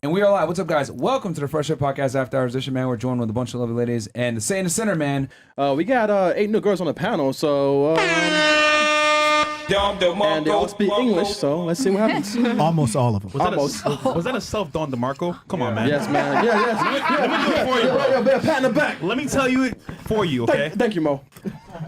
And we are live. What's up, guys? Welcome to the Fresh Air Podcast After Hours Edition, man. We're joined with a bunch of lovely ladies. And to say in the center, man. We got 8 new girls on the panel, so... and they all speak English, so let's see what happens. Almost all of them. Was that a self-dawn DeMarco? Come on, man. Yes, man. Let me do it for you, bro. Pat in the back. Let me tell you it for you, okay? Thank you, Mo.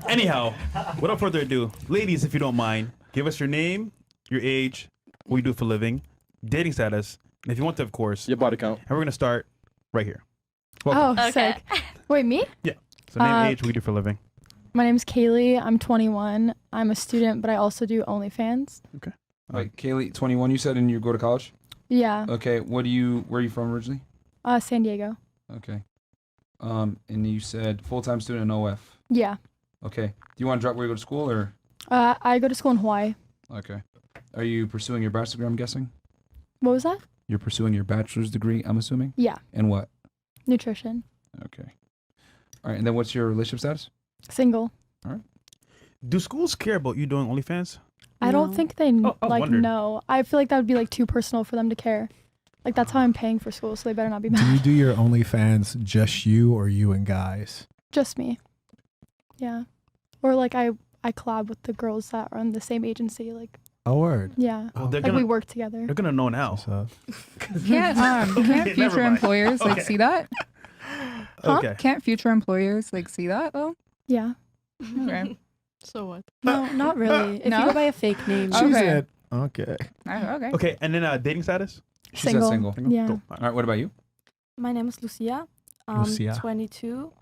Anyhow, without further ado, ladies, if you don't mind, give us your name, your age, what you do for a living, dating status, and if you want to, of course, your body count. And we're gonna start right here. Welcome. Oh, sick. Wait, me? Yeah. So name, age, what you do for a living. My name's Kaylee. I'm 21. I'm a student, but I also do OnlyFans. Okay. Wait, Kaylee, 21, you said, and you go to college? Yeah. Okay. Where are you from originally? San Diego. Okay. And you said full-time student in OF. Yeah. Okay. Do you want to drop where you go to school, or? I go to school in Hawaii. Okay. Are you pursuing your bachelor's degree, I'm guessing? What was that? You're pursuing your bachelor's degree, I'm assuming? Yeah. And what? Nutrition. Okay. All right. And then what's your relationship status? Single. All right. Do schools care about you doing OnlyFans? I don't think they wondered. know. I feel like that would be like too personal for them to care. Like that's how I'm paying for school, so they better not be mad. Do you do your OnlyFans just you or you and guys? Just me. Yeah. Or like I collab with the girls that are on the same agency. Like. Oh, word. Yeah. Well, like we work together. They're gonna know now. Can't future employers like see that? Huh? Okay. Can't future employers like see that though? Yeah. Okay. So what? No, not really. If No? you go by a fake name. She said, okay. Okay. Okay, and then dating status? She said single. Yeah. Cool. All right. What about you? My name is Lucia. Lucia. 22.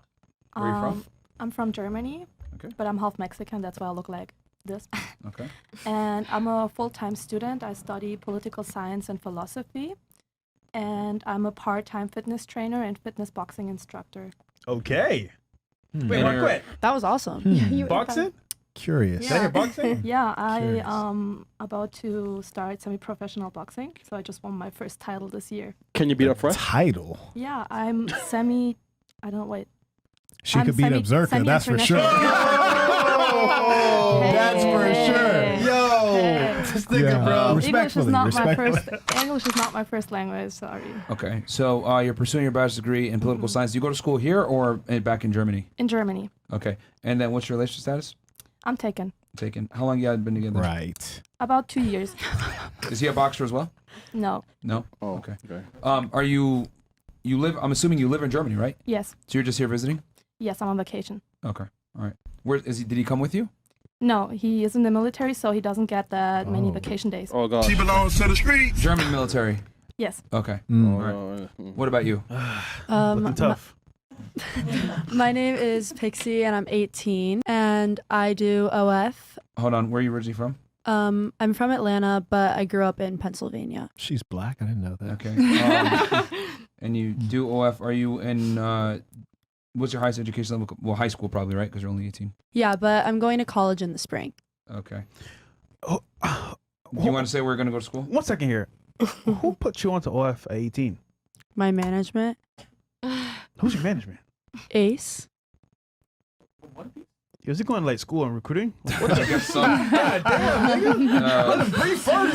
Where are you from? I'm from Germany. Okay. But I'm half Mexican. That's why I look like this. Okay. And I'm a full-time student. I study political science and philosophy. And I'm a part-time fitness trainer and fitness boxing instructor. Okay. Wait, And Marquett. That was awesome. You Boxing? Curious. Is that your boxing? Yeah, Curious. I about to start semi-professional boxing. So I just won my first title this year. Can you beat up fresh? Title. Yeah, I'm semi... I don't know, wait. She I'm could beat up Zerka, that's for sure. That's for sure. Yo, this nigga, bro. English is not my respectfully. first. English is not my first language. Sorry. Okay. So you're pursuing your bachelor's degree in political science. Do you go to school here or back in Germany? In Germany. Okay. And then what's your relationship status? I'm taken. Taken. How long you guys been together? Right. About 2 years. Is he a boxer as well? No. No. Oh, Okay. okay. Are you live? I'm assuming you live in Germany, right? Yes. So you're just here visiting? Yes, I'm on vacation. Okay. All right. Where is he? Did he come with you? No, he is in the military, so he doesn't get that many vacation days. Oh, God. belongs to the streets. German military. Yes. Okay. Mm. All right. What about you? Looking tough. My name is Pixie and I'm 18 and I do OF. Hold on. Where are you originally from? I'm from Atlanta, but I grew up in Pennsylvania. She's black. I didn't know that. Okay. And you do OF. Are you in? What's your highest education level? Well, high school probably, right? Because you're only 18. Yeah, but I'm going to college in the spring. Okay. Oh, Do you want to say we're gonna go to school? 1 second here. Who put you onto OF at 18? My management, Who's your management? Ace. Is he going to like school and recruiting? I guess so. God damn, nigga. Let him breathe first.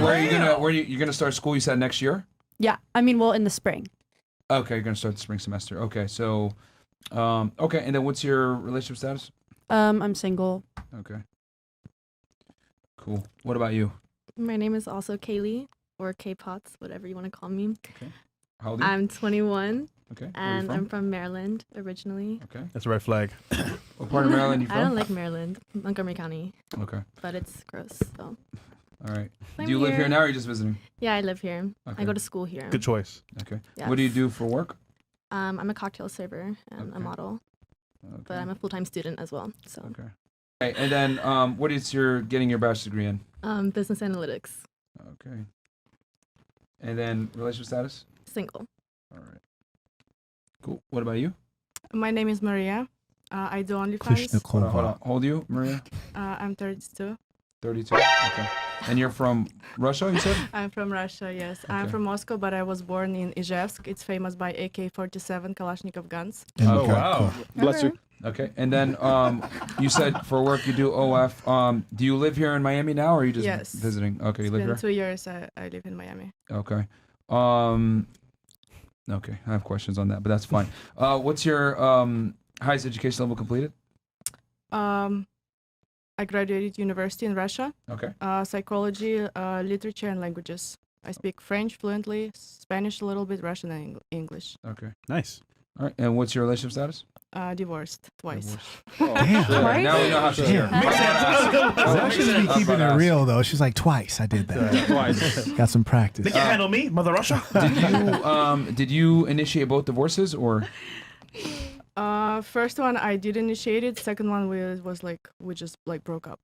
Where are you gonna start school? You said next year. Yeah, I mean, well, in the spring. Okay, you're gonna start the spring semester. Okay, so, okay, and then what's your relationship status? I'm single. Okay. Cool. What about you? My name is also Kaylee, or K-Pots, whatever you want to call me. Okay. How old are you? I'm 21, Okay. Where and are you I'm from Maryland originally. Okay. That's a red flag. What part of Maryland you from? I don't like Maryland, Montgomery County, Okay. but it's gross. So All right. I'm Do you live here now or are you just visiting? Yeah, I live here. Okay. I go to school here. Good choice. Okay. Yes. What do you do for work? I'm a cocktail server and a Okay. model, Okay. but I'm a full-time student as well. So Okay. Okay. And then what is your getting your bachelor's degree in? business analytics, Okay. And then relationship status? single. All right. Cool. What about you? My name is Maria. I do OnlyFans. Klishnikova. Hold on. Hold you, Maria? I'm 32. 32. Okay. And you're from Russia, you said? I'm from Russia, yes. I'm Okay. from Moscow, but I was born in Ijevsk. It's famous by AK-47 Kalashnikov guns. Oh, wow. Cool. Bless you. Okay. And then you said for work you do OF. Do you live here in Miami now or are you just Yes. visiting? Okay, you It's live been here? 2 years I live in Miami. Okay. Okay, I have questions on that, but that's fine. What's your highest education level completed? I graduated university in Russia. Okay. Psychology, literature, and languages. I speak French fluently, Spanish a little bit, Russian, and English. Okay. Nice. All right. And what's your relationship status? Divorced twice. Damn. Twice? Now we know how she's here. Zach should be keeping it real though. She's like, twice I did that. Twice. Got some practice. They can't handle me, Mother Russia. Did you initiate both divorces or? First one I did initiate it. Second one we just like broke up.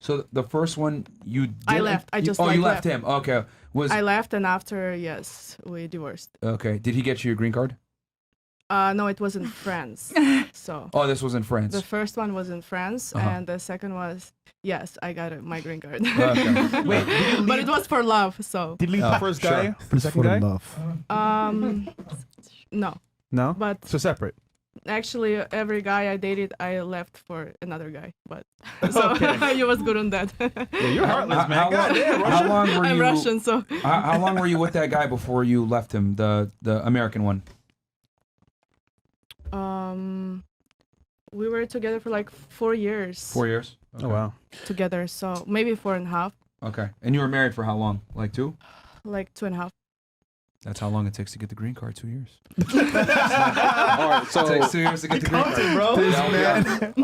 So the first one you did. I left. I just you like, left him. Okay. I left, and after we divorced. Okay. Did he get you a green card? No, it was in France. So. Oh, this was in France. The first one was in France, and the second was yes, I got my green card. Okay. Wait, but it was for love. So. Did you leave the first guy for the second guy? Love. No. No. But So separate. actually, every guy I dated, I left for another guy. But so you was good on that. Yeah, you're heartless, man. How long were you? I'm Russian, so. How long were you with that guy before you left him? The American one. We were together for like 4 years. 4 years. Okay. Oh wow. Together, so maybe 4.5, Okay. And you were married for how long? Like 2? like 2.5. That's how long it takes to get the green card. 2 years. All right, so It takes 2 years to get the green card. bro.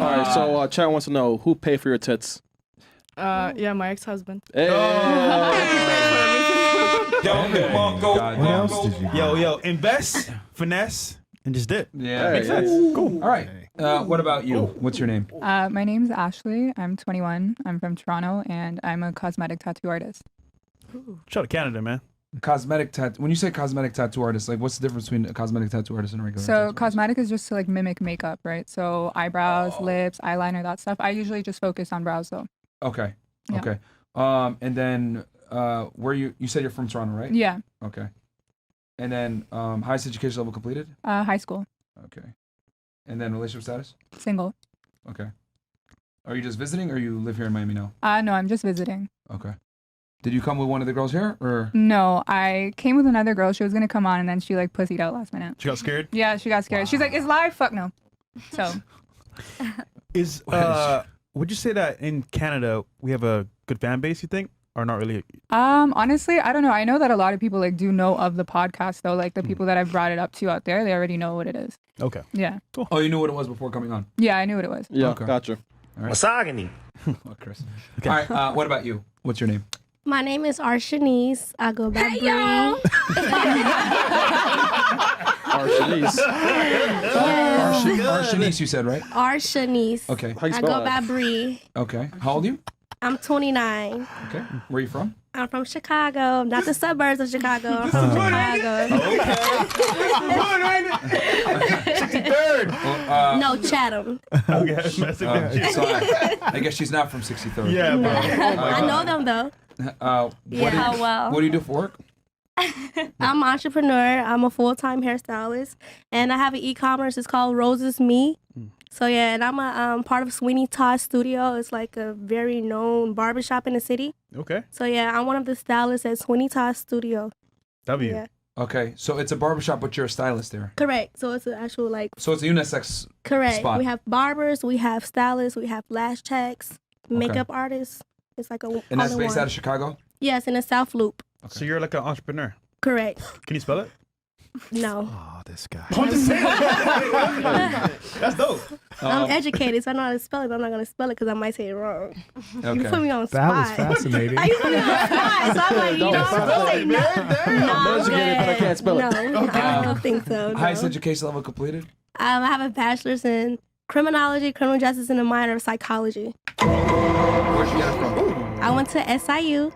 all right, so Chad wants to know who paid for your tits. Yeah, my ex-husband. Hey. What else did you? Yo, invest, finesse, and just dip. Yeah. Makes sense. Cool. All right. What about you? What's your name? My name's Ashley. I'm 21. I'm from Toronto, and I'm a cosmetic tattoo artist. Shout out to Canada, man. Cosmetic tattoo. When you say cosmetic tattoo artist, like what's the difference between a cosmetic tattoo artist and a regular? So tattoo cosmetic is just to like mimic makeup, right? So eyebrows, lips, eyeliner, that stuff. I usually just focus on brows though. artist? Okay. Yeah. Okay. And then where you said you're from Toronto, right? Yeah, Okay. And then highest education level completed? high school, Okay. And then relationship status? single. Okay. Are you just visiting or you live here in Miami now? No, I'm just visiting. Okay. Did you come with one of the girls here or? No, I came with another girl. She was gonna come on, and then she like pussied out last minute. She got scared. Yeah, she got scared. She's like, "It's live." Fuck no. So Would you say that in Canada we have a good fan base? You think, or not really? honestly, I don't know. I know that a lot of people like do know of the podcast though. Like the people that I've brought it up to out there, they already know what it is. Okay. Yeah. Oh, you knew what it was before coming on? Yeah, I knew what it was. Yeah, Okay. gotcha. Misogyny. Oh, Chris. All right. What about you? What's your name? My name is Arshanice. I go by Bree. Arshanice. Arshanice, you said, right? Arshanice. Okay. How you I spell go that? by Bree. Okay. How old are you? I'm 29. Okay. Where are you from? I'm from Chicago, not the suburbs of Chicago. I'm from Chicago. Well, No, Chatham. Okay. so I guess she's not from 63rd. Yeah, bro. I know them though. Yeah. well. What do you do for work? I'm an entrepreneur. I'm a full-time hairstylist, and I have an e-commerce. It's called Roses Me. So yeah, and I'm a part of Sweeney Todd Studio. It's like a very known barbershop in the city. Okay. So yeah, I'm one of the stylists at Sweeney Todd Studio. W. Yeah, Okay. So it's a barbershop, but you're a stylist there. correct. So it's an actual like So it's a unisex. correct. spot. We have barbers, we have stylists, we have lash techs, makeup artists. It's like a And that's all in based one. out of Chicago? Yes, in the South Loop. So you're like an entrepreneur. Correct. Can you spell it? No, Oh, this guy. That's dope. I'm educated, so I know how to spell it, but I'm not gonna spell it because I might say it wrong. You put Okay. me on That spot. was fascinating. You put me on spot, so I'm like, you know, I'm gonna say no. I'm educated, but I can't spell it. No, I don't think so. No. Highest education level completed? I have a bachelor's in criminology, criminal justice, and a minor of psychology. Where'd you get it from? I went to SIU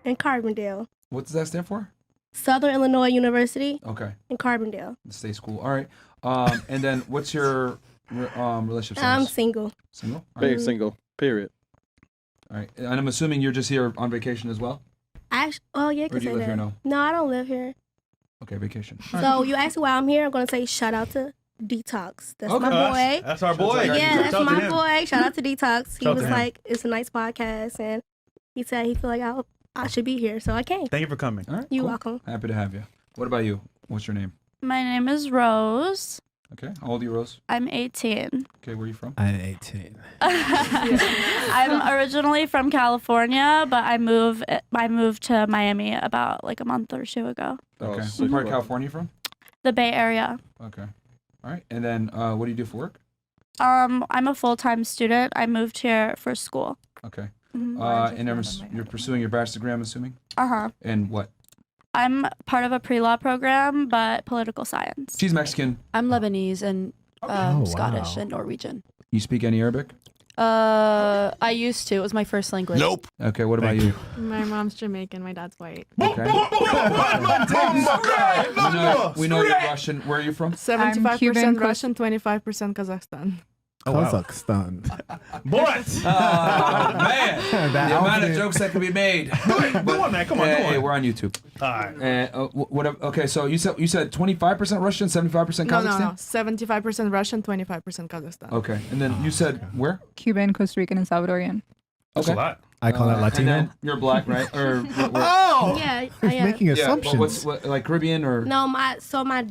in Carbondale, What does that stand for? Southern Illinois University Okay. in Carbondale. The state school. All right. And then what's your relationship I'm status? single. Single? All right. Big single. Period. All right. And I'm assuming you're just here on vacation as well? Oh yeah, you Or can do you say live that. here now? No, I don't live here. Okay, vacation. So you asked me why I'm here. I'm gonna say shout out to Detox. That's Okay. my boy. That's our boy. Yeah, that's Shout out to my him. boy. Shout out to Detox. He Shout out was to him. like, it's a nice podcast, and he said he feel like I should be here, so I came. Thank you for coming. All right. You're cool. welcome. Happy to have you. What about you? What's your name? My name is Rose. Okay. How old are you, Rose? I'm 18. Okay. Where are you from? I'm 18. I'm originally from California, but I moved to Miami about like a month or two ago. Okay. What part of California are you from? The Bay Area. Okay. All right. And then what do you do for work? I'm a full-time student. I moved here for school. Okay. Mhm. And you're pursuing your bachelor's degree, I'm assuming? Uh-huh. And what? I'm part of a pre-law program, but political science. She's Mexican. I'm Lebanese and Oh, Scottish wow. and Norwegian. You speak any Arabic? I used to. It was my first language. Nope. Okay. What about you? My mom's Jamaican. My dad's white. Okay. we know you're Russian. Where are you from? 75% Cuban, Russian, 25% Kazakhstan. Oh, wow. Kazakhstan. What? Oh, man. That The amount of outfit. jokes that can be made. Go on, man. Come on, Hey, go on. hey, we're on YouTube. All right. Okay, so you said 25% Russian, 75% Kazakhstan? No. 75% Russian, 25% Kazakhstan. Okay, and then you said where? Cuban, Costa Rican, and Salvadorian. That's Okay. a lot. I call that And Latino. then you're black, right? Or Oh! Yeah, I He's am. making yeah, assumptions. like Caribbean or? No, my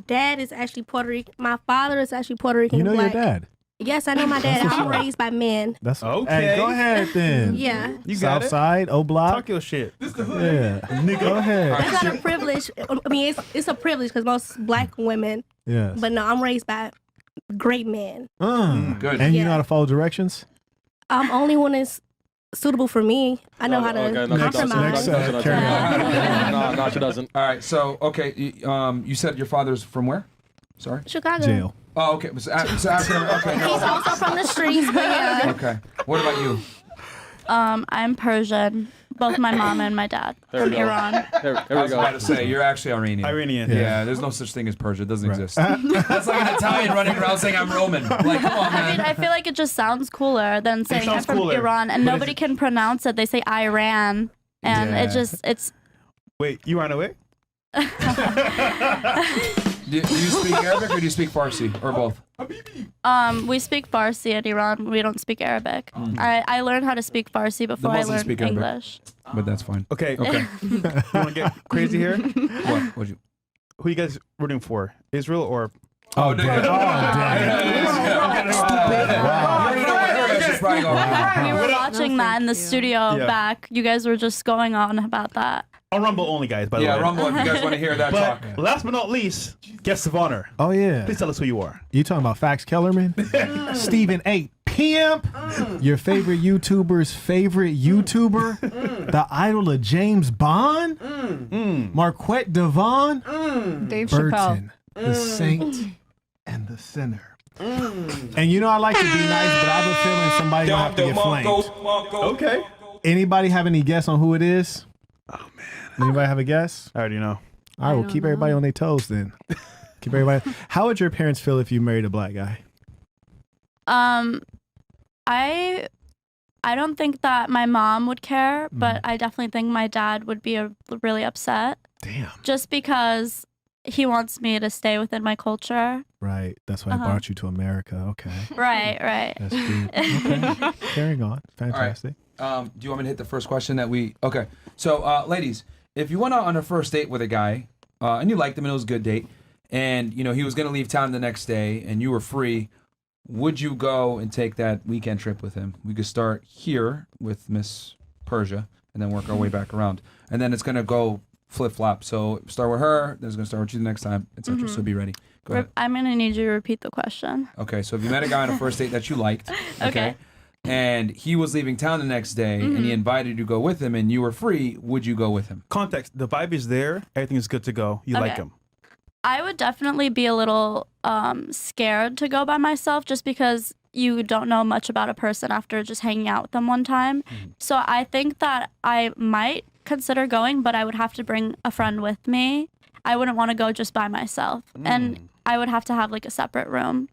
dad is actually Puerto Rican. My father is actually Puerto Rican. You know and your black. dad. Yes, I know my dad. I'm raised by men. That's Okay. Hey, go ahead then. Yeah. You got it. Southside, O Block. Talk your shit. Yeah. Go ahead. That's not a privilege. I mean, it's a privilege because most black women. Yes. But no, I'm raised by great men. Good. And you know Yeah. how to follow directions? Only one is suitable for me. I know how to compromise. Carry on. No, she doesn't. All right, so okay, you said your father's from where? Sorry. Chicago. Jail. Oh, okay. So after, okay. He's also from the streets, but yeah. Okay. What about you? I'm Persian. Both my mom and my dad from Iran. Here I we was about go. to say you're actually Iranian. Iranian. Yeah, there's no such thing as Persia. It doesn't exist. That's like an Italian running around saying I'm Roman. Like, come on, I mean, man. I feel like it just sounds cooler than saying I'm sounds from cooler, Iran, and but nobody can pronounce it. They say Iran, and Yeah. it's. Wait, you ran away? Do you speak Arabic or do you speak Farsi or both? We speek Farsi in Iran. We don't speak Arabic. I learned how to speak Farsi before I Muslims learned speak Arabic. English. But that's fine. Okay. Okay. You want to get crazy here? What? What'd you? Who you guys rooting for? Israel or? Oh, damn. We were watching that in the studio Yeah. back. You guys were just going on about that. On Rumble only, guys, by the way. Yeah, Rumble, if you guys want to hear that talk. But last but not least, guest of honor. Oh, yeah. Please tell us who you are. You talking about Fax Kellerman? Stephen A. Pimp, your favorite YouTuber's favorite YouTuber, the idol of James Bond, Marquett Devon, Dave Chappelle. Burton, the saint and the sinner. And you know I like to be nice, but I have a feeling somebody gonna have to get flamed. Okay. Anybody have any guess on who it is? Oh, man. Anybody have a guess? I already know. All right, well, keep everybody on their toes then. Keep everybody. How would your parents feel if you married a black guy? I don't think that my mom would care, but I definitely think my dad would be really upset. Damn. Just because he wants me to stay within my culture. Right. That's why I brought you to America. Okay. Right. That's deep. Okay. Carrying on. Fantastic. Do you want me to hit the first question that we? Okay. So, ladies, if you went out on a first date with a guy, and you liked him and it was a good date, and you know he was gonna leave town the next day, and you were free, would you go and take that weekend trip with him? We could start here with Miss Persia, and then work our way back around, and then it's gonna go flip flop. So start with her, then it's gonna start with you the next time, etc. So be ready. Go ahead. I'm gonna need you to repeat the question. Okay. So if you met a guy on a first date that you liked, Okay. and he was leaving town the next day, and he invited you to go with him, and you were free, would you go with him? Context. The vibe is there. Everything is good to go. You like Okay. him. I would definitely be a little scared to go by myself just because you don't know much about a person after just hanging out with them one time. So I think that I might consider going, but I would have to bring a friend with me. I wouldn't want to go just by myself. And I would have to have like a separate room.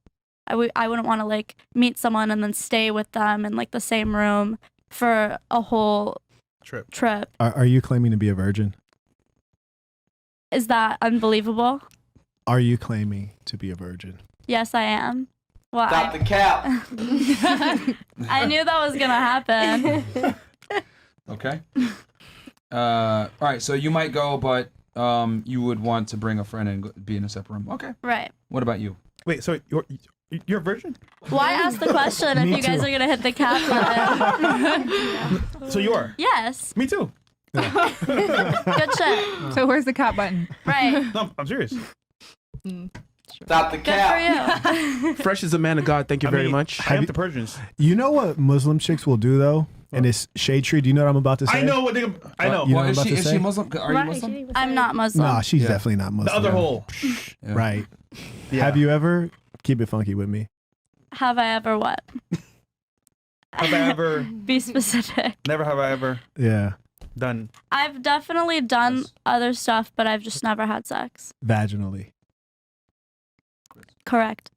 I wouldn't want to like meet someone and then stay with them in like the same room for a whole trip. Are you claiming to be a virgin? Is that unbelievable? Are you claiming to be a virgin? Yes, I am. Well, Stop the cap. I knew that was gonna happen. Okay. All right, so you might go, but you would want to bring a friend and be in a separate room. Okay. Right. What about you? Wait, so you're a virgin? Why ask the question if Me you guys too. are gonna hit the cap button? So you are? Yes. Me too. Good shit. So where's the cap button? Right. No, I'm serious. Stop the Good cap. for you. Fresh is a man of God. Thank you very much. I am the Persians. You know what Muslim chicks will do though? And it's shade tree. Do you know what I'm about to say? I know what they. I know. You know Well, what I'm is about she to say? Muslim? Are you Right, Muslim? she didn't I'm say not Muslim. Nah, she's Yeah. definitely not Muslim. The other hole. Yeah. Right. Yeah. Have you ever keep it funky with me? Have I ever what? Have I ever? Be specific. Never have I ever Yeah. done. I've definitely done other stuff, but I've just never had sex. Vaginally. Correct.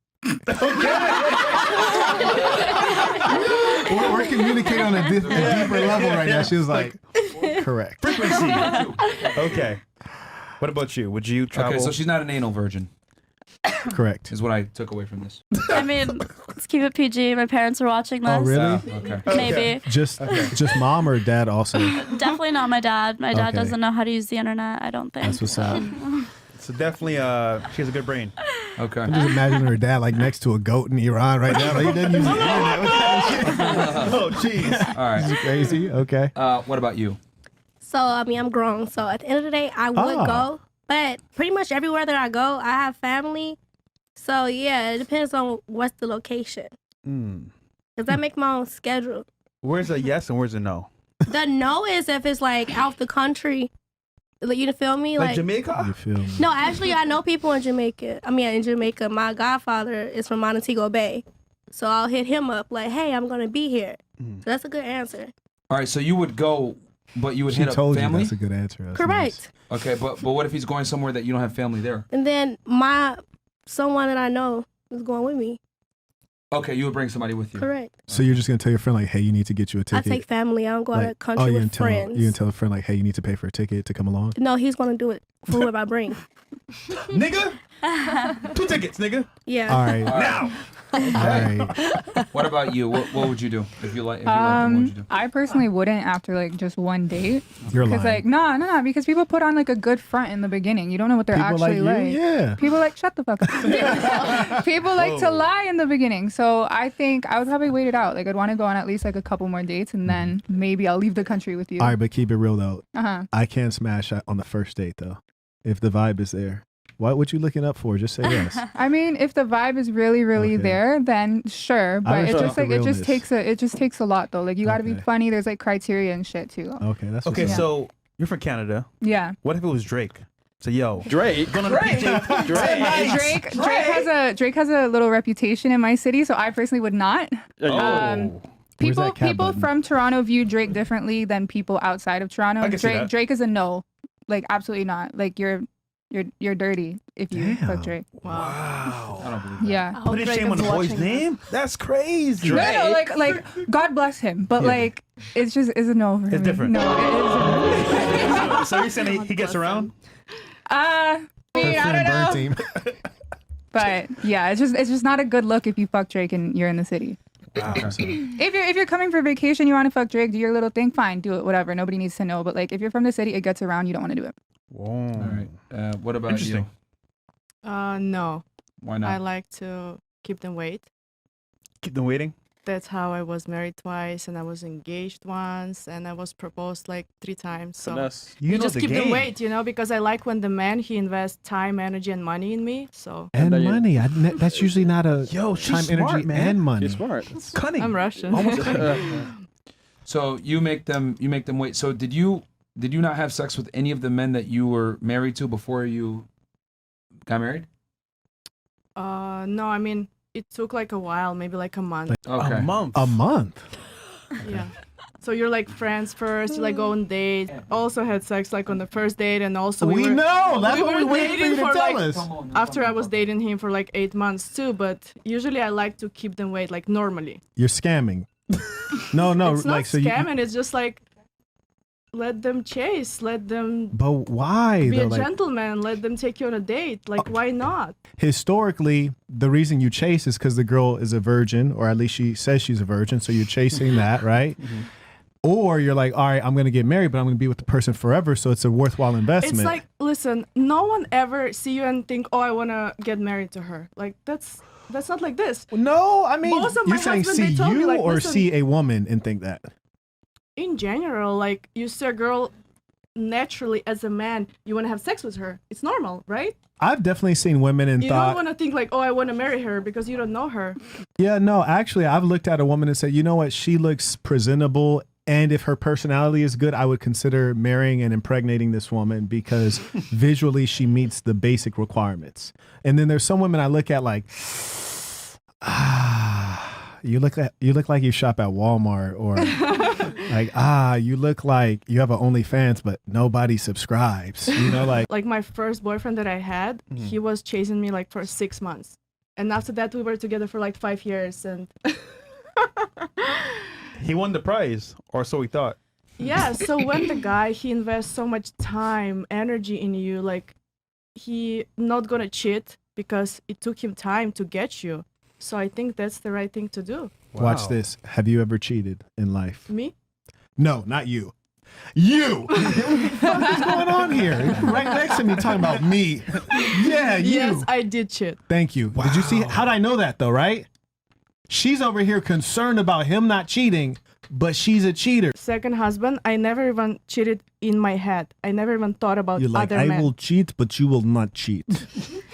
We're communicating on a deeper level right now. She was like, correct. Frequency. Okay. What about you? Would you travel? Okay, so she's not an anal virgin, Correct. is what I took away from this. I mean, let's keep it PG. My parents are watching this. Oh, really? Okay. Maybe. Just mom or dad also? Definitely not my dad. My dad Okay. doesn't know how to use the internet, I don't think. That's what's up. So definitely, she has a good brain. Okay. I'm just imagining her dad like next to a goat in Iran right now. Like, he doesn't use the internet. Oh, jeez. All right. This is crazy. Okay. What about you? So, I mean, I'm grown. So, at the end of the day, I would Ah. go. But pretty much everywhere that I go, I have family. So, yeah, it depends on what's the location. Because I make my own schedule. Where's a yes and where's a no? The no is if it's like out the country. Like, you feel me? Like You Jamaica? feel me? No, actually, I know people in Jamaica. I mean, in Jamaica, my godfather is from Montego Bay. So I'll hit him up like, hey, I'm going to be here. So that's a good answer. All right, so you would go, but you would She hit up told you family? that's a good answer. That's Correct. Okay, but what if he's going somewhere that you don't have family there? And then someone that I know is going with me. Okay, you would bring somebody with you. Correct. nice. So you're just gonna tell your friend like, hey, you need to get you a I ticket. take family. I don't go out of the country you with can tell friends. you can tell a friend like, hey, you need to pay for a ticket to come along. No, he's going to do it for whoever I bring. Nigga? 2 tickets, nigga. Yeah. All right. Now. All right. What about you? What would you do if you like? If you liked him, what would you do? I personally wouldn't after like just one date. You're lying. Because like no, because people put on like a good front in the beginning. You don't know what they're People like actually you, like. yeah. People like shut the fuck up. People like to lie in the beginning. So I think I would probably wait it out. Like I'd want to go on at least like a couple more dates and then maybe I'll leave the country with you. All right, but keep it real though. Uh-huh. I can smash on the first date though, if the vibe is there. What you looking up for? Just say yes. I mean, if the vibe is really, really Okay. there, then sure. But it respect just the like it just takes a lot though. Like you got to be Okay. funny. There's like criteria and shit too. Okay, that's Okay, what's up. so you're from Canada. Yeah. What if it was Drake? So, yo. Drake. Going on the PJ. Drake has a little reputation in my city, so I personally would not. Oh. Where's People that cap people button? from Toronto view Drake differently than people outside of Toronto. I can see that. Drake is a no. Like absolutely not. Like you're dirty if you Damn. fuck Drake. Wow. I don't believe that. Yeah. Put his shame on the boy's name? That's crazy. No, like God bless him, but like it's a no for It's me. different. No, it is. So you're saying he gets around? I mean, I don't know. Team. But yeah, it's just not a good look if you fuck Drake and you're in the city. Okay. If you're coming for vacation, you want to fuck Drake, do your little thing, fine, do it, whatever. Nobody needs to know. But like if you're from the city, it gets around, you don't want to do it. All right. What about you? Interesting. No. Why I not? like to keep them wait. Keep them waiting? That's how I was married twice, and I was engaged once, and I was proposed like 3 times. So You know just the keep game. them wait, because I like when the man he invests time, energy, and money in me. So And then you- money. That's usually not a Yo, she's time, smart, energy, man. and money. You're smart. Cunning. I'm Russian. Almost cunning. So you make them wait. So did you not have sex with any of the men that you were married to before you got married? No, I mean it took like a while, maybe like a month. Okay. A month. A month. Yeah. So you're like friends first, you like go on dates. Also had sex like on the first date, and also We were, know. That's we what were we waiting for dating you to for, tell like, us. After I was dating him for like 8 months too, but usually I like to keep them wait like normally. You're scamming. No, It's not like so scamming. It's just like let them chase, let them But why be though? a Like gentleman, let them take you on a date. Like why not? historically, the reason you chase is because the girl is a virgin, or at least she says she's a virgin. So you're chasing that, right? or you're like, all right, I'm gonna get married, but I'm gonna be with the person forever, so it's a worthwhile investment. It's like, listen, no one ever see you and think, oh, I want to get married to her. Like, that's not like this. no, I mean, Most of you're my saying husband, see they told me, you like, or listen- see a woman and think that. In general, like, you see a girl naturally as a man, you want to have sex with her. It's normal, right? I've definitely seen women and You don't thought, want to think like, oh, I want to marry her because you don't know her. yeah, no, actually, I've looked at a woman and said, you know what, she looks presentable. And if her personality is good, I would consider marrying and impregnating this woman because visually she meets the basic requirements. And then there's some women I look at like, you look like you shop at Walmart, or like, you look like you have an OnlyFans, but nobody subscribes. You know, like Like my first boyfriend that I had, he was chasing me like for 6 months. And after that, we were together for like 5 years. And He won the prize, or so he thought. yeah, so when the guy, he invests so much time, energy in you, like he not gonna cheat because it took him time to get you. So I think that's the right thing to do. watch Wow. this. Have you ever cheated in life? Me? No, not you. You. What the fuck is going on here? Right next to me talking about me. Yeah, you. Yes, I did cheat. Thank you. Did you see? How'd I know that though? Right? She's over here concerned about him not cheating, but she's a cheater. Second husband, I never even cheated in my head. I never even thought about You're like, other I men. will cheat, but you will not cheat.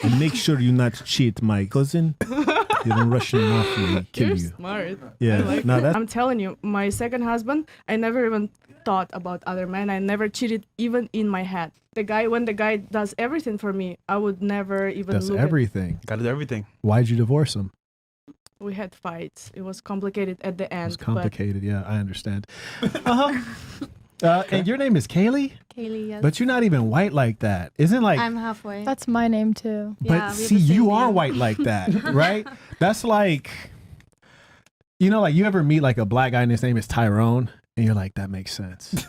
And make sure you not cheat, my cousin. You're the Russian mafia will kill You're you. smart. Yeah. I like No, that. that's I'm telling you, my second husband, I never even thought about other men. I never cheated even in my head. When the guy does everything for me, I would never even that's look everything. Gotta do everything. Why'd you divorce him? We had fights. It was complicated at the end. It's complicated. Yeah, I understand. And your name is Kaylee? Kaylee, yes. But you're not even white like that. Isn't like, I'm halfway. That's my name too. but Yeah, we have see, the same you are name. white like that, right? That's like, you know, like you ever meet like a black guy and his name is Tyrone, and you're like, that makes sense.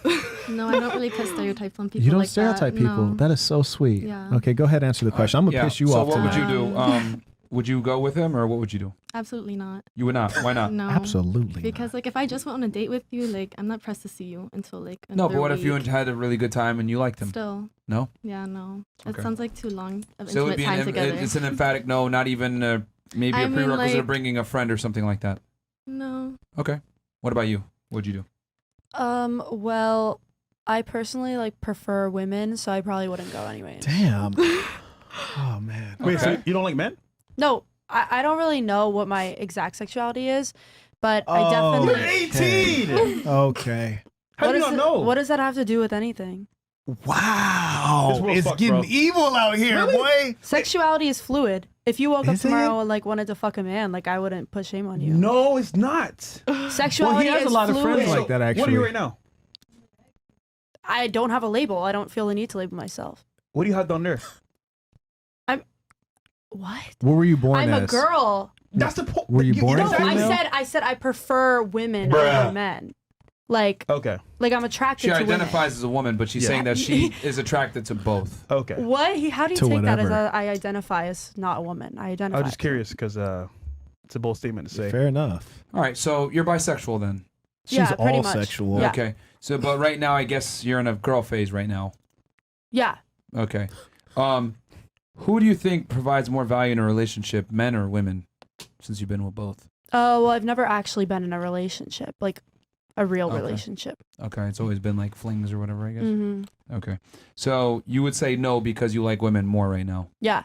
No, I don't really put stereotypes on people. You don't like stereotype that. people. No. That is so sweet. Yeah. Okay, go ahead and answer the question. I'm gonna piss you so off what tonight. would you do? Would you go with him, or what would you do? Absolutely not. You would not. Why not? No. Absolutely. Because like if I just went on a date with you, like I'm not pressed to see you until like No, but another what if you week. had a really good time and you liked him? Still. No? Yeah, no. Okay. It sounds like too long of So it would intimate be time together. it's an emphatic no, not even maybe I a mean, prerequisite of like- bringing a friend or something like that. No. Okay. What about you? What'd you do? Well, I personally like prefer women, so I probably wouldn't go anyway. Damn. Oh man. Wait, so Okay. you don't like men? No, I don't really know what my exact sexuality is, but I Oh, definitely. 18! Okay. How do you not know? What does that have to do with anything? Wow. This world It's fucked, getting bro. evil out here, boy. Sexuality is fluid. If you woke up Is it? tomorrow and like wanted to fuck a man, like I wouldn't put shame on you. No, it's not. Sexuality Well, he has is a lot of fluid. friends like that, actually. What are you right now? I don't have a label. I don't feel the need to label myself. What do you have down there? What? What were you born I'm as? a girl. That's the point. Were you born No, as female? I said I prefer women over men. Like Okay. I'm attracted She to identifies as a woman, but she's Yeah. saying that she is attracted to both. Okay. women. What? How do you To take that as whatever. I identify as not a woman? I I identify. was just curious because it's a bold statement to say. Fair enough. All right, so you're bisexual then. She's Yeah, pretty all much. sexual. Yeah. Okay. So, but right now, I guess you're in a girl phase right now. Yeah. Okay. Who do you think provides more value in a relationship, men or women, since you've been with both? Oh, well, I've never actually been in a relationship, like a real Okay. relationship. Okay, it's always been like flings or whatever, I guess. Hmm. Okay. So you would say no because you like women more right now. Yeah.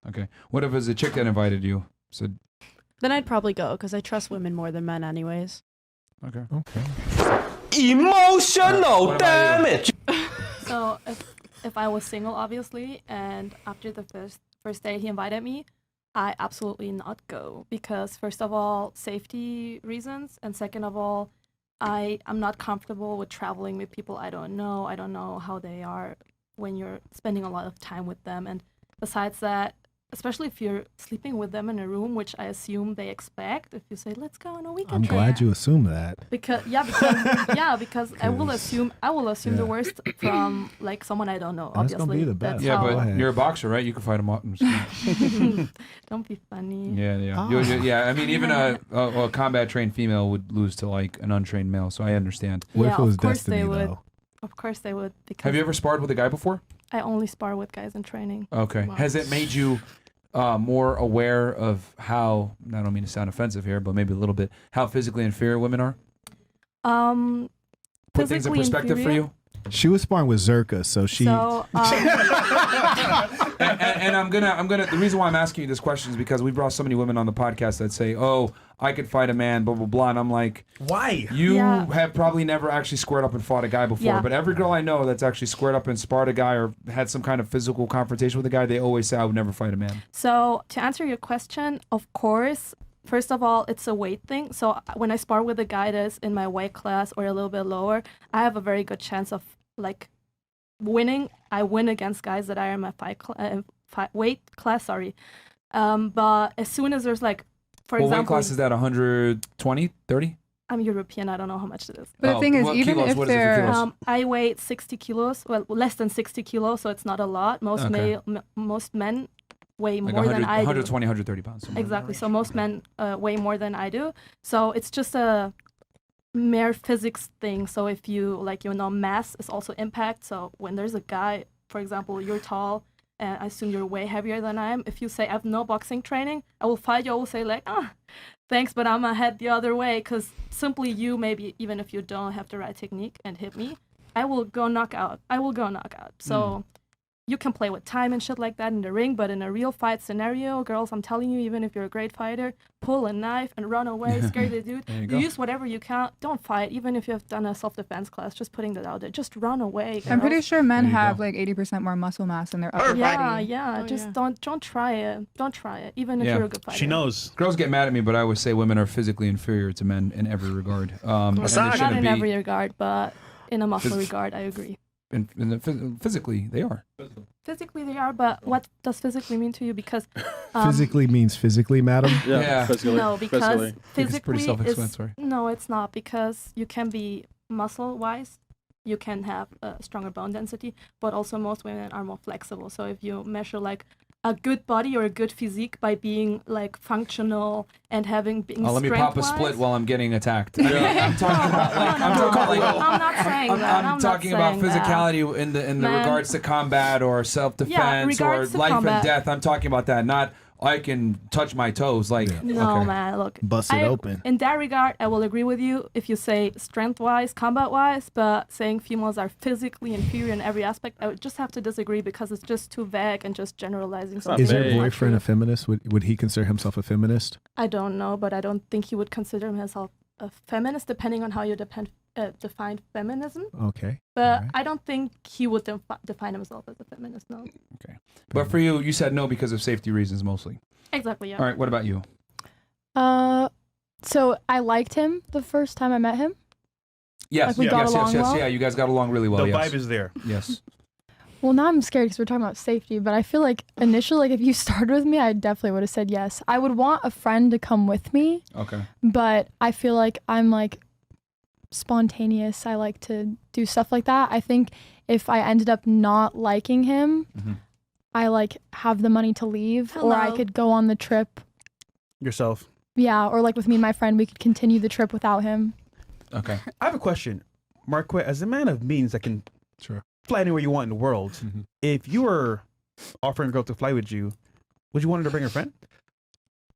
Okay. What if it was a chick that invited you? So, Then I'd probably go because I trust women more than men, anyways. okay. Okay. Emotional What about you? damage. So if I was single, obviously, and after the first day he invited me, I absolutely not go because first of all, safety reasons, and second of all, I'm not comfortable with traveling with people I don't know. I don't know how they are when you're spending a lot of time with them, and besides that, especially if you're sleeping with them in a room, which I assume they expect. If you say, "Let's go on a weekend," I'm glad you assume that. because I will assume the worst from like someone I don't know. That's Obviously, gonna be the best. That's Yeah, how- but you're a boxer, right? You can fight them up. Don't be funny. Yeah. Ah. Yeah, I mean, even a combat trained female would lose to like an untrained male, so I understand. What if it was of course destiny they would. though? Of course they would. Because Have you ever sparred with a guy before? I only spar with guys in training. Okay. Wow. Has it made you more aware of how, I don't mean to sound offensive here, but maybe a little bit, how physically inferior women are? Put things in Physically perspective for inferior? you? She was sparring with Zerka, so she. So, And I'm gonna. The reason why I'm asking you this question is because we brought so many women on the podcast that say, "Oh, I could fight a man," blah blah blah, and I'm like, Why? you Yeah. have probably never actually squared up and fought a guy before, Yeah. but every girl I know that's actually squared up and sparred a guy or had some kind of physical confrontation with a guy, they always say, "I would never fight a man." So to answer your question, of course, first of all, it's a weight thing. So when I spar with a guy that's in my weight class or a little bit lower, I have a very good chance of like winning. I win against guys that are in my weight class. Sorry, but as soon as there's like, for What weight example, class is that? 120, 30? I'm European. I don't know how much it is. But the thing is, what even kilos? if What is it for they're kilos? I weigh 60 kilos. Well, less than 60 kilos, so it's not a lot. Okay. Most men weigh Like more 100, than I do. 120, 130 pounds. somewhere in that Exactly. range. So most men weigh more than I do. So it's just a mere physics thing. So if you mass is also impact. So when there's a guy, for example, you're tall, and I assume you're way heavier than I am. If you say I have no boxing training, I will fight you. I will say like, thanks, but I'm ahead the other way. Because simply you, maybe even if you don't have the right technique and hit me, I will go knockout. So you can play with time and shit like that in the ring, but in a real fight scenario, girls, I'm telling you, even if you're a great fighter, pull a knife and run away, scare the dude. There you go. Use whatever you can. Don't fight, even if you have done a self-defense class. Just putting that out there. Just run away. I'm pretty girls. sure men There you have go. like 80% more muscle mass in their upper Yeah, body. yeah. Oh, just yeah. don't try it. Don't try it, even if Yeah. you're a good fighter. She knows. Girls get mad at me, but I always say women are physically inferior to men in every regard. And they Not shouldn't in be. every regard, but in a muscle Phys- regard, I agree. Physically, they are. Physically, they are, but what does physically mean to you? Because Physically means physically, madam. Yeah. Physically. no, because Physically. It's pretty physically is self-explanatory. no, it's not, because you can be muscle-wise, you can have a stronger bone density, but also most women are more flexible. So if you measure like a good body or a good physique by being like functional and being Let me pop a strength-wise- split while I'm getting attacked. I mean, I'm talking about like I'm talking about like I'm not saying that. I'm talking about physicality in the Man. regards to combat or self-defense or regards to life combat. and death. I'm talking about that, not I can touch my toes. Like No, okay. man, look. Bust it open. In that regard, I will agree with you if you say strength-wise, combat-wise, but saying females are physically inferior in every aspect, I would just have to disagree because it's just too vague and just generalizing something. Is your that's not boyfriend true. a feminist? Would he consider himself a feminist? I don't know, but I don't think he would consider himself a feminist, depending on how you define feminism. Okay. But Alright. I don't think he would define himself as a feminist, no. But for you, you said no because of safety reasons mostly. Exactly, yeah. All right. What about you? So I liked him the first time I met him. Yes. Like we yes. got Yes. along Yes. well? Yeah. You guys got along really well. The yes. vibe is there. Yes. Well, now I'm scared because we're talking about safety, but I feel like initially, like if you started with me, I definitely would have said yes. I would want a friend to come with me, Okay. but I feel like I'm like spontaneous. I like to do stuff like that. I think if I ended up not liking him, Mhm. I like have the money to leave, or I Hello. could go on the trip. Yourself. Yeah, or like with me and my friend, we could continue the trip without him. Okay. I have a question. Marquett, as a man of means that can Sure. fly anywhere you want in the world, if you were offering a girl to fly with you, would you want her to bring a friend?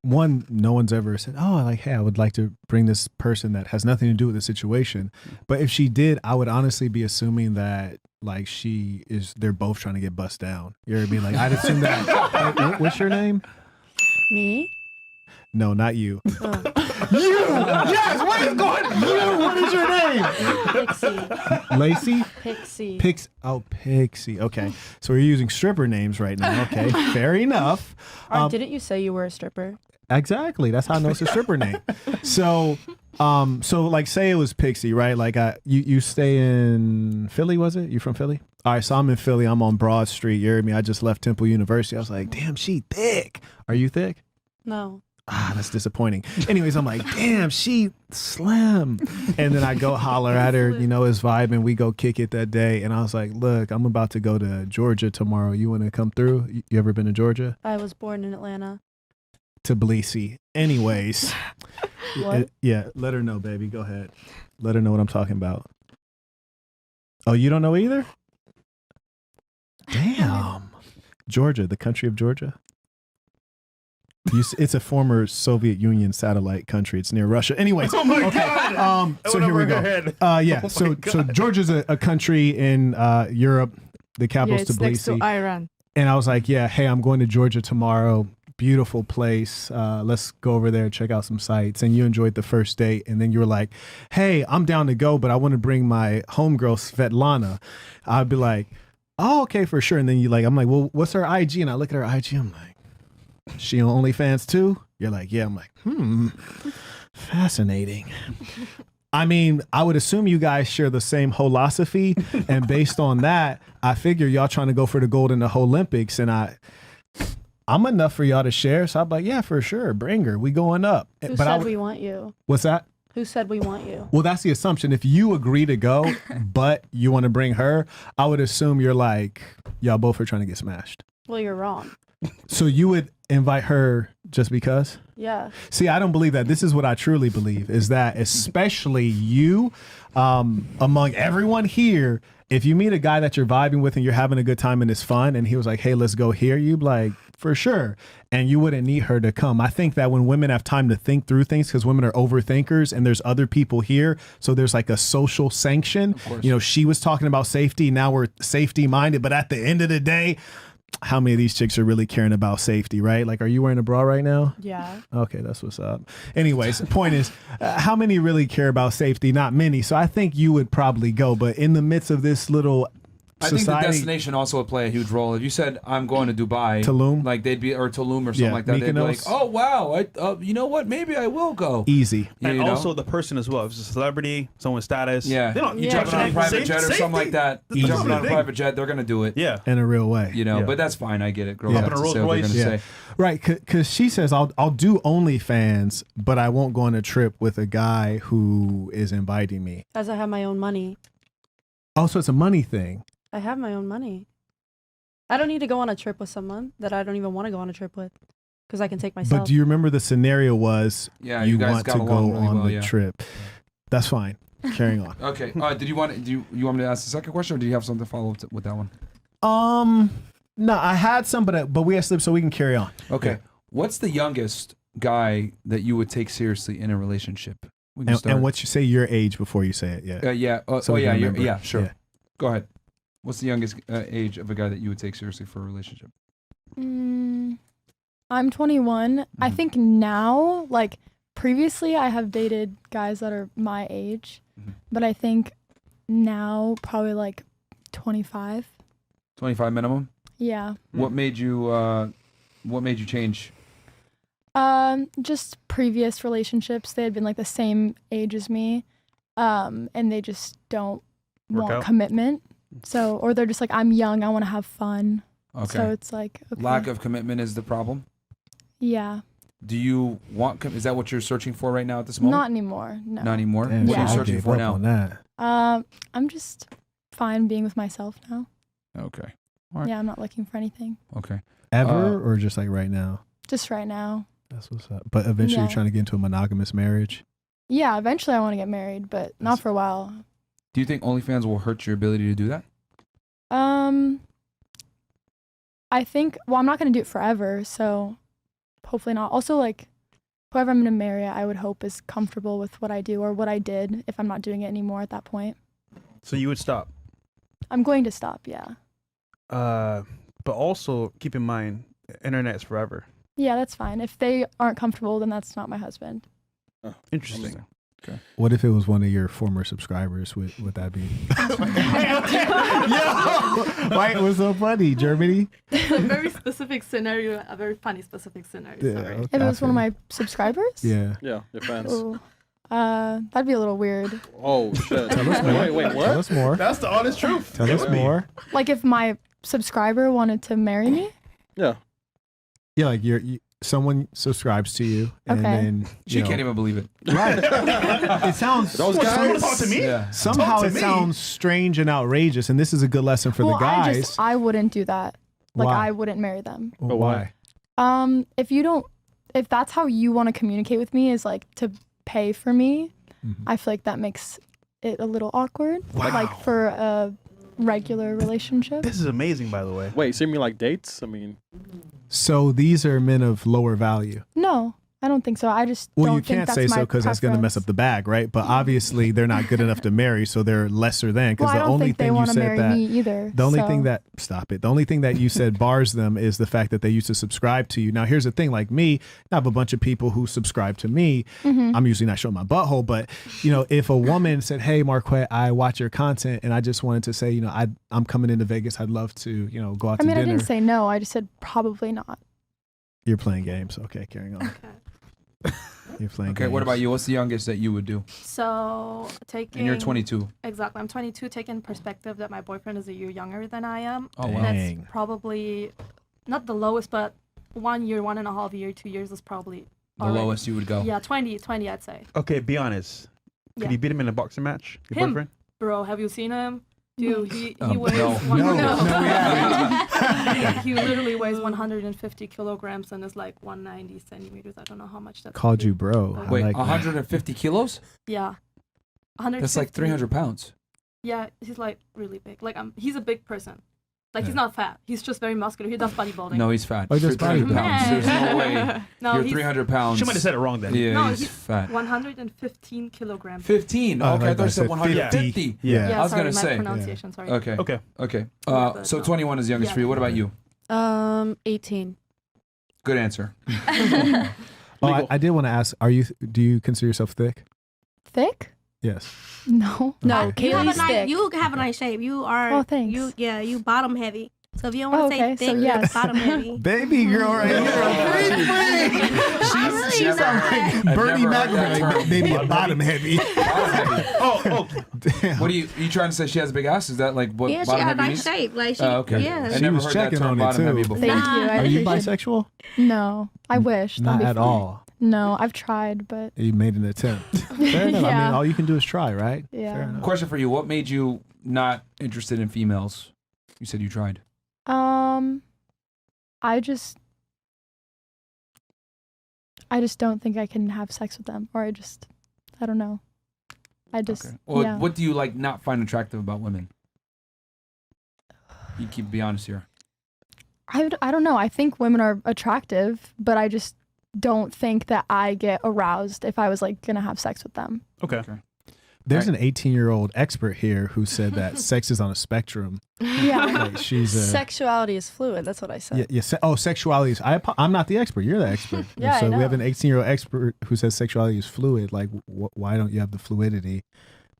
One, no one's ever said, "Oh, like, hey, I would like to bring this person that has nothing to do with the situation." But if she did, I would honestly be assuming that like they're both trying to get bust down. You know what I mean? Like, I'd assume that. What's your name? Me? No, not you. Oh. You! Yes! What is going on? You! What is your name? Pixie. Lacey? Pixie. Pixie. Okay. So we're using stripper names right now. Okay. Fair enough. Didn't you say you were a stripper? Exactly. That's how I know it's a stripper name. So like say it was Pixie, right? Like you stay in Philly, was it? You from Philly? All right, so I'm in Philly. I'm on Broad Street. You heard me? I just left Temple University. I was like, damn, she thick. Are you thick? No. Ah, that's disappointing. Anyways, I'm like, damn, she slim. And then I go holler at her, you know, it's vibe, and we go kick it that day. And I was like, look, I'm about to go to Georgia tomorrow. You want to come through? You ever been to Georgia? I was born in Atlanta. Tbilisi. Anyways. What? Yeah, let her know, baby. Go ahead. Let her know what I'm talking about. Oh, you don't know either? Damn. Georgia, the country of Georgia. It's a former Soviet Union satellite country. It's near Russia. Anyways, Oh my God. so here we go. Yeah, so Georgia's a country in Europe. The Yeah, capital's it's next to Tbilisi. Iran. And I was like, yeah, hey, I'm going to Georgia tomorrow. Beautiful place. Let's go over there, check out some sites. And you enjoyed the first date. And then you were like, hey, I'm down to go, but I want to bring my homegirl, Svetlana. I'd be like, oh, okay, for sure. And then I'm like, well, what's her IG? And I look at her IG. I'm like, she on OnlyFans too? You're like, yeah. I'm like, fascinating. I mean, I would assume you guys share the same philosophy. And based on that, I figure y'all trying to go for the gold in the Olympics. And I'm enough for y'all to share. So I'm like, yeah, for sure. Bring her. We going up. Who said we want you? What's that? Who said we want you? Well, that's the assumption. If you agree to go, but you want to bring her, I would assume you're like, y'all both are trying to get smashed. Well, you're wrong. So you would invite her just because? Yeah. See, I don't believe that. This is what I truly believe is that especially you, among everyone here, if you meet a guy that you're vibing with and you're having a good time and it's fun and he was like, hey, let's go here, you'd be like, for sure. And you wouldn't need her to come. I think that when women have time to think through things, because women are overthinkers and there's other people here, so there's like a social sanction. You know, she was talking about safety. Now we're safety minded. But at the end of the day, how many of these chicks are really caring about safety, right? Like, are you wearing a bra right now? Yeah. Okay, that's what's up. Anyways, the point is, how many really care about safety? Not many. So I think you would probably go. But in the midst of this little I think the society, destination also would play a huge role. If you said I'm going to Dubai, Tulum, like they'd be, or Tulum or something Yeah, like that, they'd be like, Mykonos. oh wow, you know what? Maybe I will go. easy. And You know? also the person as well. If it's a celebrity, someone with status. Yeah, They don't. you Yeah, jumping on a private safety- jet or something like that. That's You not jumping on a thing. private jet, they're gonna do it. Yeah. In a real way. You know, Yeah. but that's fine. I get it. Girls Yeah. have Up in to a Rolls say what they're Royce. gonna Yeah. say. Right, because she says, I'll do OnlyFans, but I won't go on a trip with a guy who is inviting me. As I have my own money. Oh, so it's a money thing. I have my own money. I don't need to go on a trip with someone that I don't even want to go on a trip with because I can take myself. But do you remember the scenario was Yeah, you you guys want got to go along really on well, the yeah. trip? That's fine. Carrying on. Okay. Did you want you want me to ask the second question, or do you have something to follow up with that one? No, I had some, but we had slipped, so we can carry on. Okay. What's the youngest guy that you would take seriously in a relationship? We can start. And what you say your age before you say it, yeah. Yeah. So we can remember. Yeah. Sure. Yeah. Go ahead. What's the youngest age of a guy that you would take seriously for a relationship? I'm 21. I think now, like previously, I have dated guys that are my age, but I think now probably like 25. 25 minimum. Yeah. What made you change? Just previous relationships, they had been like the same age as me, and they just don't want out? commitment. So, or they're just like, I'm young, I want to have fun. Okay. So it's like, okay. Lack of commitment is the problem. Yeah. Do you want? Is that what you're searching for right now at this moment? Not anymore. No. Not anymore. Damn, What are you Yeah. I searching gave for up now? on that. I'm just fine being with myself now. Okay. All right. Yeah, I'm not looking for anything. Okay. Ever or just like right now? Just right now. That's what's up. But eventually Yeah. you're trying to get into a monogamous marriage? Yeah, eventually I want to get married, but not for a while. Do you think OnlyFans will hurt your ability to do that? I think, well, I'm not going to do it forever, so hopefully not. Also, like, whoever I'm going to marry, I would hope is comfortable with what I do or what I did if I'm not doing it anymore at that point. So you would stop. I'm going to stop, yeah. But also keep in mind, internet is forever. Yeah, that's fine. If they aren't comfortable, then that's not my husband. Oh, interesting. Okay. What if it was one of your former subscribers? Would that be? Yo, why it was so funny, Germany? It's a very specific scenario, a very funny specific scenario. Yeah, Sorry. okay. If it was one of my subscribers? Yeah. Yeah, your fans. Oh, That'd be a little weird. Oh shit. Tell us more. Wait, Tell what? us more. That's the honest truth. Tell us more. Like if my subscriber wanted to marry me. Yeah. Yeah, like someone subscribes to you, and Okay. then She can't even believe it. Right. It sounds Those guys. Talk to me. Yeah. somehow Talk to it me. sounds strange and outrageous, and this is a good lesson for Well, the guys. I wouldn't do that. Like Why? I wouldn't marry them. But why? If that's how you want to communicate with me is like to pay for me, Mm-hmm. I feel like that makes it a little awkward. But like for a regular relationship. This is amazing, by the way. Wait, so you mean like dates? I mean, So these are men of lower value. No, I don't think so. I just Well, don't you think can't that's say so my because that's going to mess preference. up the bag, right? But obviously, they're not good enough to marry, so they're lesser than. Because Well, I the don't only think they thing you want to said marry that me either. the only so. thing that stop it. The only thing that you said bars them is the fact that they used to subscribe to you. Now, here's the thing: like me, I have a bunch of people who subscribe to me. Mm-hmm. I'm usually not showing my butthole, but if a woman said, "Hey, Marquett, I watch your content, and I just wanted to say, I'm coming into Vegas. I'd love to, go out I to mean, I dinner." didn't say no. I just said probably not. You're playing games. Okay, carrying on. You're playing Okay, games. what about you? What's the youngest that you would do? So taking. And you're 22. Exactly. I'm 22. Taking perspective that my boyfriend is a year younger than I am. Oh, wow. Dang. That's probably not the lowest, but 1 year, 1.5 year, 2 years is probably The alright. lowest you would go. Yeah, 20, I'd say. Okay, be honest. Yeah. Could you beat him in a boxing match? Your Him? boyfriend? Bro, have you seen him? Dude, he weighs no. he literally weighs 150 kilograms and is like 190 centimeters. I don't know how much that's. Called you bro. I Wait, like that. 150 kilos? Yeah. 150. That's like 300 pounds. Yeah, he's like really big. Like he's a big person. Like he's not fat. He's just very muscular. He does bodybuilding. No, he's fat. Oh, he does 300 bodybuilding. pounds. There's no way. No, You're he's 300 pounds. She might have said it wrong then. Yeah, No, he's he's fat. 115 kilograms. 15. Oh, Okay, I like thought you I said said 150. Yeah. Yeah, I was sorry, gonna my say. pronunciation. Sorry. Okay. Okay. Okay. Yeah, but So no. 21 is youngest Yeah. for you. What about you? 18. Good answer. Oh, I did want to ask: do you consider yourself thick? Thick? Yes. No. No, You have a Kaylee's nice, thick. you have a nice shape. You are. Oh, thanks. You bottom heavy. So if you don't want to Oh, say okay, thick, so you're yes. bottom heavy. Baby girl right here. She's never heard- I've Bernie never heard that Mac, term. maybe a bottom heavy. Bottom heavy. Oh, Damn. What are you trying to say? She has a big ass? Is that like what Yeah, she bottom got a heavy nice means? shape. Like she, Okay. yeah. I She never was heard that checking term on it, bottom too. heavy before. Thank you. I Are you appreciate it. bisexual? No, I wish. That'd Not be at fun. all. No, I've tried, but You made an attempt. Fair enough. I Yeah. mean, all you can do is try, right? Yeah. Fair enough. Question for you: what made you not interested in females? You said you tried. I just don't think I can have sex with them, or I don't know. Okay. Well, yeah. what do you like not find attractive about women? You keep be honest here. I don't know. I think women are attractive, but I just don't think that I get aroused if I was like gonna have sex with them. okay. There's an 18-year-old expert here who said that sex is on a spectrum. Yeah. Like she's a Sexuality is fluid. That's what I said. sexuality is. I'm not the expert. You're the expert. Yeah, so I we have know. an 18-year-old expert who says sexuality is fluid. Like, why don't you have the fluidity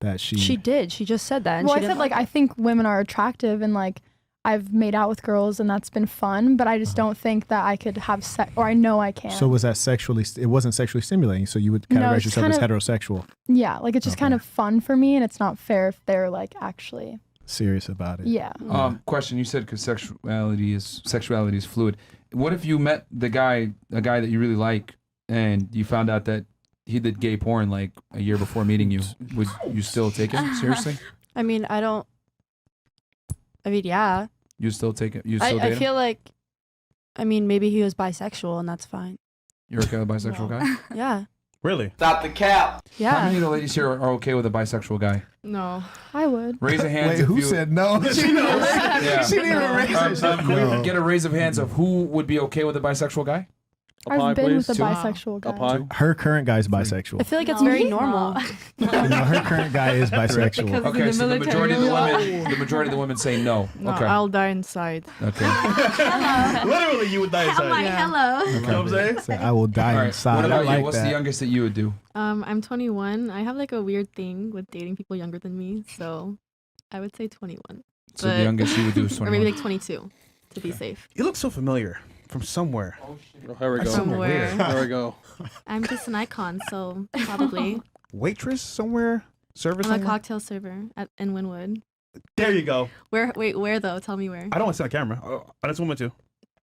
that she? She did. She just said that. And Well, she I said didn't like I think women are attractive and like I've made out with girls and that's been fun, but I just don't think that I could have sex, or I know I can. So was that sexually? It wasn't sexually stimulating. So you would No, categorize it's yourself as kind heterosexual. Yeah, like it's just kind of fun for me, and it's not fair if they're like actually. Serious about it. Yeah. Question: you said because sexuality is fluid. What if you met a guy that you really like, and you found out that he did gay porn like a year before meeting you? Would you still take him seriously? I mean, yeah. You still take it? You still I date him? feel like, maybe he was bisexual and that's fine. You're okay with a bisexual guy? Yeah. Really? Stop the cap. How Yeah. many of the ladies here are okay with a bisexual guy? No. I would. Raise a hand. Wait, if who you, said no? She knows. Yeah. She didn't even raise it. Can we get a raise of hands of who would be okay with a bisexual guy? Up high, I've been please. with a Two. bisexual guy. Up high. Her current guy's bisexual. I feel like it's No. very No. normal. No, her current guy is bisexual. Because Okay, in so the majority of military. the women say no. No, Okay. I'll die inside. Okay. Literally, you would die I'm inside. like, Yeah. hello. You know what I'm saying? So I will die All right. inside. What about I like you? What's that. the youngest that you would do? I'm 21. I have like a weird thing with dating people younger than me, so I would say 21. So the But- youngest you would do is Or maybe 21. like 22 to be safe. You look so familiar from somewhere. Oh, here we go. Somewhere. There we go. I'm just an icon, so probably. waitress somewhere? Server I'm a somewhere? cocktail server in Wynwood. There you go. Where? Wait, where though? Tell me where. I don't want to see on camera. I just want to.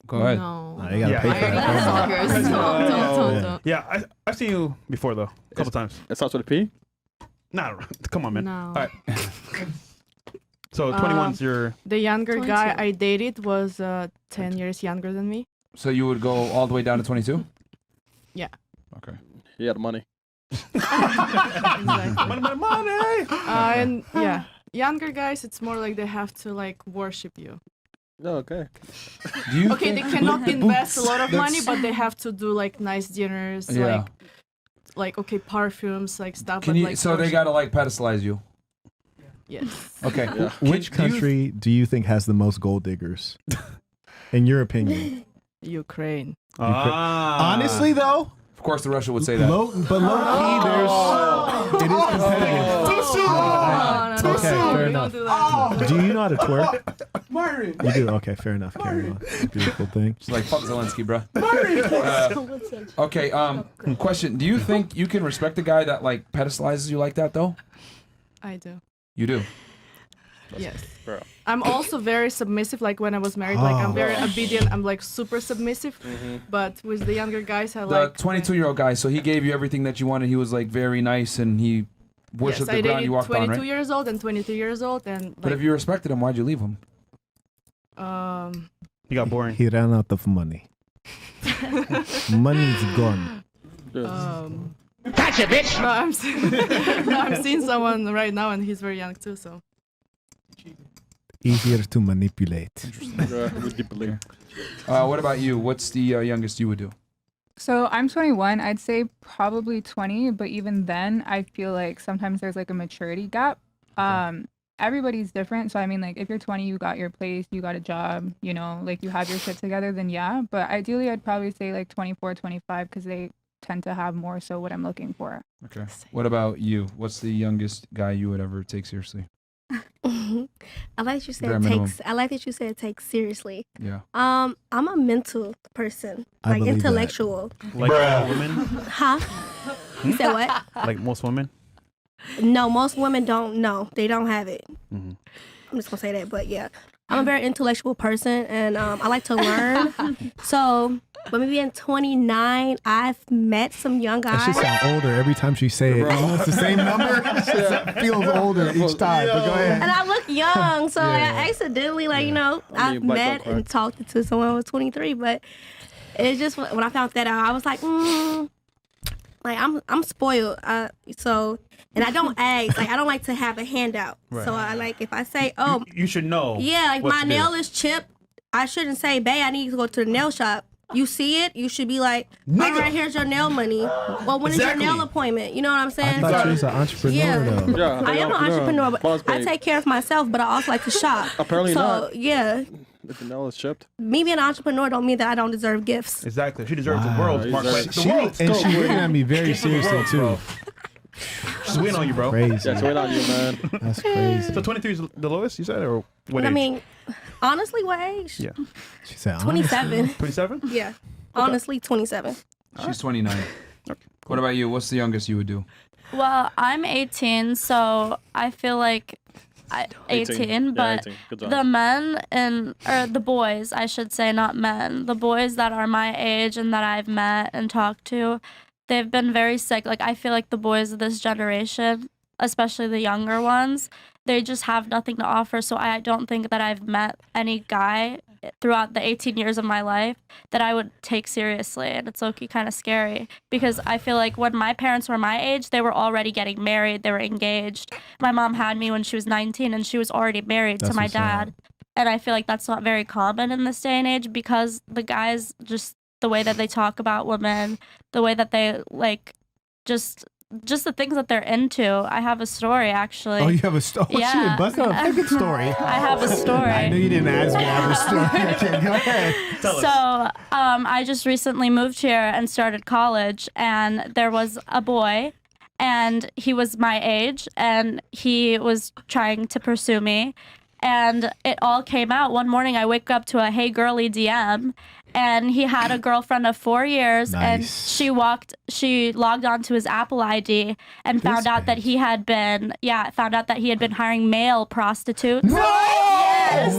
Go ahead. No. You gotta pay I for already that. have stalkers. Don't. Yeah, I've seen you before though, a couple times. It starts with a P? Nah, come on, man. No. All right. So 21's your. The younger 22. guy I dated was 10 years younger than me. So you would go all the way down to 22? Yeah. Okay. He had money. Exactly. Money. And yeah, younger guys, it's more like they have to like worship you. Oh, okay. Do you Okay, they think- cannot invest a lot of money, That's- but they have to do like nice dinners, Yeah. like okay, perfumes, like stuff. Can but, you? like, So they worship- gotta like pedestalize you. Yes. Okay. Which country do you think has the most gold diggers? In your opinion? Ukraine. Honestly, though. Of course, the Russia would say that. Low key, there's it is competitive. Too soon. Okay, fair enough. Do you know how to twerk? Myron. You do. Okay, fair enough. Carry on. Beautiful thing. It's like fuck Zelensky, bro. Okay. Question: do you think you can respect a guy that like pedestalizes you like that though? I do. You do. Yes. Bro. I'm also very submissive. Like when I was married, like I'm very Oh. obedient. I'm like super submissive. But with the younger guys, I The like 22-year-old guy. So he gave you everything that you wanted. He was like very nice and he worshipped yes, the I ground dated you walked 22 on, right? years old and 23 years old, and But if you respected him, why'd you leave him? He got boring. He ran out of money. Money's gone. Gotcha, bitch. No, I'm seeing someone right now, and he's very young too. So Easier to manipulate. What about you? What's the youngest you would do? So I'm 21. I'd say probably 20, but even then, I feel like sometimes there's like a maturity gap. Everybody's different. So I mean, like if you're 20, you got your place, you got a job, you know, like you have your shit together, then yeah. But ideally, I'd probably say like 24, 25, because they tend to have more so what I'm looking for. Okay. What about you? What's the youngest guy you would ever take seriously? I like that you said Bare minimum. takes. I like that you said take seriously. Yeah. I'm a mental person, I like believe that. intellectual. Like most women? Huh? You said what? Like most women? No, most women don't. No, they don't have it. I'm just gonna say that, but yeah, I'm a very intellectual person, and I like to learn. So, but maybe in 29, I've met some young That guys. should sound older every time she say it. Even though it's the same number. It feels older each time. But go ahead. And I look young, so Yeah. I accidentally, like, you know, I mean, I've black met don't and talked to someone who was 23, but it's just when I found that out, I was like, like I'm spoiled. So, and I don't ask, like I don't like to have a handout. Right. So I like if I say, oh, You should know. yeah, like what my to do. nail is chipped, I shouldn't say, babe, I need to go to the nail shop. You see it, you should be like, all right, here's your nail money. Well, when is your Exactly. nail appointment? You know what I'm I saying? thought you was an entrepreneur Yeah. though. Yeah, I am an entrepreneur, but Plus, I babe. take care of myself, but I also like to shop. Apparently so, not. yeah, If the nail is chipped. me being an entrepreneur don't mean that I don't deserve gifts. Exactly. She deserves the Wow. world, You Marquett. deserve- The world. And Go. she's looking at me very Gift of the seriously world, too. bro. She's waiting on you, bro. Crazy. Yeah, so wait on you, man. That's crazy. So 23 is the lowest, you said, or what I age? mean, honestly, what age? Yeah. She said, 27. 27? Yeah, honestly, 27. She's 29. What about you? What's the youngest you would do? Well, I'm 18, so I feel like 18, Yeah, but 18. Good job. the men or the boys, I should say, not men, the boys that are my age and that I've met and talked to, they've been very sick. Like, I feel like the boys of this generation, especially the younger ones, they just have nothing to offer. So I don't think that I've met any guy throughout the 18 years of my life that I would take seriously. And it's low-key kind of scary because I feel like when my parents were my age, they were already getting married. They were engaged. My mom had me when she was 19 and she was already married That's to my what's up. dad. And I feel like that's not very common in this day and age because the guys, just the way that they talk about women, the way that they like just the things that they're into. I have a story actually. Oh, you have a story? Oh, Yeah. shit, bust out a fucking story. I have a story. I knew you didn't ask me. I have a story. Okay, go ahead. So I just recently moved here and started college, and there was a boy, and he was my age, and he was trying to pursue me. And it all came out. One morning I wake up to a "Hey girly" DM, and he had a girlfriend of 4 years, and she logged onto his Apple ID and found out that he had been hiring male prostitutes. No! Yes.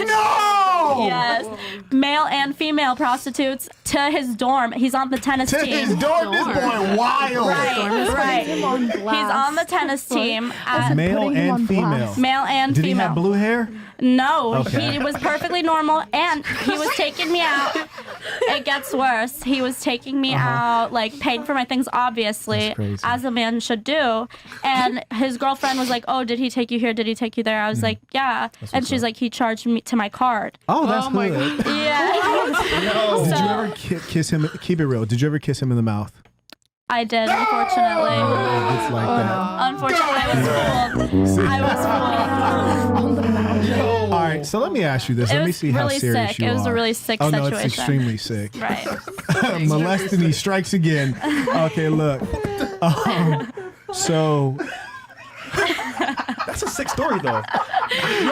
No! Yes. Male and female prostitutes to his dorm. He's on the tennis team. To his dorm, this boy wild. Right. He's on the tennis team. Male and female. Male and Did female. he have blue hair? No, Okay. he was perfectly normal, and he was taking me out. It gets worse. He was taking me out, like paying for my things, obviously, as a man should do. And his girlfriend was like, "Oh, did he take you here? Did he take you there?" I was like, "Yeah," and she's like, "He charged me to my card." Oh, that's good. Yeah. Did you ever kiss him? Keep it real. Did you ever kiss him in the mouth? I did, unfortunately. It's like that. Unfortunately, I was fooled. All right, so let me ask you this. Let me see how really serious sick. you are. It was a really sick Oh, situation. no, it's extremely sick. Right. Molestany strikes again. Okay, look. So... That's a sick story, though.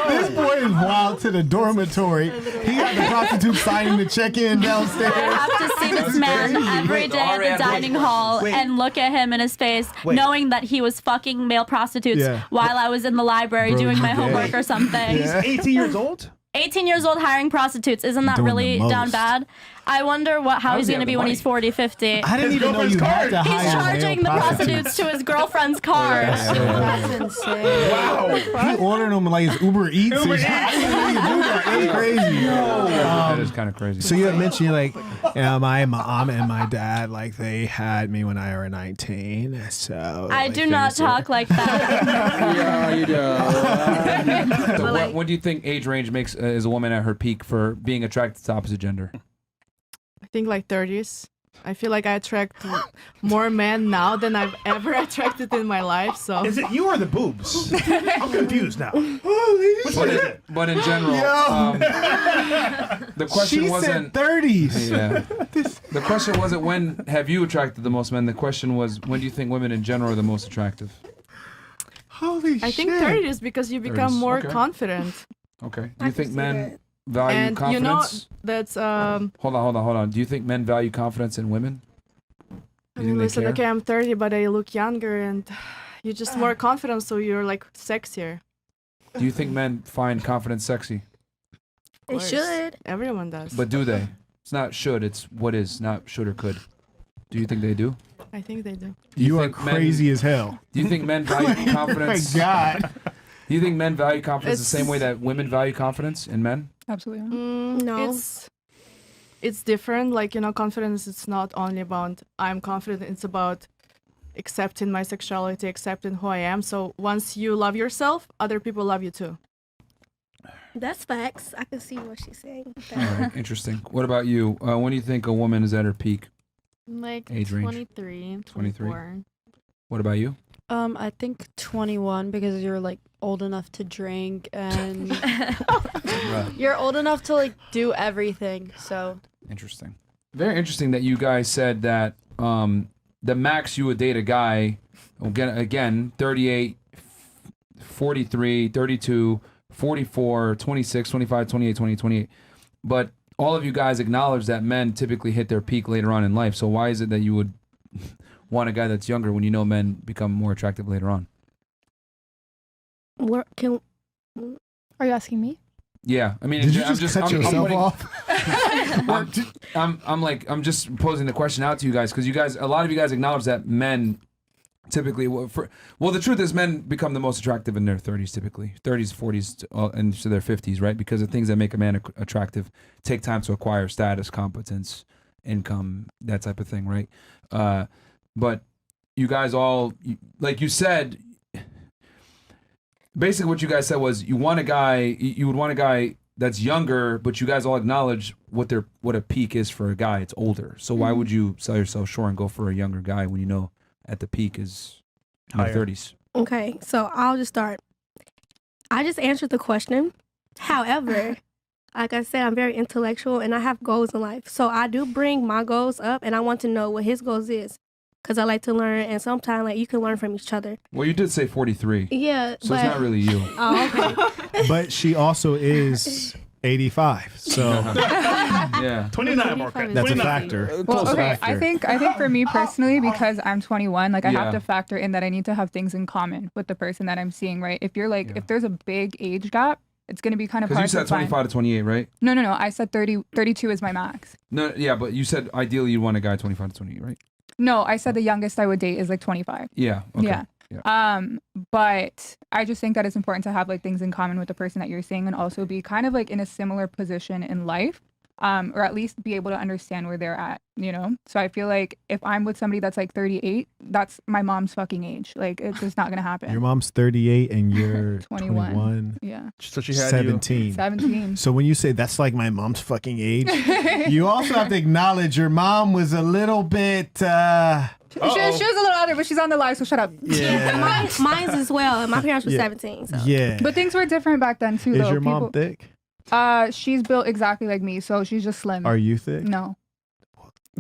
This boy is wild to the dormitory. He got the prostitute signing the check-in downstairs. I have to see this man every day at the dining hall and look at him in his face, knowing that he was fucking male prostitutes while I was in the library doing my homework or something. He's 18 years old? 18 years old hiring prostitutes. Isn't that Doing really the down most. bad? I wonder how he's going to be when he's 40, 50. I didn't even know you had to hire He's charging the male prostitutes to his girlfriend's car. That's insane. Wow. He ordering them like his Uber Eats. I didn't know you do that. That's crazy. That is kind of crazy. So you had mentioned like, my mom and my dad, like they had me when I was 19. So I do not talk like that. Yeah, you do. So what do you think age range makes is a woman at her peak for being attracted to the opposite gender? I think like 30s. I feel like I attract more men now than I've ever attracted in my life. So Is it you or the boobs? I'm confused now. But in general, the question She wasn't said 30s. Yeah. The question wasn't when have you attracted the most men. The question was when do you think women in general are the most attractive? Holy I think 30s because you become 30s, more okay. confident. Okay. Do you think men value And confidence? you know that's Hold on. Do you think men value confidence in women? Do you think they listen, care? okay, I'm 30, but I look younger, and you're just more confident, so you're like sexier. Do you think men find confidence sexy? They should. Everyone does. But do they? It's not should, it's what is, not should or could. Do you think they do? I think they do. You are think men- crazy as hell. Do you think men value confidence? My God. Do you think men value confidence the same way that women value confidence in men? Absolutely. No. It's different. Like, confidence is not only about I'm confident, it's about accepting my sexuality, accepting who I am. So once you love yourself, other people love you too. That's facts. I can see what she's saying. All right, interesting. What about you? When do you think a woman is at her peak? Like Age range? 23, 23. 24. What about you? I think 21 because you're like old enough to drink and you're old enough to like do everything. So Interesting. Very interesting that you guys said that the max you would date a guy, again 38, 43, 32, 44, 26, 25, 28, 28, 28. But all of you guys acknowledge that men typically hit their peak later on in life. So why is it that you would want a guy that's younger when you know men become more attractive later on? Are you asking me? Yeah, I mean, Did you I'm just cut yourself off? I'm just posing the question out to you guys because a lot of you guys acknowledge that men typically, the truth is men become the most attractive in their 30s typically, 30s, 40s, and to their 50s, right? Because the things that make a man attractive take time to acquire: status, competence, income, that type of thing, right? But you guys all, like you said, basically what you guys said was you would want a guy that's younger, but you guys all acknowledge what a peak is for a guy. It's older. So why would you sell yourself short and go for a younger guy when you know at the peak is in their 30s? Okay, so I'll just start. I just answered the question. However, like I said, I'm very intellectual and I have goals in life. So I do bring my goals up and I want to know what his goals is. because I like to learn, and sometimes like you can learn from each other. Well, you did say 43. Yeah, So it's not really you. Oh, okay. But she also is 85. So yeah, 29 more. That's a factor. Well, okay, I think for me personally, because I'm 21, like I Yeah. have to factor in that I need to have things in common with the person that I'm seeing, right? If you're like, if there's a big age gap, it's going to be kind of Because hard you said to find. 25 to 28, right? No. I said 32 is my max. No, yeah, but you said ideally you want a guy 25 to 28, right? No, I said the youngest I would date is like 25. Yeah. Okay. Yeah. But I just think that it's important to have like things in common with the person that you're seeing, and also be kind of like in a similar position in life, or at least be able to understand where they're at, you know? So I feel like if I'm with somebody that's like 38, that's my mom's fucking age. Like it's just not gonna happen. your mom's 38 and you're 21. 21. Yeah. So she had 17. 17. So when you say that's like my mom's fucking age, you also have to acknowledge your mom was a little bit. She was a little older, but she's on the live, so shut up. Yeah. Mine's as well. My parents were Yeah. 17. So. Yeah. But things were different back then too. Is though. your mom thick? She's built exactly like me, so she's just slim. Are you thick? No.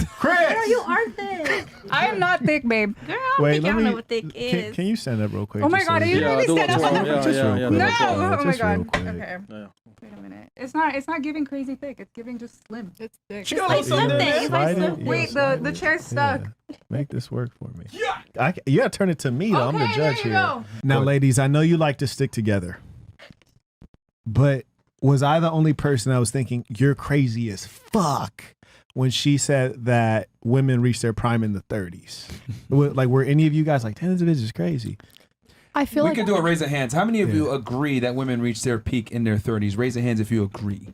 Chris! Girl, you are thick. I am not thick, babe. Girl, I don't Wait, think let y'all me. know what thick is. Can you stand up real quick? Oh my just god, so are we you can- really do stand one up? to one. Just real quick. No! Just Oh my god. real quick. Okay. Yeah. Wait a minute. It's not giving crazy thick. It's giving just slim. It's thick. It's like something. It's like Slide it. something. Wait, the chair's stuck. Yeah. Make this work for me. Yeah. You gotta turn it to me though. I'm the Okay, judge there you here. go. Now, ladies, I know you like to stick together, but was I the only person that was thinking you're crazy as fuck when she said that women reach their prime in the 30s? Like, were any of you guys like, damn, this bitch is crazy? I feel We like can do a raise of hands. How many of you agree that women reach their peak in their 30s? Raise your hands if you agree.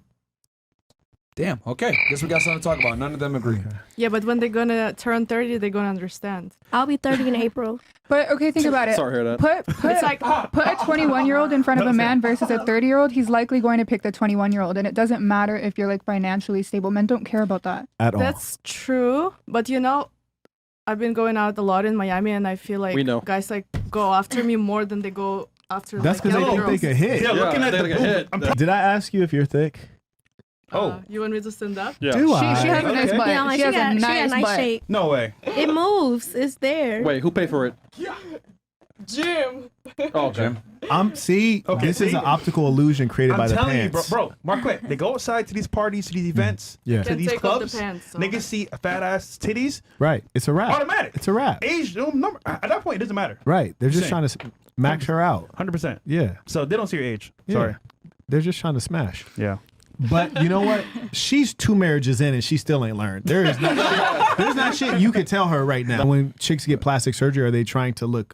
Damn. Okay. Guess we got something to talk about. None of them agree. Yeah, but when they're gonna turn 30, they're gonna understand. I'll be 30 in April. But okay, think about it. Sorry to hear that. Put It's like put a 21-year-old in front of a man versus a 30-year-old. He's likely going to pick the 21-year-old, and it doesn't matter if you're like financially stable. Men don't care about that. At all. That's true, but you know, I've been going out a lot in Miami, and I feel like We know. guys like go after me more than they go after. That's like, because they young think they girls. can hit. Yeah, looking at they the gotta get boob. hit. Did I ask you if you're thick? You want me to stand up? Yeah. Do She I? has a nice Okay. butt. Yeah, I'm like, she has a got nice butt. shape. No way. It moves. It's there. Wait, who paid for it? Jim. Oh, okay. See, Okay, this is see? an optical illusion created by I'm the telling you, pants. bro, Marquett, they go outside to these parties, to these events, Yeah. to Can these take off the clubs. pants, so. Niggas see fat ass titties, Right. It's a wrap. automatic. It's a wrap. Age, no number. At that point, it doesn't matter. Right. They're just Same. trying to max her out. 100%. Yeah. So they don't see your age. Yeah. Sorry. They're just trying to smash. Yeah. But you know what? She's 2 marriages in and she still ain't learned. There's not shit you could tell her right now. When chicks get plastic surgery, are they trying to look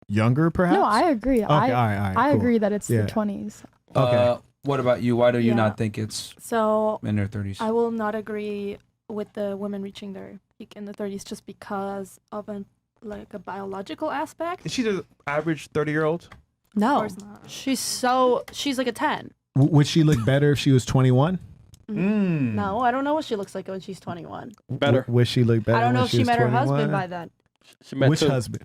younger, perhaps? no, I agree. Okay, all right, I cool. agree that it's Yeah. the 20s. Okay. What about you? Why do you Yeah. not think it's So in their 30s? I will not agree with the women reaching their peak in the 30s just because of a biological aspect. Is she the average 30-year-old? Of No, course not. she's like a 10. Would she look better if she was 21? Mm. No, I don't know what she looks like when she's 21. Better. Would she look better? I don't know when if she was met her 21? husband by then. She met Which two. husband?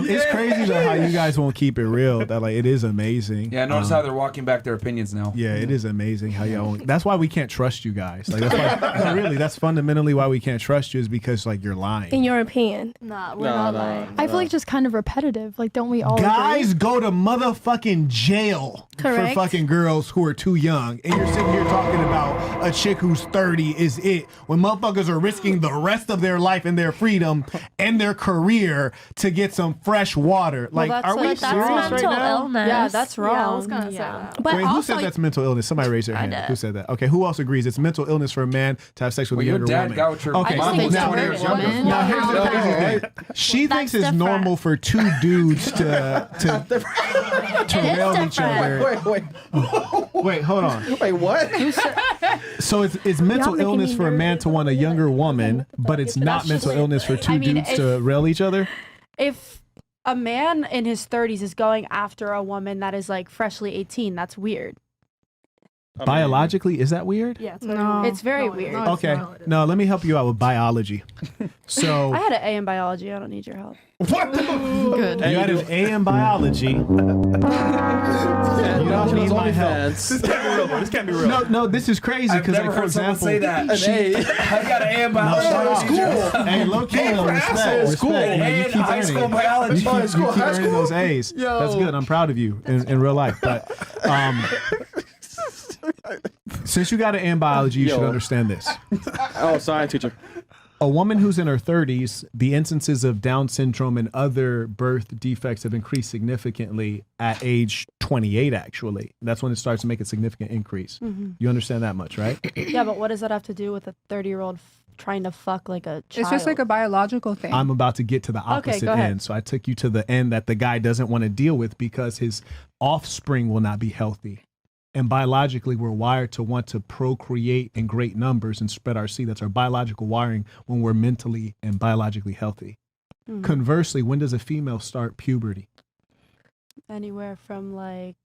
It's crazy though how you guys won't keep it real. That like it is amazing. Yeah, notice how they're walking back their opinions now. Yeah, it is amazing how y'all. That's why we can't trust you guys. Like that's why, no, really, that's fundamentally why we can't trust you is because like you're lying. In your opinion. Nah, we're not lying. I feel like it's just kind of repetitive. Like, don't we all Guys agree? go to motherfucking jail Correct. for fucking girls who are too young, and you're sitting here talking about a chick who's 30 is it when motherfuckers are risking the rest of their life and their freedom and their career to get some fresh water. Like, that's are we like- serious that's right mental now? illness. Yeah, that's wrong. Yeah, I was gonna say that. But Wait, who also, said that's mental illness? Somebody raise their hand. did. Who said that? Okay, who else agrees it's mental illness for a man to have sex with Well, a your younger dad woman? got with your Okay, mom so was now, 20 years younger. now here's the crazy Okay. thing. She thinks That's it's different. normal for 2 dudes to rail each other. Wait, hold on. Wait, what? So it's mental making illness me for a man to want a younger woman, but it's not mental illness for 2 I mean, dudes to rail each other? If a man in his 30s is going after a woman that is like freshly 18, that's weird. Biologically, is that weird? Yeah, It's very weird. No, it's Okay. not. No, let me help you out with biology. So I had an A in biology. I don't need your help. What the? Good. you had an A in biology. You don't need my help. This can't be real, bro. This can't be real. No, this is crazy I've because, never like, for heard someone example, say that. I got an A in biology. Hey, low key, though, respect. School. Respect. You A in keep high earning school it. biology. You keep High earning school? those A's. Yo. That's good. I'm proud of you in real life. But since you got an A in biology, you should understand this. Oh, science teacher. A woman who's in her 30s, the instances of Down syndrome and other birth defects have increased significantly at age 28, actually. That's when it starts to make a significant increase. Mhm. You understand that much, right? Yeah, but what does that have to do with a 30-year-old trying to fuck like a child? It's just like a biological thing. I'm about to get to the opposite go ahead. end. So I took you to the end that the guy doesn't want to deal with because his offspring will not be healthy. And biologically, we're wired to want to procreate in great numbers and spread our seed. That's our biological wiring when we're mentally and biologically healthy. Mhm. Conversely, when does a female start puberty? Anywhere from like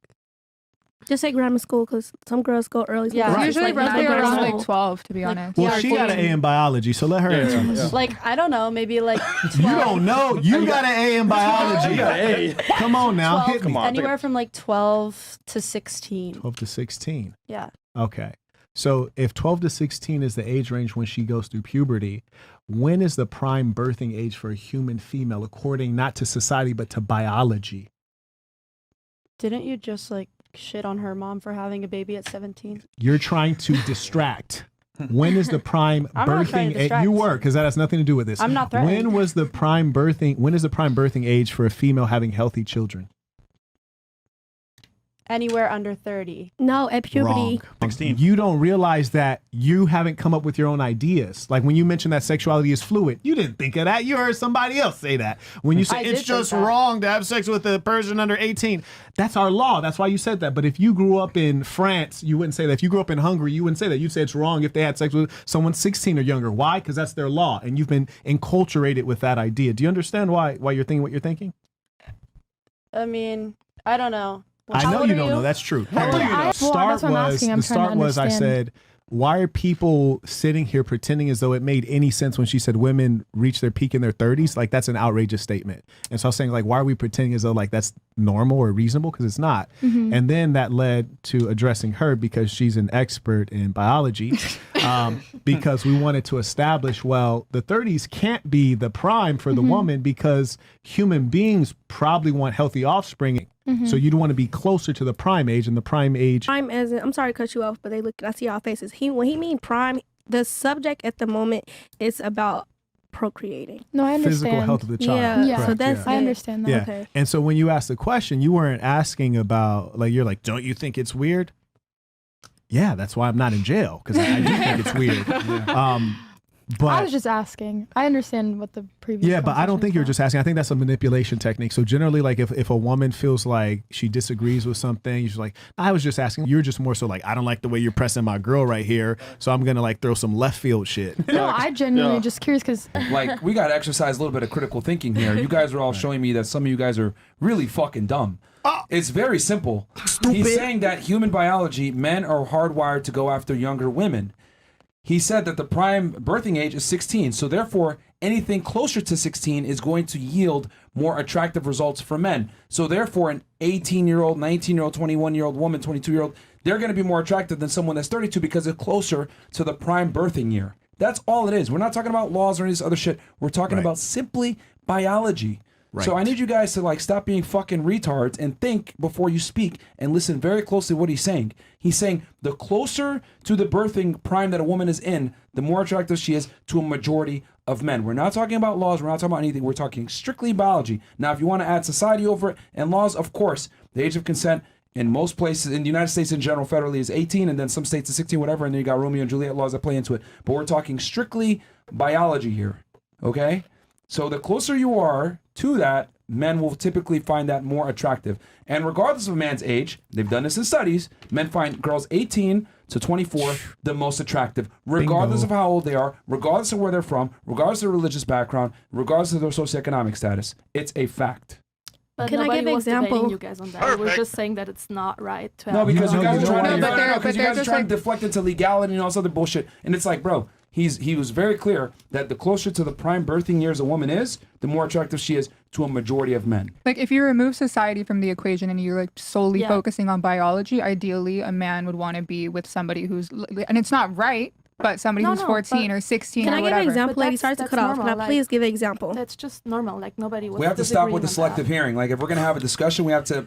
Just say grammar school because some girls go early. some Yeah. girls Right. Usually like roughly 9 around years like old. 12, to be honest. Well, Yeah, she got an A in biology, so let her answer this. like I don't know, maybe like 12. You don't know. You got an A in biology. You got an A. Come on now, 12, hit me. Come on. anywhere from like 12 to 16. 12 to 16. Yeah. Okay. So if 12 to 16 is the age range when she goes through puberty, when is the prime birthing age for a human female, according not to society, but to biology? Didn't you just like shit on her mom for having a baby at 17? You're trying to distract. When is the prime I'm not trying birthing to age? distract. You were, because that has nothing to do with this. I'm not threatening. When is the prime birthing age for a female having healthy children? Anywhere under 30. No, at puberty. Wrong. 16. You don't realize that you haven't come up with your own ideas. Like when you mentioned that sexuality is fluid, you didn't think of that. You heard somebody else say that. When you say I it's did just think that. wrong to have sex with a person under 18, that's our law. That's why you said that. But if you grew up in France, you wouldn't say that. If you grew up in Hungary, you wouldn't say that. You'd say it's wrong if they had sex with someone 16 or younger. Why? Because that's their law. And you've been enculturated with that idea. Do you understand why you're thinking what you're thinking? I mean, I don't know. I How know old you are don't know. That's true. How old are you? Well, that's what I'm asking. I'm The trying to start was I understand. said, why are people sitting here pretending as though it made any sense when she said women reach their peak in their 30s? Like that's an outrageous statement. And so I was saying like, why are we pretending as though like that's normal or reasonable? Because it's not. Mm-hmm. And then that led to addressing her because she's an expert in biology. Because we wanted to establish, well, the 30s can't be the prime for the Mm-hmm. woman because human beings probably want healthy offspring. Mm-hmm. So you'd want to be closer to the prime age, and the prime age. Prime as in, I'm sorry to cut you off, but I see y'all faces. When he mean prime, the subject at the moment is about procreating. No, I understand. Physical health of the child. Yeah, Yeah. so Correct, that's yeah. I understand that. Yeah. Okay. And so when you asked the question, you weren't asking about like you're like, don't you think it's weird? Yeah, that's why I'm not in jail because I do think it's weird. But I was just asking. I understand what the previous. yeah, but I don't conversation think you're was just asking. I think that's a manipulation technique. So generally, like if a woman feels like she disagrees with something, you're just like, I was just asking. You're just more so like, I don't like the way you're pressing my girl right here, so I'm gonna like throw some left field shit. about. No, I genuinely just curious because Like, we got to exercise a little bit of critical thinking here. You guys are all showing me that some of you guys are really fucking dumb. It's very simple. He's saying that human biology, men are hardwired to go after younger women. He said that the prime birthing age is 16. So therefore, anything closer to 16 is going to yield more attractive results for men. So therefore, an 18-year-old, 19-year-old, 21-year-old woman, 22-year-old, they're going to be more attractive than someone that's 32 because it's closer to the prime birthing year. That's all it is. We're not talking about laws or any of this other shit. We're talking about simply biology. So I need you guys to like stop being fucking retards and think before you speak and listen very closely to what he's saying. He's saying the closer to the birthing prime that a woman is in, the more attractive she is to a majority of men. We're not talking about laws. We're not talking about anything. We're talking strictly biology. Now, if you want to add society over it and laws, of course, the age of consent in most places, in the United States in general, federally is 18, and then some states is 16, whatever, and then you got Romeo and Juliet laws that play into it. But we're talking strictly biology here, okay? So the closer you are to that, men will typically find that more attractive. And regardless of a man's age, they've done this in studies, men find girls 18 to 24 the most attractive, regardless of how old they are, regardless of where they're from, regardless of their religious background, regardless of their socioeconomic status. It's a fact. But Can I nobody give an was debating example? you guys on that. We're just saying that it's not right to No, have because you guys are trying to, No, but they're- because you but guys they're are trying just to deflect into legality and all this other bullshit. And it's like, bro, he was very clear that the closer to the prime birthing years a woman is, the more attractive she is to a majority of men. Like if you remove society from the equation and you're like solely Yeah. focusing on biology, ideally a man would want to be with somebody who's, and it's not right, but somebody No, who's no, 14 but or 16 Can or I give whatever. an example, But lady? Sorry to that's cut off. Can I normal, please give an example? That's just normal. Like nobody was. We have to stop with the disagreeing on selective that. hearing. Like, if we're going to have a discussion, we have to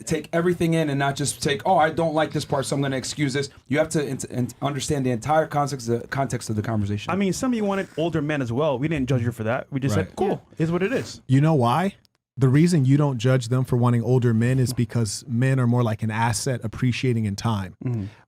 take everything in and not just take, oh, I don't like this part, so I'm going to excuse this. You have to understand the entire context of the conversation. I mean, some of you wanted older men as well. We didn't judge you for that. We just Right. said, cool, is what it is. You know why? The reason you don't judge them for wanting older men is because men are more like an asset appreciating in time.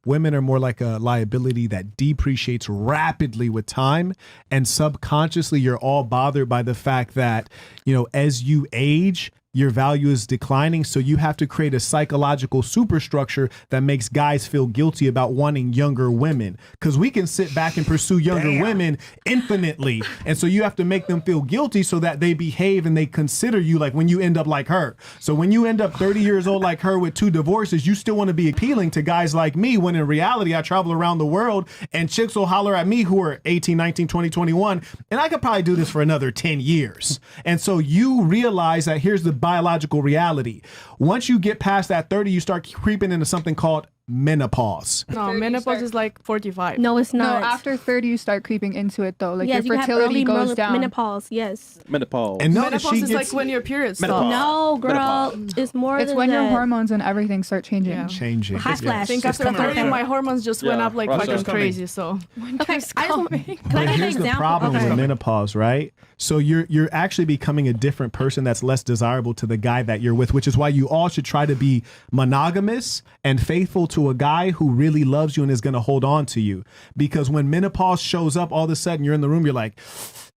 Women are more like a liability that depreciates rapidly with time. And subconsciously, you're all bothered by the fact that, you know, as you age, your value is declining. So you have to create a psychological superstructure that makes guys feel guilty about wanting younger women. Because we can sit back and pursue younger women infinitely. And so you have to make them feel guilty so that they behave and they consider you like when you end up like her. So when you end up 30 years old like her with 2 divorces, you still want to be appealing to guys like me, when in reality, I travel around the world and chicks will holler at me who are 18, 19, 20, 21, and I could probably do this for another 10 years. And so you realize that here's the biological reality. Once you get past that 30, you start creeping into something called menopause. No, 30 menopause start- is like 45. No, it's No, not. after 30 you start creeping into it though. Like yes, your you have fertility early goes down. menopause. Yes. Menopause. And notice Menopause she is gets like when your period Menopause. stops. No, girl, it's more It's than when that. your hormones and everything start changing. Yeah. changing. Hot Yes. flash. I think It's after coming 30, up. my hormones just went Yeah, up like Russia's fucking coming. crazy. So Okay, I just, can But I give an here's the example? problem Okay. with menopause, right? So you're actually becoming a different person that's less desirable to the guy that you're with, which is why you all should try to be monogamous and faithful to a guy who really loves you and is going to hold on to you. Because when menopause shows up, all of a sudden you're in the room, you're like,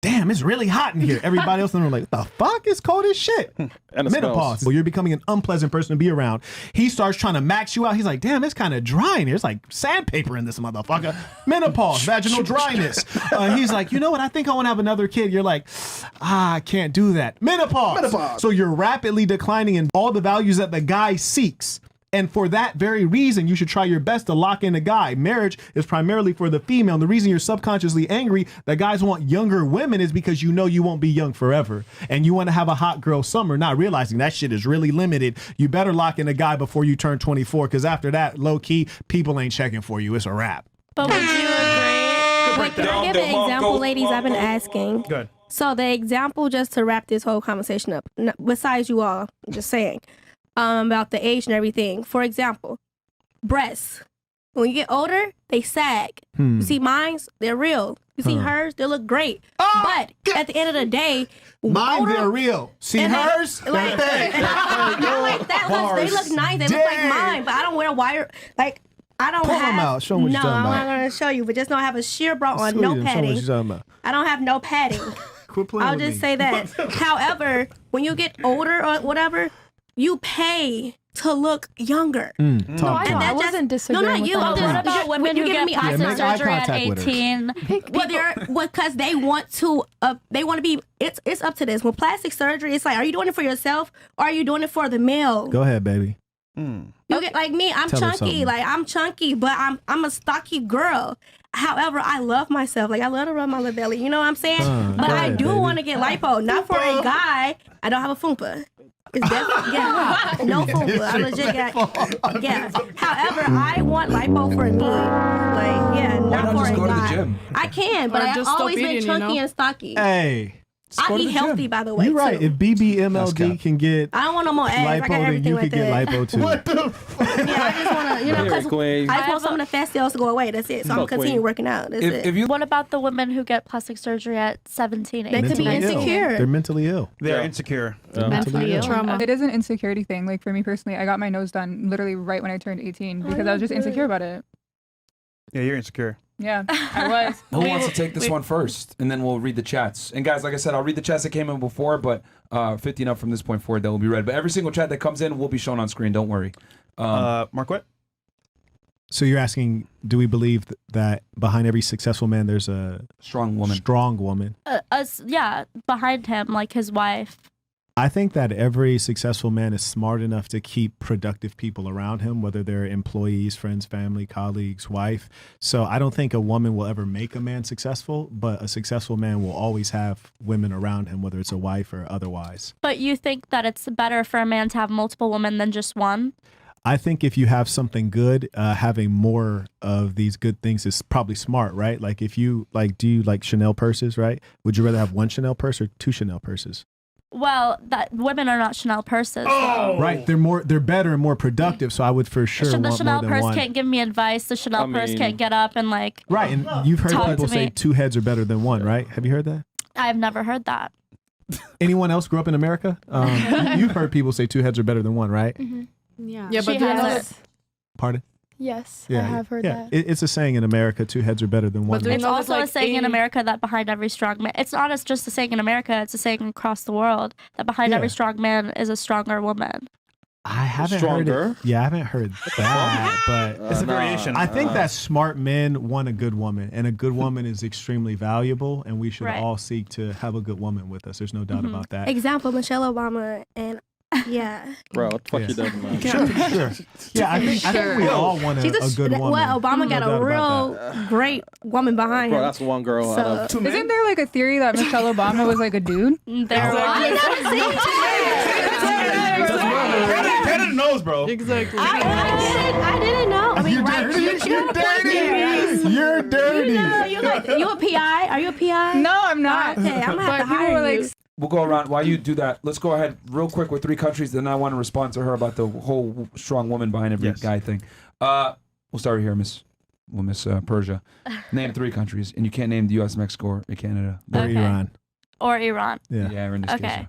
damn, it's really hot in here. Everybody else in the room like, what the fuck? It's cold as shit. And it Menopause. smells. Well, you're becoming an unpleasant person to be around. He starts trying to max you out. He's like, damn, it's kind of dry in here. It's like sandpaper in this motherfucker. Menopause, vaginal dryness. He's like, you know what? I think I want to have another kid. You're like, I can't do that. Menopause. So you're rapidly declining in all the values that the guy seeks. And for that very reason, you should try your best to lock in a guy. Marriage is primarily for the female. And the reason you're subconsciously angry that guys want younger women is because you know you won't be young forever. And you want to have a hot girl summer, not realizing that shit is really limited. You better lock in a guy before you turn 24, because after that, low key, people ain't checking for you. It's a wrap. But would you agree? Wait, can I give an example, ladies? I've been asking. Good. So the example, just to wrap this whole conversation up, besides you all, I'm just saying, about the age and everything. For example, breasts. When you get older, they sag. You see mine's, they're real. You see hers, they look great. But at the end of the day, Mine, older- they're real. See and hers? like, They're fake. not like that. Look, they look nice. They look like mine, but I don't wear wire. Like, I don't Pull have. them out. Show 'em what you're no, talking I'm about. not going to show you, but just know I have a sheer bra on, Sweet, no show 'em what padding. you're talking about. I don't have no padding. Quit playing I'll with just me. say that. However, when you get older or whatever, you pay to look younger. No, I And know. I that just- wasn't disagreeing No, not with you. that. I'm just- What about women you're who giving get me eye plastic make eye surgery at contact with her. 18? well, they're because they want to be. It's up to this. With plastic surgery, it's like, are you doing it for yourself or are you doing it for the male? Go ahead, baby. You get like me. I'm Tell her chunky. something. Like I'm chunky, but I'm a stocky girl. However, I love myself. Like I love to rub my little belly. You know what I'm saying? But go I ahead, do baby. want to get lipo. Not for a guy. I don't have a fupa. It's definitely no fupa. I legit got However, I want lipo for me. Like not not for just a go to the guy. gym? I can, but Or I've just stop always been eating, you chunky know? and stocky. Hey, I eat healthy, by the way. you're right. too. If BBMLD can get I don't want no more abs. I got lipo, then everything you like can get that. lipo too. Yeah, I just want to, Here, because Queen. I just want some of the fat cells to go away. That's it. So I'm Fuck, gonna continue Queen. working out. That's it. If you What about the women who get plastic surgery at 17, They 18? could be mentally ill. insecure. They're mentally ill. They're Yeah. insecure. Mentally ill. trauma. It is an insecurity thing. Like for me personally, I got my nose done literally right when I turned 18 because I was just insecure about it. Yeah, you're insecure. Yeah, I was. Who wants to take this one first? And then we'll read the chats. And guys, like I said, I'll read the chats that came in before, but 50 and up from this point forward, that will be read. But every single chat that comes in will be shown on screen. Don't worry. Marquette? So you're asking, do we believe that behind every successful man there's a Strong woman. strong woman? Yeah, behind him, like his wife. I think that every successful man is smart enough to keep productive people around him, whether they're employees, friends, family, colleagues, wife. So I don't think a woman will ever make a man successful, but a successful man will always have women around him, whether it's a wife or otherwise. But you think that it's better for a man to have multiple women than just one? I think if you have something good, having more of these good things is probably smart, right? Like if you do you like Chanel purses, right? Would you rather have one Chanel purse or two Chanel purses? Well, that women are not Chanel purses. Oh, right. They're better and more productive. So I would for sure The want Chanel more than purse one. can't give me advice. The Chanel purse can't get up and like. Right, and you've heard talk people to say me. two heads are better than one, right? Have you heard that? I've never heard that. Anyone else grew up in America? You've heard people say two heads are better than one, right? Yeah. Yeah, but She do you know has. that? Pardon? Yes, I have heard that. It's a saying in America, two heads are better than one. do you It's know that, also a like, saying in America that behind every strong man, it's not just a saying in America, it's a saying across the world that behind Yeah. every strong man is a stronger woman. I haven't Stronger? heard it. Yeah, I haven't heard that, but It's a variation. I think that smart men want a good woman, and a good woman is extremely valuable, and we should Right. all seek to have a good woman with us. There's no doubt about that. Example: Michelle Obama and yeah. Bro, what the fuck you doing, man? Sure. Yeah, I think we all want She's a good woman. Well, Obama got No doubt a about real great woman behind Bro, him. that's one girl out of So- Isn't there like a theory that Michelle Obama was like a dude? There Canada knows, bro. Exactly. I didn't know. I mean, You're right? dirty. You're dirty. You're dirty. You a PI? Are you a PI? No, I'm not. Okay, I'm gonna have to But people hire were like, you. We'll go around. While you do that, let's go ahead real quick with 3 countries. Then I want to respond to her about the whole strong woman behind every Yes. guy thing. We'll start here, Miss Persia. Name 3 countries, and you can't name the U.S., Mexico, or Canada. Or Okay. Iran. Or Iran. Yeah. Or in this case. Okay.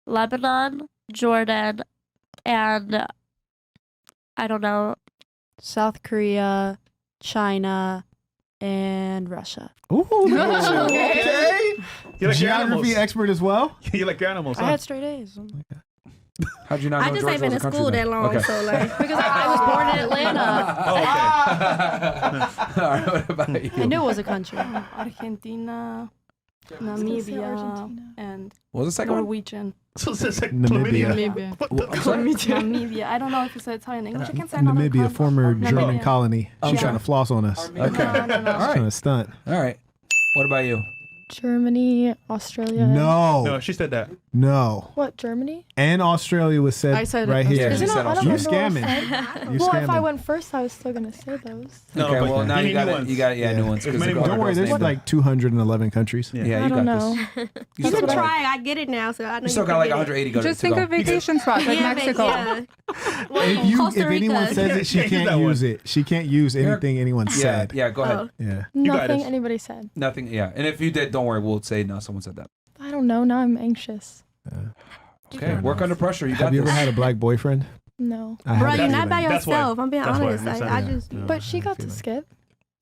Lebanon, Jordan, and I don't know. South Korea, China, and Russia. Ooh, Okay. You like your geography animals. expert as well. You like your animals, I huh? had straight A's. How'd you not know I just Georgia ain't been was in a country school then? that long, Okay. so like. Because I was born in Atlanta. All right, what about you? I knew it was a country. Argentina, I was gonna say Namibia, Argentina. and What was the second one? Norwegian. So it's like Namibia. Maybe. Namibia. I don't know if it's Italian English. I can say another Namibia, country. former Namibia. German colony. She's Okay. trying to floss on us. Okay. No, no, no. All She's right. trying to stunt. All right. What about you? Germany, Australia. No. No, she said that. No. What, Germany? And Australia was said, I said right here. Yeah, she Isn't said it? I don't You Australia. remember what I scamming. said. You Well, if I scamming. went first, I was still gonna say those. No, Okay, but well now you you need got new it. ones. You got it. Yeah, new ones. 'cause There's many the more. Don't other worry, girls there's named them. like 211 countries. Yeah. Yeah, I you don't got know. this. You still can got it. try. I get it now, so I know You still you got can like get 180 it. go Just to think go. of vacation spots like Yeah, Mexico. yeah. If anyone says it, she Can't use can't that use it. She can't use anything anyone Yeah, said. yeah, go ahead. Oh. Yeah. got Nothing this. anybody said. Nothing, yeah. And if you did, don't worry, we'll say no, someone said that. I don't know. Now I'm anxious. Okay, work under pressure. You got Have you this. ever had a black boyfriend? No. I Bro, haven't you're not either. by That's why- yourself. I'm being that's why honest. I'm saying I that. just. No, But she got feel to like- skip.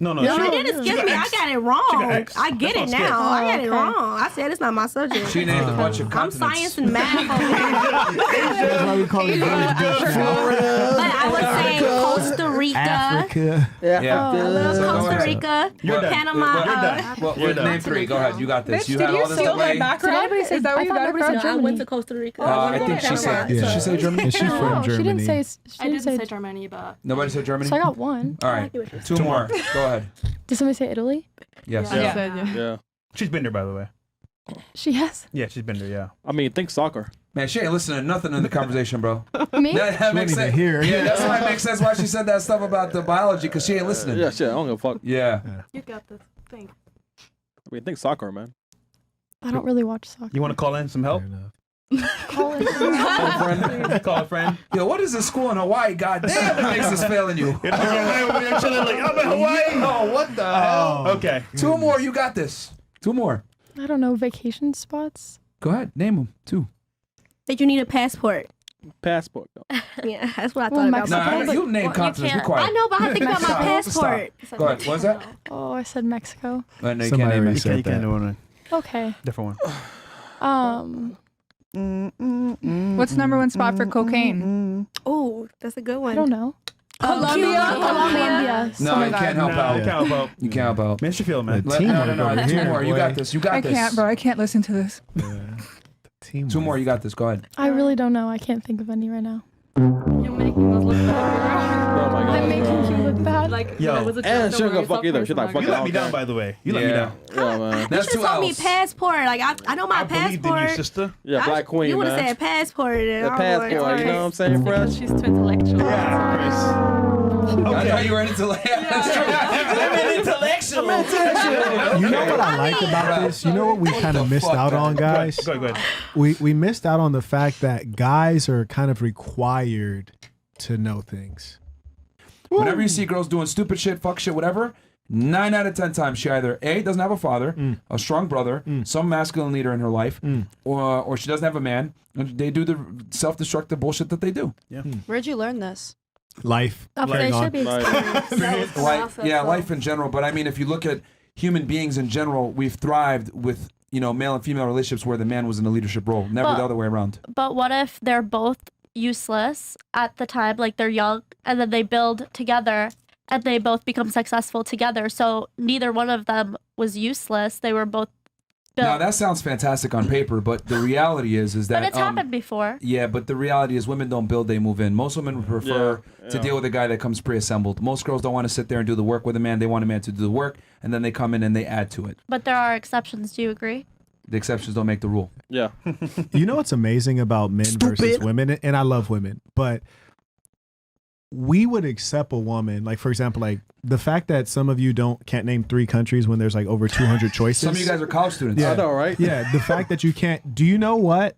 No, No, she- she didn't she skip me. I X. got it She wrong. got X. I get That's it why I'm now. I got it okay. wrong. I said it's not my subject. She named a bunch of I'm continents. science and math over here. That's why we call it Village Beach now. But I would say Costa Rica. Africa. Yeah. Oh, So go Costa ahead. Rica. You're done. Panama. You're done. Well, You're done. name 3. Go ahead. You got this. Bitch, You did had you all this steal my delay. background? Did anybody say- Is that what I you thought got it nobody from? said No, I went Germany. to Costa Rica. I think she said. Yeah. Did she say Germany? And she's No, from she Germany. didn't say. She I didn't didn't say. say Germany, but Nobody said Germany? So I got one. All right. 2 more. Go ahead. Did somebody say Italy? Yes. I Yeah. said yeah. Yeah. She's been there, by the way. She has. Yeah, she's been there. Yeah. I mean, think soccer. Man, she ain't listening to nothing in the conversation, bro. Me? That makes She wasn't even sense. here. Yeah, that's why it makes sense why she said that stuff about the biology, because she ain't listening. Yeah, shit. I don't give a fuck. Yeah. you got this thing. I mean, think soccer, man. I don't really watch soccer. You want to call in some help? Fair enough. Call it. Call a friend. Call a friend. Yo, what is this school in Hawaii? God damn, it makes us failing you. You know, you're over there chilling like, I'm in Hawaii. Oh, what the hell? Okay. 2 more. You got this. 2 more. I don't know. Vacation spots. Go ahead. Name them. 2. That you need a passport. Passport, though. Yeah, that's what I Well, thought about. Mexico. Nah, you name continents. Be can't. quiet. I know, but I think about my Stop. passport. Stop. Go ahead. What was that? Oh, I said Mexico. No, you Somebody can't name already it. said You can't that. do one. Okay. Different one. What's number 1 spot for cocaine? Oh, that's a good one. I don't know. Colombia. Colombia. No, Oh my you can't God. help out. You can't help out. You can't help out. Man, she feel, man. The teamwork over Two here, more. You boy. got this. You got I this. can't, bro. I can't listen to this. Teamwork. 2 more. You got this. Go ahead. I really don't know. I can't think of any right now. You're making us look bad. Oh my god. I'm making you look bad. Like, Yo. I was a And joke, she don't don't worry, fuck stop either. She's like, personal. fuck You let me okay. down, by the way. You let me down. Yeah, man. That's You 2 should told me L's. passport. Like I know my I believed in you, passport. sister. Yeah, Black Queen, You would have man. said passport. And The I'm passport, like, you know what I'm saying, Because fresh? she's too intellectual. I thought you were into I'm intellectual. You know what I like about this? You know what we kind of missed out on, guys? Go ahead. We missed out on the fact that guys are kind of required to know things. Whenever you see girls doing stupid shit, fuck shit, whatever, 9 out of 10 times she either A, doesn't have a father, a strong brother, some masculine leader in her life, or she doesn't have a man. And they do the self-destructive bullshit that they do. Yeah. Where'd you learn this? Life. They should be Life in general. But I mean, if you look at human beings in general, we've thrived with, male and female relationships where the man was in a leadership role, never the other way around. But what if they're both useless at the time, like they're young, and then they build together and they both become successful together? So neither one of them was useless. They were both built. Now that sounds fantastic on paper, but the reality is that But it's happened before. Yeah, but the reality is women don't build, they move in. Most women would prefer to deal with a guy that comes pre-assembled. Most girls don't want to sit there and do the work with a man. They want a man to do the work, and then they come in and they add to it. But there are exceptions. Do you agree? The exceptions don't make the rule. Yeah. You know what's amazing about men versus women? And I love women, but we would accept a woman, like, for example, like the fact that some of you can't name 3 countries when there's like over 200 choices. Some of you guys are college students. Yeah. I know, right? Yeah, the fact that you can't. Do you know what?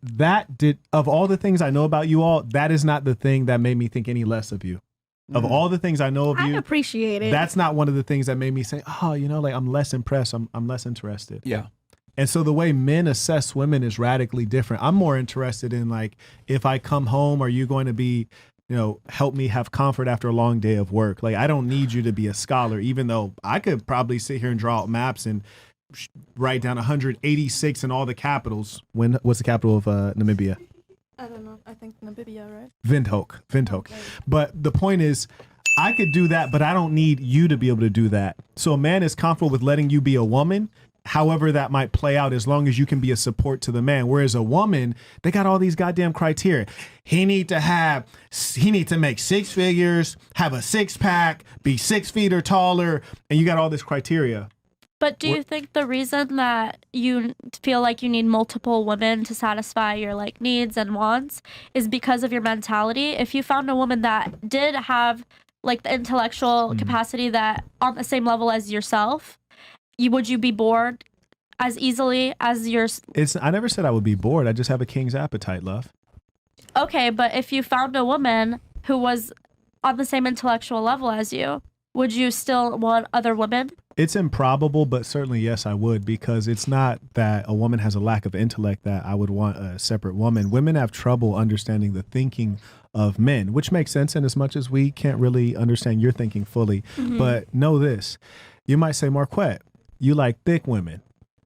Of all the things I know about you all, that is not the thing that made me think any less of you. Of all the things I know of I you, appreciate it. that's not one of the things that made me say, oh, like I'm less impressed. I'm less interested. Yeah. And so the way men assess women is radically different. I'm more interested in, like, if I come home, are you going to be, help me have comfort after a long day of work? Like, I don't need you to be a scholar, even though I could probably sit here and draw out maps and write down 186 in all the capitals. What's the capital of Namibia? I don't know. I think Namibia, right? Windhoek. But the point is, I could do that, but I don't need you to be able to do that. So a man is comfortable with letting you be a woman, however that might play out, as long as you can be a support to the man. Whereas a woman, they got all these goddamn criteria. He need to make 6 figures, have a 6-pack, be 6 feet or taller, and you got all this criteria. But do you think the reason that you feel like you need multiple women to satisfy your like needs and wants is because of your mentality? If you found a woman that did have like the intellectual capacity that on the same level as yourself, would you be bored as easily as I never said I would be bored. I just have a king's appetite, love. Okay, but if you found a woman who was on the same intellectual level as you, would you still want other women? It's improbable, but certainly yes, I would, because it's not that a woman has a lack of intellect that I would want a separate woman. Women have trouble understanding the thinking of men, which makes sense in as much as we can't really understand your thinking fully. But know this, you might say, Marquett, you like thick women,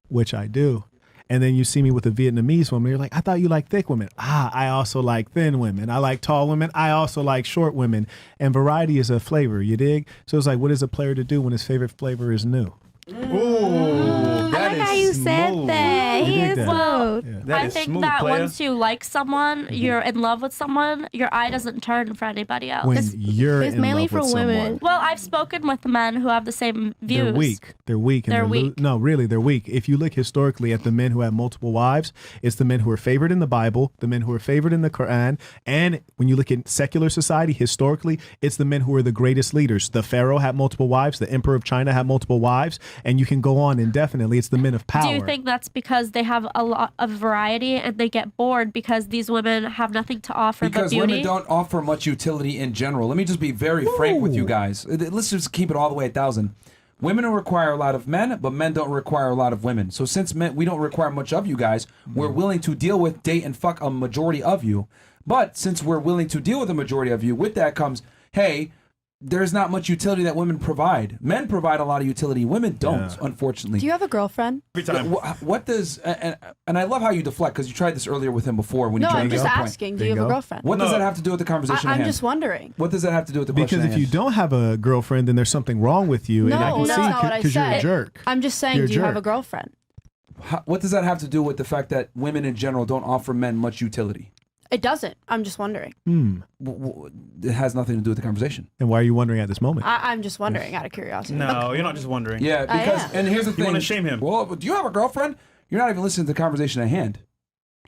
which I do. And then you see me with a Vietnamese woman, you're like, I thought you liked thick women. I also like thin women. I like tall women. I also like short women. And variety is a flavor, you dig? So it's like, what is a player to do when his favorite flavor is new? Ooh, I like how you said that. He is smooth. I think that once you like someone, you're in love with someone, your eye doesn't turn for anybody else. When you're it's in mainly love for with women. someone. Well, I've spoken with men who have the same views. They're weak. They're weak. No, really, they're weak. If you look historically at the men who have multiple wives, it's the men who are favored in the Bible, the men who are favored in the Quran. And when you look at secular society, historically, it's the men who are the greatest leaders. The Pharaoh had multiple wives. The Emperor of China had multiple wives. And you can go on indefinitely. It's the men of power. Do you think that's because they have a lot of variety and they get bored because these women have nothing to offer Because but beauty? women don't offer much utility in general. Let me just be very frank with you guys. Let's just keep it all the way 1,000. Women don't require a lot of men, but men don't require a lot of women. So since we don't require much of you guys, we're willing to deal with, date, and fuck a majority of you. But since we're willing to deal with a majority of you, with that comes, hey, there's not much utility that women provide. Men provide a lot of utility. Women don't, unfortunately. Do you have a girlfriend? Every time. What does and I love how you deflect, because you tried this earlier with him before when No, you tried I'm to just make a point. asking. Do you have a girlfriend? What does that have to do with the conversation at I'm hand? just wondering. What does that have to do with the question? Because if at you hand? don't have a girlfriend, then there's something wrong with you. And I No, can that's see not what I because you're a said. jerk. I'm just saying, You're a do you have jerk. a girlfriend? What does that have to do with the fact that women in general don't offer men much utility? It doesn't. I'm just wondering. It has nothing to do with the conversation. And why are you wondering at this moment? I'm just wondering out of curiosity. No, you're not just wondering. Yeah, because and here's the thing. You want to shame him? Well, do you have a girlfriend? You're not even listening to the conversation at hand.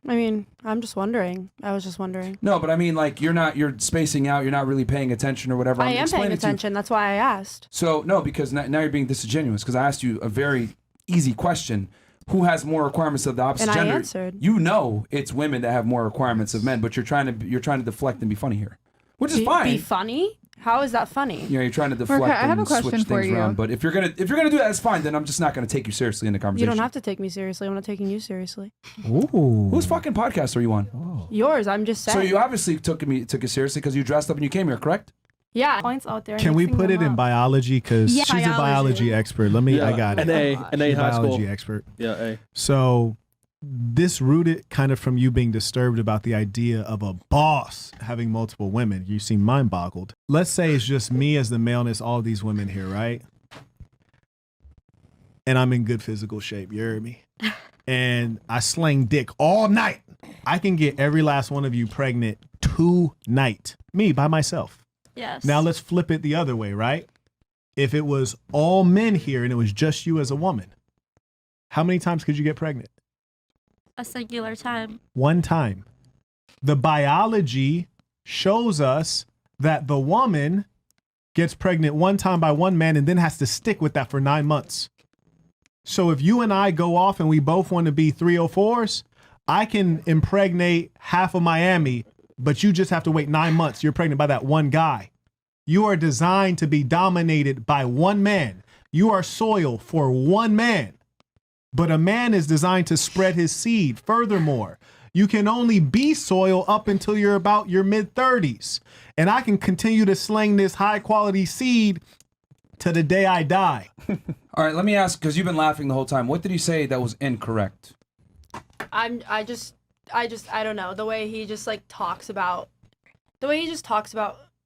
I mean, I'm just wondering. I was just wondering. No, but I mean, like, you're spacing out. You're not really paying attention or whatever. I am paying attention. That's why I asked. So, no, because now you're being disingenuous because I asked you a very easy question. Who has more requirements of the opposite And gender? I answered. You know it's women that have more requirements of men, but you're trying to deflect and be funny here, which is fine. Be funny? How is that funny? You know, you're trying to deflect Marquette, I have and a question switch for things you. around. But if you're gonna do that, that's fine. Then I'm just not gonna take you seriously in the You conversation. don't have to take me seriously. I'm not taking you seriously. Ooh. Whose fucking podcast are you on? Yours. I'm just saying. So you obviously took it seriously because you dressed up and you came here, correct? Yeah. Points out there. Can we put it in biology? Because Yeah, she's a biology expert. I got it. An A She's in a high school. biology expert. Yeah, A. So this rooted kind of from you being disturbed about the idea of a boss having multiple women. You seem mind boggled. Let's say it's just me as the male and it's all these women here, right? And I'm in good physical shape. You heard me? And I sling dick all night. I can get every last one of you pregnant tonight. Me by myself. Yes. Now let's flip it the other way, right? If it was all men here and it was just you as a woman, how many times could you get pregnant? A singular time. One time. The biology shows us that the woman gets pregnant one time by one man and then has to stick with that for 9 months. So if you and I go off and we both want to be 304s, I can impregnate half of Miami, but you just have to wait 9 months. You're pregnant by that one guy. You are designed to be dominated by one man. You are soil for one man. But a man is designed to spread his seed. Furthermore, you can only be soil up until you're about your mid-30s. And I can continue to sling this high-quality seed to the day I die. All right, let me ask, because you've been laughing the whole time. What did he say that was incorrect? I don't know. The way he just talks about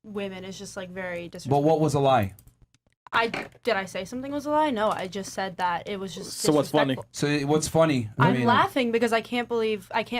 women is just very disrespectful. But what was a lie? Did I say something was a lie? No, I just said that it was just So what's funny? disrespectful. So what's funny? I'm laughing because I can't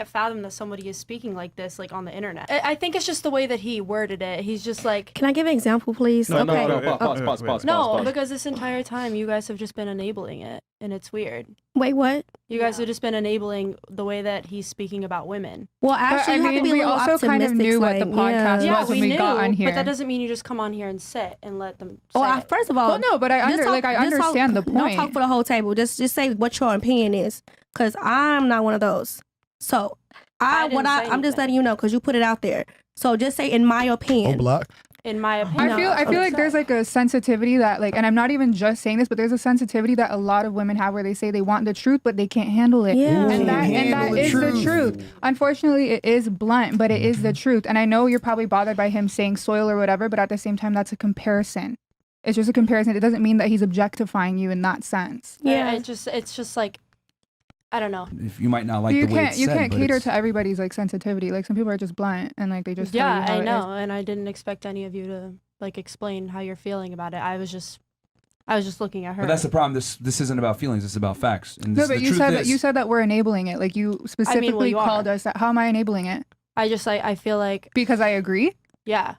fathom that somebody is speaking like this, on the internet. I think it's just the way that he worded it. He's just like, Can I give an example, please? No, Okay. pause. no, because this entire time you guys have just been enabling it, and it's weird. Wait, what? You guys have just been enabling the way that he's speaking about women. Well, actually, you have to be a we little also kind of optimistic, knew what the podcast Yeah, was when we we got knew, on here. but that doesn't mean you just come on here and sit and let them say Well, it. first of all, Well, no, but I understand the point. Don't talk for the whole table. Just say what your opinion is, because I'm not one of those. So I'm just anything. letting you know because you put it out there. So just say in my opinion. block. In my opinion. I feel like there's a sensitivity that and I'm not even just saying this, but there's a sensitivity that a lot of women have where they say they want the truth, but they can't handle it. Yeah. And that Handle the is the truth. truth. Unfortunately, it is blunt, but it is the truth. And I know you're probably bothered by him saying soil or whatever, but at the same time, that's a comparison. It's just a comparison. It doesn't mean that he's objectifying you in that sense. Yeah, it's just I don't know. If you might not like you the way can't it's you said, can't but cater it's- to everybody's sensitivity. Some people are just blunt and they just tell you how I it know, is. and I didn't expect any of you to explain how you're feeling about it. I was just looking at her. But that's the problem. This isn't about feelings. It's about facts. And No, this, but the you truth said is, that you said that we're enabling it. You specifically you called are. us that. How am I enabling it? I feel like Because I agree. yeah.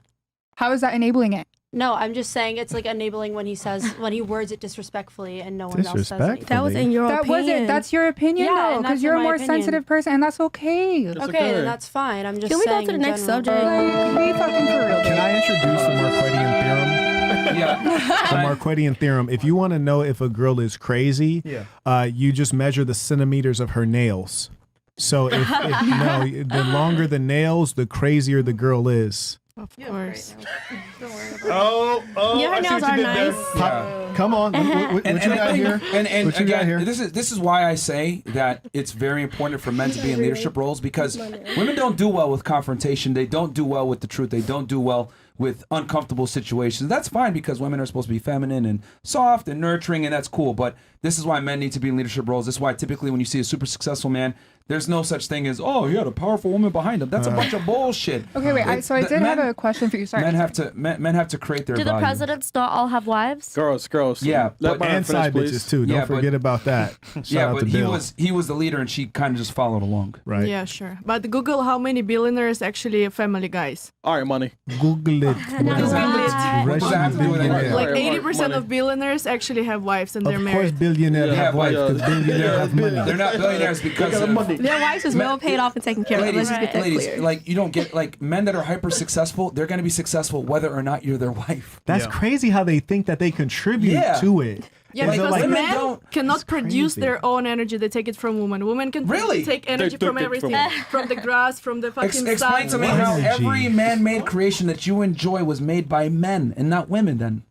How is that enabling it? No, I'm just saying it's enabling when he words it disrespectfully and no one else says anything. That was in your That opinion. wasn't. That's your opinion, Yeah, though, and because that's you're a my more opinion. sensitive person, and that's okay. Okay, then that's fine. I'm just Can we go saying to the in next general. subject? Be fucking for real. Can I introduce the Marquettian theorem? yeah. The Marquettian theorem. If you want to know if a girl is crazy, you just measure the centimeters of her nails. So if the longer the nails, the crazier the girl is. Of course. Don't worry about it. Oh, Yeah, her I see nails what are you did there. nice. Yeah. Come on, what you And got I think, here? and What you got again, here? this is why I say that it's very important for men to be in leadership roles because women don't do well with confrontation. They don't do well with the truth. They don't do well with uncomfortable situations. That's fine because women are supposed to be feminine and soft and nurturing, and that's cool. But this is why men need to be in leadership roles. This is why typically when you see a super successful man, there's no such thing as, oh, he had a powerful woman behind him. That's a bunch of bullshit. Okay, wait. I did have a question for you. Sorry. Men have to create their Do the value. presidents not all have wives? Girls. Yeah, Let Byron and finish, side please. bitches too. Don't forget about that. Shout out but to Bill. he was the leader, and she kind of just followed along. Right. Yeah, sure. But Google how many billionaires actually are family guys. All right, money. Google it. What does that have to do with anything? Like Money. 80% of billionaires actually have wives and they're Of course, married. billionaires have wives because billionaires have money. They're not billionaires because of Their wives is well paid off and taken care of. Let's just get that ladies, clear. like you don't get like men that are hyper successful. They're going to be successful whether or not you're their wife. That's crazy how they think that they contribute to it. Yeah, Is it because like- men cannot produce crazy. their own energy. They take it from women. Women can take energy They from took it everything. from- From the grass, from the fucking Explain sun. to me how every man-made creation that you enjoy was made by men and not women. Then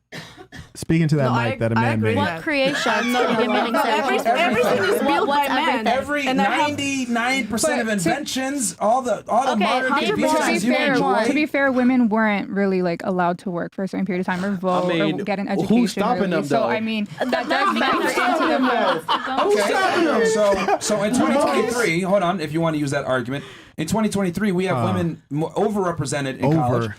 Speaking to that No, mic that a I man agree made. with What that. creation? No, Give me an example. everything is built by What's men. everything? every And I have- 99% of But to- inventions, all the Okay, modern how do you conveniences you enjoy. To be fair, women weren't really like allowed to work for a certain period of time or vote mean, or get an who's education. stopping really. them, So though? I mean, that does factor into the So in 2023, hold on, if you want to use that argument, in 2023 we have women overrepresented in college.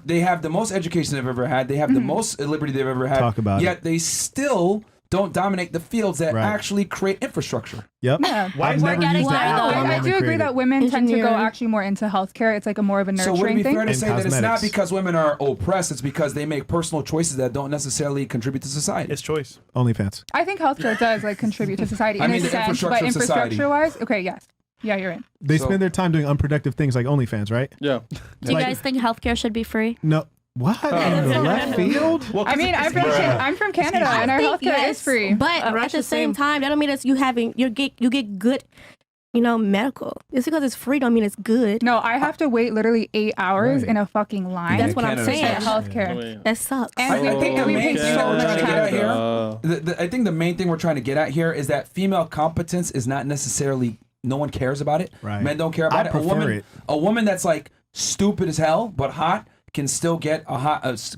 They have the most education they've ever had. They have the most liberty they've ever had. Talk about yet they still don't dominate the fields that actually create infrastructure. Yep. Yeah. Why is that? I do agree that women tend to go actually more into healthcare. It's like a more of a So nurturing would it be thing. fair to say that it's not because women are oppressed, it's because they make personal choices that don't necessarily contribute to society? It's choice. OnlyFans. I think healthcare does like contribute to society I in mean, a the sense, but infrastructure of society. infrastructure-wise, okay, yes. Yeah, you're right. They spend their time doing unproductive things like OnlyFans, right? Yeah. Do you guys think healthcare should be free? No. What? In the left field? I mean, I'm from Canada, and our healthcare is free. But at the same time, that don't mean that you get good, medical. It's because it's free don't mean it's good. No, I have to wait literally 8 hours in a fucking line. That's what I'm saying. Healthcare. That sucks. And I think the we main pay thing so that we're much trying to get at time. here, I think the main thing we're trying to get at here is that female competence is not necessarily, no one cares about it. Right. Men don't care about it. prefer it. A woman that's like stupid as hell but hot can still get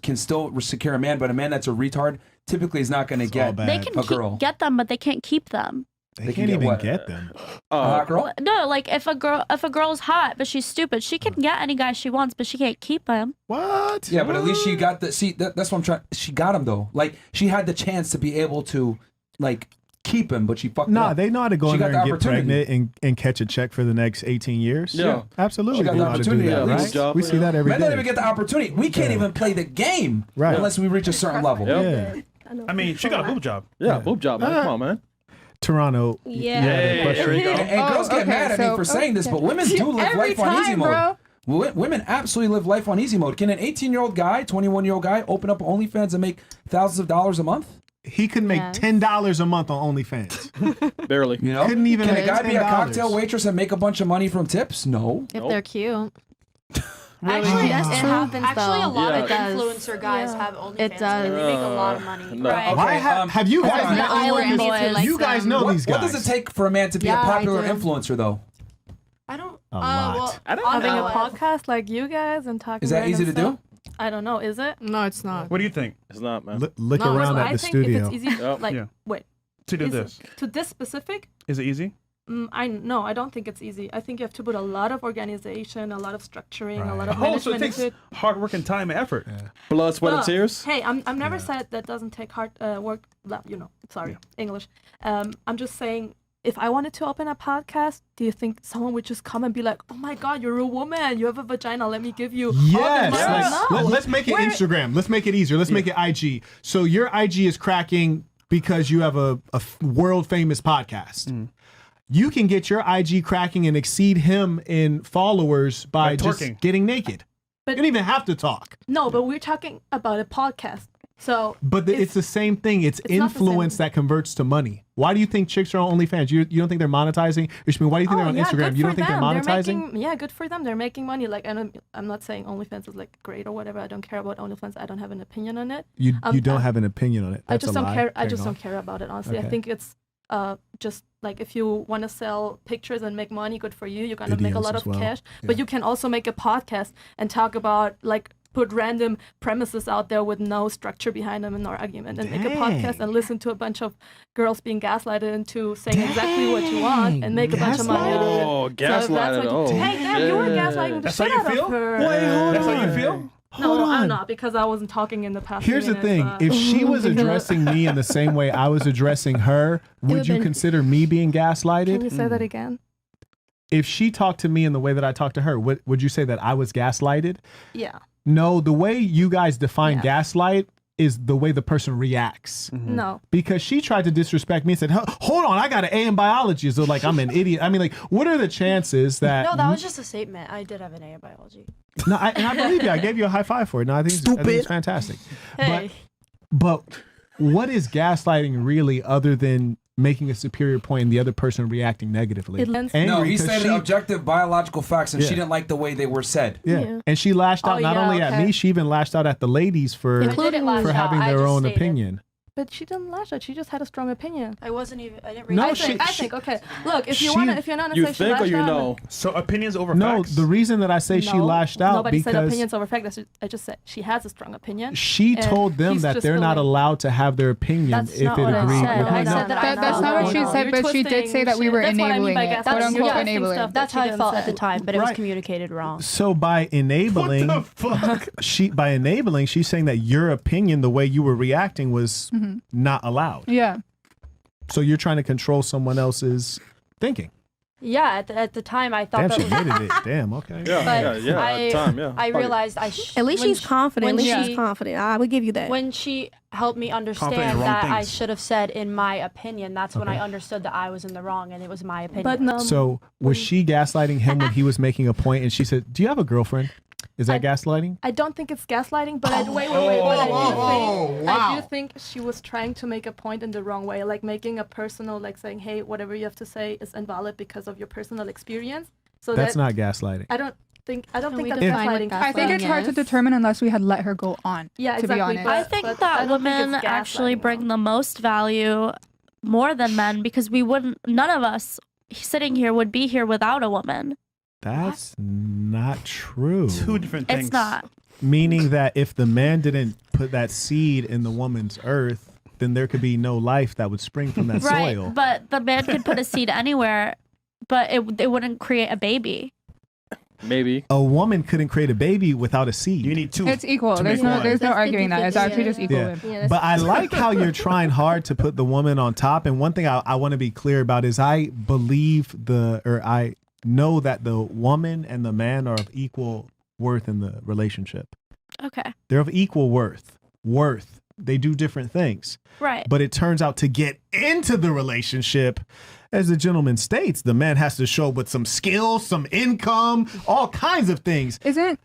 can still secure a man, but a man that's a retard typically is not going to get They can a girl. get them, but they can't keep them. They can't even get them. A hot girl? No, like if a girl's hot but she's stupid, she can get any guy she wants, but she can't keep him. What? Yeah, but at least she got that's what I'm trying. She got him though. Like she had the chance to be able to like keep him, but she fucked Nah, up. they know how to go She in got there the and get opportunity. pregnant and catch a check for the next 18 years. Yeah. Absolutely. She got they the know how to do opportunity that, at least. right? We see that every Men day. don't even get the opportunity. We can't even play the game Right. unless we reach a certain level. Yeah. I mean, she got a boob job. Yeah, boob job, man. Come on, man. Toronto. Yeah. you had a question? There you go. And girls get mad at me for saying this, but women do live Every life on easy time, mode. bro. Women absolutely live life on easy mode. Can an 18-year-old guy, 21-year-old guy open up OnlyFans and make thousands of dollars a month? He could make $10 a month on OnlyFans. Barely. You know? Couldn't even Can a make guy be a $10. cocktail waitress and make a bunch of money from tips? No. If they're cute. Actually, That's it true. happens Actually, though. a lot Like of does. influencer guys have OnlyFans. It does. And they make a lot of money. No. Right. Why have you guys Hold on. met The island anyone? boys likes You guys know What, these what guys. does it take for a man to be Yeah, a I popular do. influencer, though? I don't. A lot. Well, Having a know. podcast like you guys and talking. Is that random easy to stuff? do? I don't know. Is it? No, it's not. What do you think? It's not, man. Look No, around so at I the think studio. if it's easy, Yep. like Yeah. wait, To do is this. to this specific. Is it easy? I don't think it's easy. I think you have to put a lot of organization, a lot of structuring, a lot of Oh, so it management takes into it. hard work and time and effort. Blood, sweat, and But, tears. Hey, I'm never said that doesn't take hard work. Sorry, English. I'm just saying, if I wanted to open a podcast, do you think someone would just come and be like, "Oh my God, you're a woman. You have a vagina. Let me give you Yes. all the money." No. Let's make it Where- Instagram. Let's make it easier. Let's make it IG. So your IG is cracking because you have a world famous podcast. You can get your IG cracking and exceed him in followers by just twerking. getting naked. But- you don't even have to talk. No, but we're talking about a podcast. So, But it's the same thing. It's not the influence same. that converts to money. Why do you think chicks are on OnlyFans? You don't think they're monetizing? Why do you think they're on Instagram? good You don't for think they're them. monetizing? Good for them. They're making money. Like, I'm not saying OnlyFans is like great or whatever. I don't care about OnlyFans. I don't have an opinion on it. You don't have an opinion on it. I That's just a don't lie. care. I Hang just on. don't care about it. Honestly, I Okay. think it's just like if you want to sell pictures and make money, good for you. You're gonna make a Videos lot as of well. cash. But you can also make a podcast and talk about like put random premises out there with no structure behind them in our argument and make a podcast and listen to a bunch of girls being gaslighted into saying exactly what you want and make a bunch of money out of it. Oh, So if that's gaslighted. what you, hey, damn, you were gaslighting the That's shit how you out feel? of her. That's how you feel? No, I'm not, because I wasn't talking in the past. Here's the thing: minutes, if she was addressing me in the same way I was addressing her, would you consider me being gaslighted? Can you say that again? If she talked to me in the way that I talked to her, would you say that I was gaslighted? Yeah. No, the way you guys define gaslight is the way the person reacts. No. Because she tried to disrespect me and said, hold on, I got an A in biology. So like, I'm an idiot. I mean, like, what are the chances that... No, that was just a statement. I did have an A in biology. No, and I believe you. I gave you a high five for it. No, I think it's fantastic. Hey. But what is gaslighting really other than making a superior point and the other person reacting negatively? No, he stated objective biological facts, and Yeah. she didn't like the way they were said. Yeah. And she lashed out not only at me, she even lashed out at the ladies for having their own opinion. But she didn't lash out. She just had a strong opinion. I didn't No, read she- I think, okay. Look, if she- you want to, if you're not You say she think or lashed you out, know? So opinions over No, facts? the reason that I say she No, lashed out nobody said because opinions over fact. I just said she has a strong opinion. she and told them he's that just they're not feeling- allowed to have their opinion That's if it not what I agreed said. with I me. said that That's not what she said, You're but she did twisting say that we were shit. That's what I mean enabling by it, gaslighting. quote unquote You're twisting enabling. stuff that That's she how I didn't felt at say. the time, but it was Right. communicated wrong. So by enabling, by enabling, she's saying that your opinion, the way you were reacting, was not allowed. Yeah. So you're trying to control someone else's thinking. Yeah, at the time I thought Damn, that she was... admitted it. Damn, okay. But I realized At least she's confident. At least when she's confident. I would give you that. When she helped me Confident in understand wrong that I things. should have said in my opinion, that's when I Okay. understood that I was in the wrong and it was my opinion. But no. So was she gaslighting him when he was making a point and she said, do you have a girlfriend? Is that gaslighting? I don't think it's gaslighting, but I do think she was trying to make a point in the wrong way, like making a personal, like saying, hey, whatever you have to say is invalid because of your personal experience. So That's that, not gaslighting. I don't think that's we gaslighting. define what I think it's hard to determine unless we had let her go on. Yeah, to be exactly, honest. but- I think I that don't think women it's actually gaslighting, bring the most value more than men because none of us sitting here would be here without a woman. That's not true. Two different things. It's not. Meaning that if the man didn't put that seed in the woman's earth, then there could be no life that would spring from that Right, soil. but the man could put a seed anywhere, but it wouldn't create a baby. Maybe. A woman couldn't create a baby without a seed. You need two. It's equal. to There's make no one. there's no That's arguing that. It's 50-50, actually just equal. Yeah. But I like how you're trying hard to put the woman on top. And one thing I want to be clear about is I know that the woman and the man are of equal worth in the relationship. Okay. They're of equal worth. They do different things. Right. But it turns out to get into the relationship, as the gentleman states, the man has to show up with some skills, some income, all kinds of things.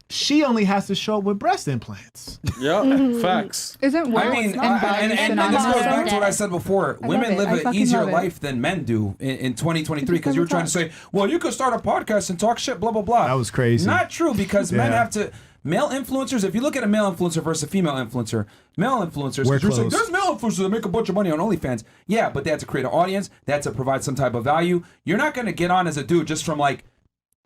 She only has to show up with breast implants. Yeah, facts. Isn't I mean, and this goes back to what I said before. Women live an easier life than men do in 2023 because you were trying to say, well, you could start a podcast and talk shit, blah, blah, blah. That was crazy. Not true because men Yeah. have to... Male influencers, if you look at a male influencer versus a female influencer, male influencers, Wear 'cause you're saying, clothes. there's male influencers that make a bunch of money on OnlyFans. Yeah, but they have to create an audience. They have to provide some type of value. You're not going to get on as a dude just from like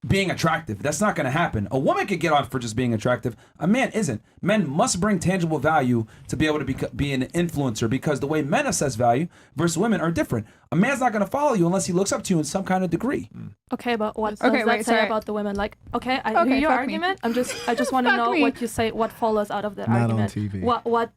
being attractive. That's not going to happen. A woman could get on for just being attractive. A man isn't. Men must bring tangible value to be able to be an influencer because the way men assess value versus women are different. A man's not going to follow you unless he looks up to you in some kind of degree. Okay, but what does Okay, that wait, say sorry. about the women? Like, okay, I Okay, hear your fuck me. argument. I just want to Fuck know me. what you say. What follows out of that Not on argument? TV. What?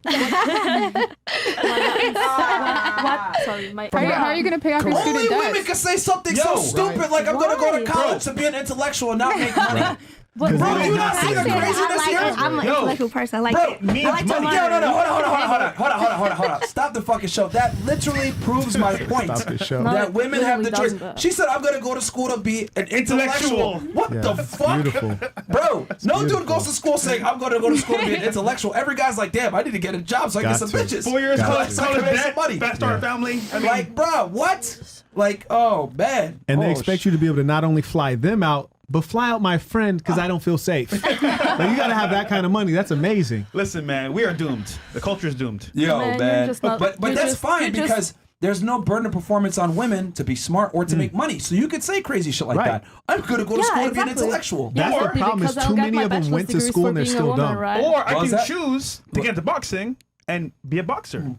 Sorry, my. How are you going to pay off your Only student women debt? can say something so stupid like I'm going to go to college to be an intellectual and not make money. But Bro, they do you did not not see say the that. craziness here? I'm an intellectual person. I like Bro, it. I like to learn. Hold on. Stop the fucking show. That literally proves my point. Stop the show. That women have the literally choice. doesn't. She said, I'm going to go to school to be an intellectual. What Yeah, the fuck? beautiful. Bro, no beautiful. dude goes to school saying, I'm going to go to school to be an intellectual. Every guy's like, damn, I need to get a job so I can get Got some to. bitches. 4 years Got college, to. So I can college make some debt, money. fast start a family. I mean, Like, bro, what? Like, oh, man. And they Oh, expect you to be able to not only fly them out, but fly out my friend because I don't feel safe. Like, you got to have that kind of money. That's amazing. listen, man, we are doomed. The culture is doomed. Yo, Man, you're man. just not- But you're that's just- fine you're just- because there's no burden of performance on women to be smart or to make money. So you could say crazy shit like that. I'm going to go to school to be an intellectual. That's the problem is too many of them went to school and they're still dumb. Or I can choose to get into boxing and be a boxer.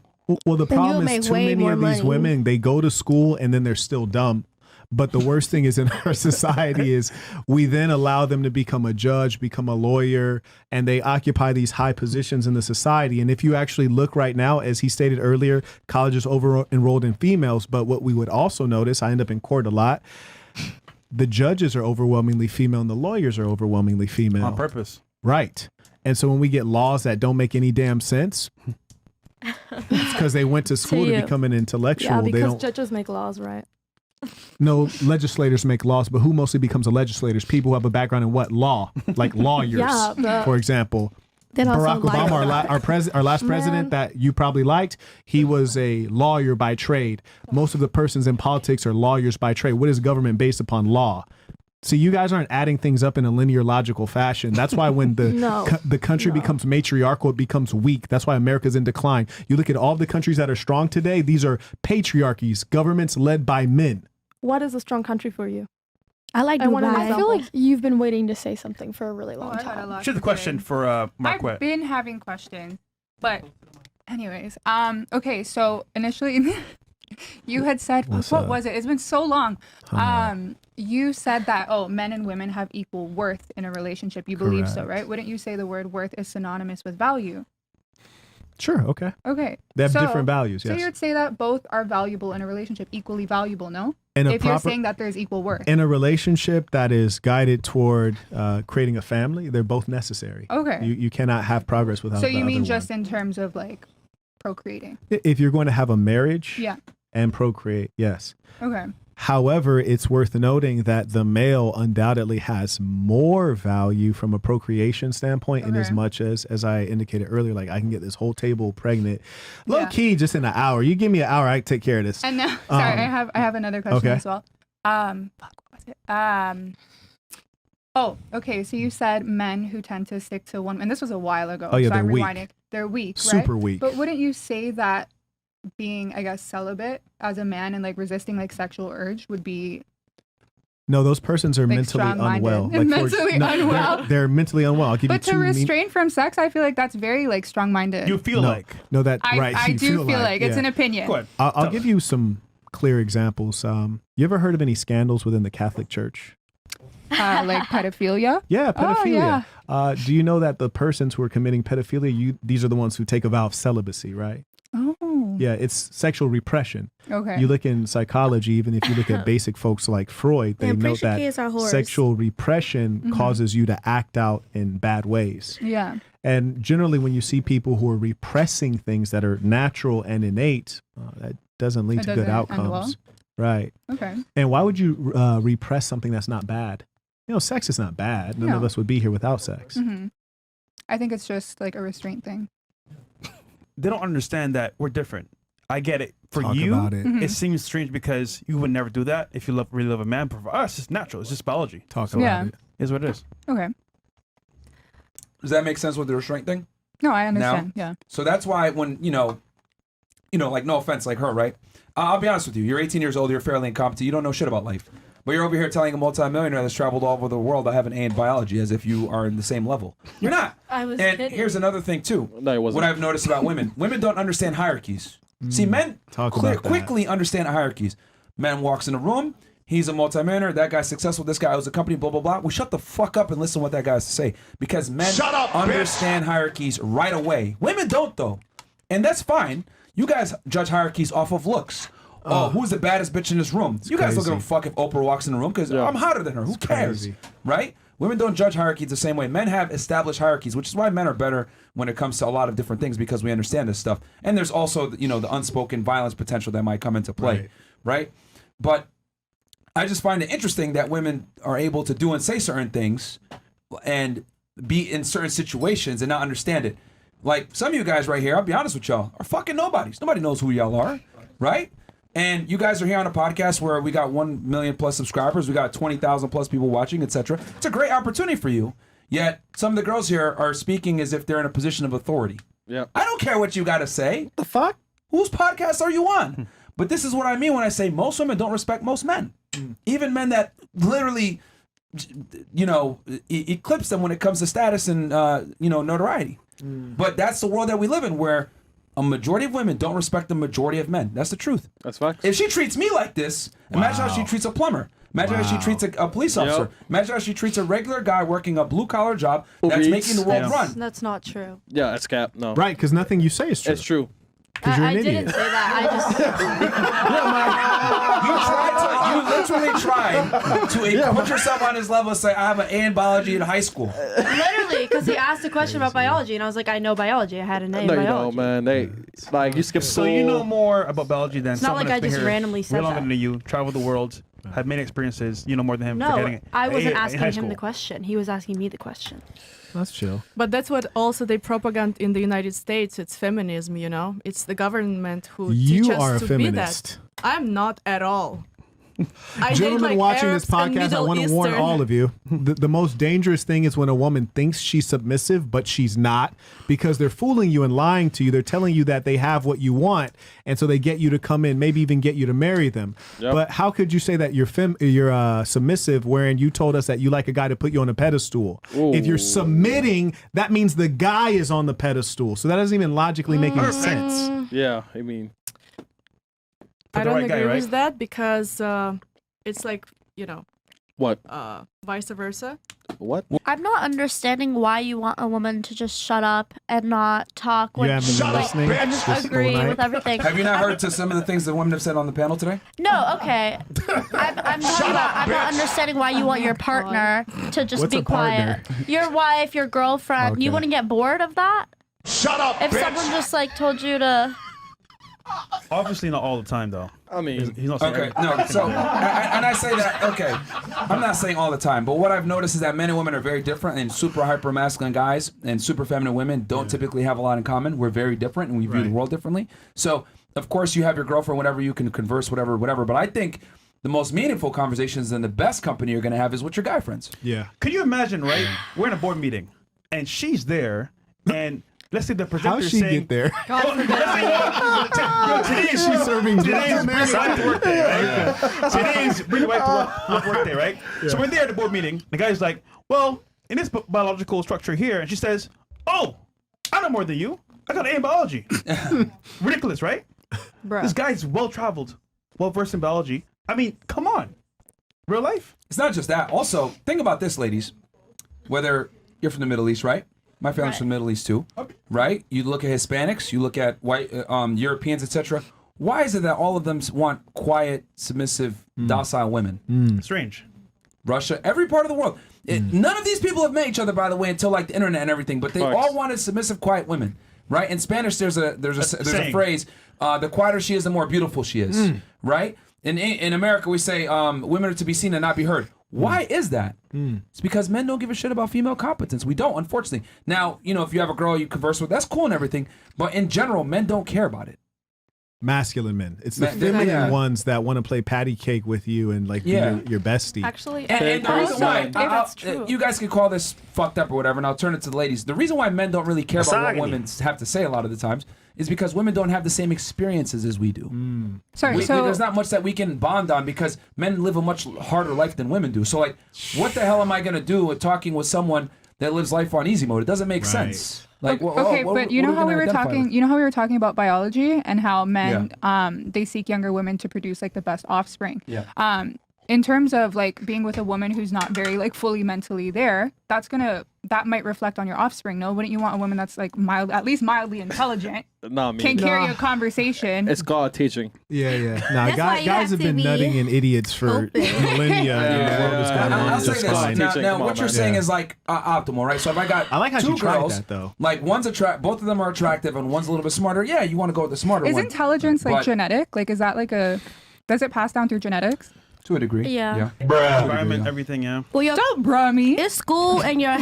Well, the problem is too many of these women, they go to school and then they're still dumb. But the worst thing is in our society is we then allow them to become a judge, become a lawyer, and they occupy these high positions in the society. And if you actually look right now, as he stated earlier, college is over enrolled in females. But what we would also notice, I end up in court a lot, the judges are overwhelmingly female and the lawyers are overwhelmingly female. On purpose. Right. And so when we get laws that don't make any damn sense, it's because they went to school to become an intellectual. Yeah, because they don't. judges make laws, right? No, legislators make laws, but who mostly becomes a legislator? People who have a background in what? Law, like lawyers, for example. Barack Obama, our last president that you probably liked, he was a lawyer by trade. Most of the persons in politics are lawyers by trade. What is government based upon? Law. See, you guys aren't adding things up in a linear, logical fashion. That's why when the country becomes matriarchal, it becomes weak. That's why America's in decline. You look at all the countries that are strong today, these are patriarchies, governments led by men. What is a strong country for you? I like Dubai. I feel like you've been waiting to say something for a really long time. Here's the question for Marquett. I've been having questions, but anyways, okay. So initially, you had said what was it? It's been so long. You said that men and women have equal worth in a relationship. You believe so, right? Wouldn't you say the word worth is synonymous with value? Sure. Okay. Okay. They have different values. Yes. So you'd say that both are valuable in a relationship, equally valuable, no? If you're saying that there's equal worth. In a relationship that is guided toward creating a family, they're both necessary. Okay. You cannot have progress without. So you mean just in terms of like procreating? If you're going to have a marriage, yeah, and procreate, yes. Okay. However, it's worth noting that the male undoubtedly has more value from a procreation standpoint, in as much as I indicated earlier, like I can get this whole table pregnant, low key, just in an hour. You give me an hour, I can take care of this. And now, sorry, I have another question as well. What was it? Oh, okay. So you said men who tend to stick to one, and this was a while ago. Oh yeah, so they're I'm weak. rewinding. They're weak, right? Super weak. But wouldn't you say that being, I guess, celibate as a man and like resisting like sexual urge would be? No, those persons are like, mentally unwell. Like, mentally unwell. They're mentally unwell. I'll give but you to restrain from sex, I feel like that's very like strong-minded. You feel like I do feel like it's an opinion. Go ahead. I'll give you some clear examples. You ever heard of any scandals within the Catholic Church? Like pedophilia? Yeah, pedophilia. Oh, yeah. Do you know that the persons who are committing pedophilia, these are the ones who take a vow of celibacy, right? Oh. Yeah, it's sexual repression. Okay. You look in psychology, even if you look at basic folks like Freud, they note that sexual repression causes you to act out in bad ways. Yeah. And generally, when you see people who are repressing things that are natural and innate, that doesn't lead to good outcomes. Well. Right. Okay. And why would you repress something that's not bad? Sex is not bad. None of us would be here without sex. Mm-hmm. I think it's just like a restraint thing. They don't understand that we're different. I get it. For Talk you, about it. It seems strange because you would never do that if you really love a man. But for us, it's natural. It's just biology. Talk about it. Is what it is. Okay. Does that make sense with the restraint thing? No, I understand. Now? Yeah. So that's why when, like no offense, like her, right? I'll be honest with you. You're 18 years old. You're fairly incompetent. You don't know shit about life. But you're over here telling a multimillionaire that's traveled all over the world I have an A in biology as if you are in the same level. You're not. I was And kidding. here's another thing, too. No, it wasn't. What I've noticed about women. Women don't understand hierarchies. See, men quickly understand hierarchies. Man walks in a room. He's a multimillionaire. That guy's successful. This guy owns a company, blah, blah, blah. We shut the fuck up and listen to what that guy has to say. Because men understand hierarchies right away. Women don't, though. And that's fine. You guys judge hierarchies off of looks. Oh, who's the baddest bitch in this room? You guys don't give a fuck if Oprah walks in the room because I'm hotter than her. Who cares? Right? Women don't judge hierarchies the same way. Men have established hierarchies, which is why men are better when it comes to a lot of different things because we understand this stuff. And there's also, the unspoken violence potential that might come into play. Right? But I just find it interesting that women are able to do and say certain things and be in certain situations and not understand it. Like some of you guys right here, I'll be honest with y'all, are fucking nobodies. Nobody knows who y'all are. Right? And you guys are here on a podcast where we got 1 million plus subscribers. We got 20,000 plus people watching, etc. It's a great opportunity for you. Yet some of the girls here are speaking as if they're in a position of authority. Yeah. I don't care what you got to say. The fuck? Whose podcast are you on? But this is what I mean when I say most women don't respect most men. Even men that literally, eclipse them when it comes to status and, notoriety. But that's the world that we live in, where a majority of women don't respect the majority of men. That's the truth. That's facts. If she treats me like this, imagine how she treats a plumber. Imagine how she treats a police officer. Imagine how she treats a regular guy working a blue-collar job that's making the world run. That's not true. Yeah, that's cap. No. Right, because nothing you say is true. It's true. Because you're an I idiot. didn't say that. You literally tried to put yourself on his level and say, I have an A in biology in high school. Literally, because he asked a question about biology, and I was like, I know biology. I had an A in No, you biology. don't, man. You skip school. So you know more about biology than It's not someone like I that's been just here randomly said way longer that. than you, traveled the world, had many experiences. You know more than him. for No, getting it. I wasn't in asking high him school. the question. He was asking me the question. That's chill. But that's what also they propaganda in the United States. It's feminism, It's the government who You teach us are a to feminist. be that. I'm not at all. I hate, Gentlemen watching Arabs this and podcast, I Middle want to warn Eastern. all of you. The most dangerous thing is when a woman thinks she's submissive, but she's not, because they're fooling you and lying to you. They're telling you that they have what you want, and so they get you to come in, maybe even get you to marry them. Yep. But how could you say that you're submissive, wherein you told us that you like a guy to put you on a pedestal? If you're submitting, that means the guy is on the pedestal. So that doesn't even logically make any sense. Yeah, I mean. I the don't right agree guy, right? with that because it's like, What? vice versa. What? I'm not understanding why you want a woman to just shut up and not talk when haven't been listening and just this agree whole night? with everything. Have you not heard to some of the things that women have said on the panel today? No, okay. I'm not understanding why you want your partner to just What's be a partner? quiet. Your wife, your girlfriend. You Okay. wouldn't get bored of that? Shut up, If someone just told you to. Obviously not all the time, though. I mean, He's not saying Okay, no, so, and I say that, okay, I'm not saying all the time, but what I've noticed is that men and women are very different, and super hyper masculine guys and super feminine women don't typically have a lot in common. We're very different, and we view the world differently. So, of course, you have your girlfriend, whatever, you can converse, whatever, but I think the most meaningful conversations and the best company you're going to have is with your guy friends. Yeah. Could you imagine, right? We're in a board meeting, and she's there, and let's say the presenter How'd she saying, get there? Today's She's serving Today's drinks. back to work day, right? Today's bring your wife to work day, right? So when they're at the board meeting, the guy's like, well, in this biological structure here, and she says, oh, I know more than you. I got an A in biology. Ridiculous, right? Bro. This guy's well-traveled, well-versed in biology. I mean, come on. Real life. It's not just that. Also, think about this, ladies. Whether you're from the Middle East, right? My family's from the Middle East too, right? You look at Hispanics, you look at white Europeans, etc. Why is it that all of them want quiet, submissive, docile women? Strange. Russia, every part of the world. None of these people have met each other, by the way, until like the internet and everything. But they all wanted submissive, quiet women, right? In Spanish, there's a phrase: the quieter she is, the more beautiful she is, right? In America, we say women are to be seen and not be heard. Why is that? It's because men don't give a shit about female competence. We don't, unfortunately. Now, if you have a girl you converse with, that's cool and everything. But in general, men don't care about it. Masculine men. It's the feminine ones that want to play patty cake with you and be your bestie. Actually, And the reason why, that's true. you guys can call this fucked up or whatever, and I'll turn it to the ladies. The reason why men don't really care about what women have to say a lot of the times is because women don't have the same experiences as we do. Sorry, There's not much that we can bond on because men live a much harder life than women do. So, what the hell am I going to do with talking with someone that lives life on easy mode? It doesn't make sense. But you know how we were talking. You know how we were talking about biology and how men, they seek younger women to produce the best offspring. Yeah. In terms of being with a woman who's not very fully mentally there, that might reflect on your offspring. No, wouldn't you want a woman that's at least mildly intelligent? Can carry a conversation. It's God teaching. Yeah. Nah, guys have been nutting in idiots for millennia. I'll say this. Now what you're saying is optimal, right? So if I got I like how two you tried girls, that, though. One's both of them are attractive, and one's a little bit smarter. Yeah, you want to go with the smarter Is one. intelligence But- genetic? Is that does it pass down through genetics? To a degree. Yeah. Environment, everything, yeah. Well, Don't bruh me. It's school and your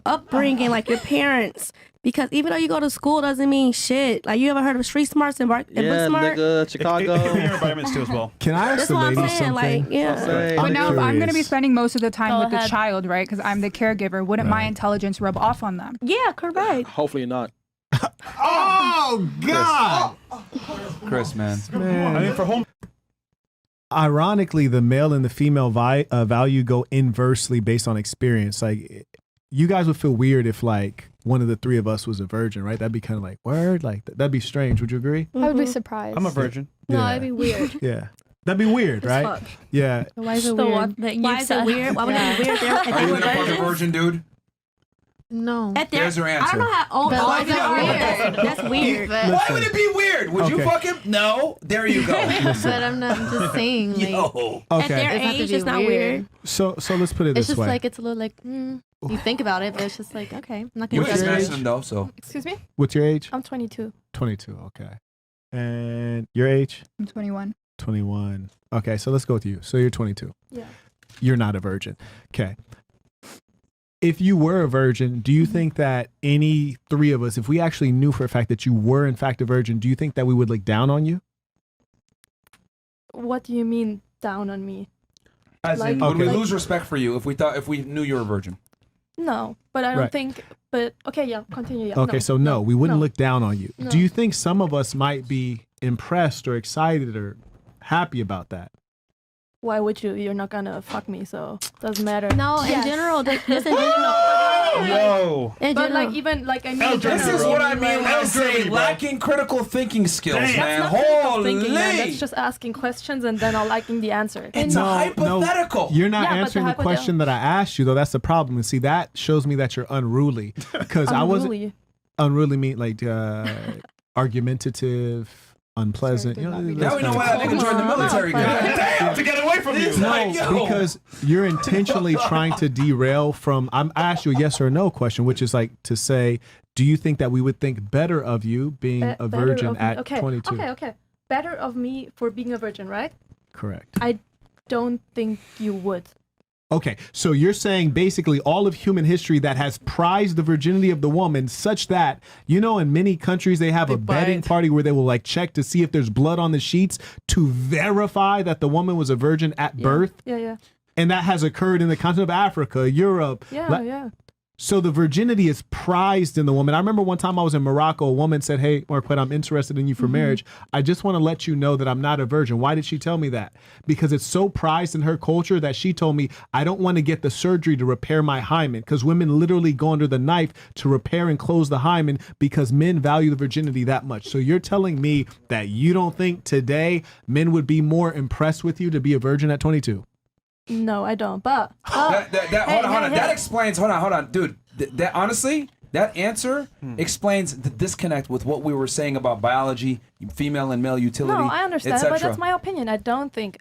upbringing, your parents. Because even though you go to school doesn't mean shit. You ever heard of street smarts and book smart? Nigga, Chicago. It could be your environments too as well. Can I ask That's the what I'm ladies saying. something? Yeah. But now if I'm going to be curious. spending most of the time Go with ahead. the child, right? Because I'm the caregiver. Wouldn't my intelligence rub off on them? Yeah, correct. Hopefully not. Oh God! Chris, man. I mean, for home. Ironically, the male and the female value go inversely based on experience. Like, you guys would feel weird if like one of the three of us was a virgin, right? That'd be kind of like word, like that'd be strange. Would you agree? I would be surprised. I'm a virgin. No, Yeah. it'd be weird. Yeah, that'd be weird, right? fuck. Yeah. Why is it The weird? one thing Why you is it said. weird? Why would it be weird? Are you a fucking virgin, dude? No. There's your answer. I don't know how old But all why of is them it are. weird? That's weird. Why would it be weird? Would you Okay. fucking no? There you go. But I'm not I'm just saying. Like, Yo. At their Okay. It's not to age, be it's not weird. So let's put it It's this just way. like it's a little like you think about it, but it's just like okay, I'm not You gonna ain't judge smashing them though, so. Excuse me? What's your age? I'm 22. 22. Okay. And your age? I'm 21. 21. Okay, so let's go with you. So you're 22. Yeah. You're not a virgin. Okay. If you were a virgin, do you think that any three of us, if we actually knew for a fact that you were in fact a virgin, do you think that we would look down on you? What do you mean down on me? As Like- in, Would we Okay. lose respect for you if we knew you were a virgin? No, but I don't Right. think. But okay, yeah, continue. Yeah. Okay, so no, we wouldn't no. look down on you. No. Do you think some of us might be impressed or excited or happy about that? Why would you? You're not gonna fuck me, so doesn't matter. No, in Yes. general, just in general. Yo. In But general. like even like I mean, El in This general, is what I like- mean when I say Germany, bro. lacking critical thinking skills, Damn. man. That's not critical Holy. thinking, man. That's just asking questions and then not liking the answer. It's a hypothetical. You're not Yeah, but the answering the hypothetical- question that I asked you, though. That's the problem. And see, that shows me that you're unruly. Because I wasn't Unruly. unruly mean like argumentative, unpleasant. You know, Now we know those why kind that of- nigga joined the military. Damn, to get away from you. It's like, No, yo. because you're intentionally trying to derail from. I asked you a yes or no question, which is like to say, do you think that we would think better of you being a Better virgin of me. at Okay, 22? Okay. Better of me for being a virgin, right? Correct. I don't think you would. Okay, so you're saying basically all of human history that has prized the virginity of the woman such that, you know, in many countries they have a betting party where they will like check to see if there's blood on the sheets to verify that the woman was a virgin at birth. Yeah. And that has occurred in the continent of Africa, Europe. Yeah. So the virginity is prized in the woman. I remember one time I was in Morocco, a woman said, "Hey, Marquett, I'm interested in you for marriage. I just want to let you know that I'm not a virgin." Why did she tell me that? Because it's so prized in her culture that she told me, "I don't want to get the surgery to repair my hymen," because women literally go under the knife to repair and close the hymen because men value the virginity that much. So you're telling me that you don't think today men would be more impressed with you to be a virgin at 22? No, I don't. But Hold on. That explains. Hold on, dude. That honestly, that answer explains the disconnect with what we were saying about biology, female and male utility. no, I understand, etc. but that's my opinion. I don't think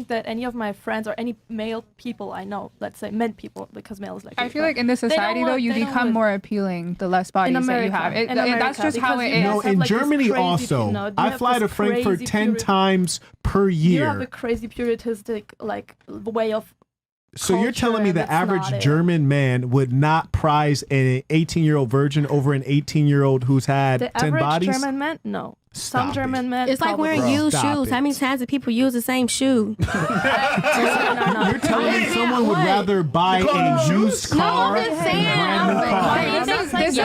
that any of my friends or any male people I know, let's say men people, because male is like. I feel like in this they don't society though, want- you they don't become want- more appealing the less bodies that you America, have. in That's America, just how because it you is. No, have in like this Germany crazy- also. no, you I have fly this to Frankfurt crazy 10 times per You have year. a crazy puritanistic like way of. So you're telling me culture, the and that's not average it. German man would not prize an 18-year-old virgin over an 18-year-old who's had The 10 average bodies? German man, no. Stop Some German men. It's like wearing Bro, used stop shoes. it. How many times do people use the same shoe? You're telling me someone would rather buy a used car I'm just than saying, a brand new I'm car? Why do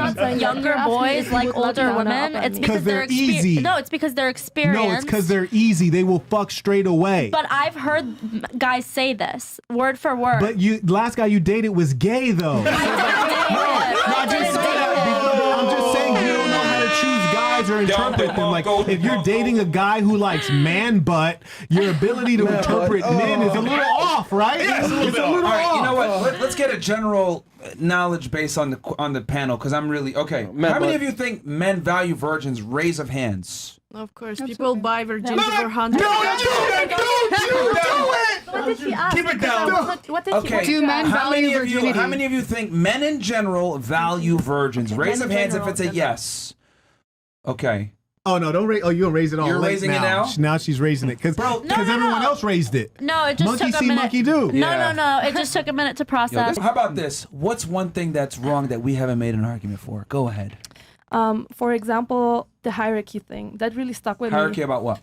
you think younger boys like older women? It's because they're easy. No, it's because they're experienced. No, it's because they're easy. They will fuck straight away. But I've heard guys say this word for word. But you, last guy you dated was gay though. I'm just saying you don't know how to choose guys or interpret them. Like if you're dating a guy who likes man butt, your ability to interpret men is a little off, right? Yeah, it's a little It's bit a off. little All right, off. you know what? Let's get a general knowledge base on the panel because I'm really okay. How many of you think men value virgins? Raise of hands. Of course, people buy virginity for $100. What did she ask? Keep it down. What did Okay. she Do men how many value of you? virginity? How many of you think men in general value virgins? Raise men of in hands if general, it's a that's- yes. Okay. Oh no! Don't raise. Oh, you gonna raise it all? You're late raising it now. now? Now she's raising it because everyone else raised it. No, it just Monkey took a see, minute. monkey do. No. It just took a minute to Yo, process. how about this? What's one thing that's wrong that we haven't made an argument for? Go ahead. For example, the hierarchy thing that really stuck with Hierarchy me. about what?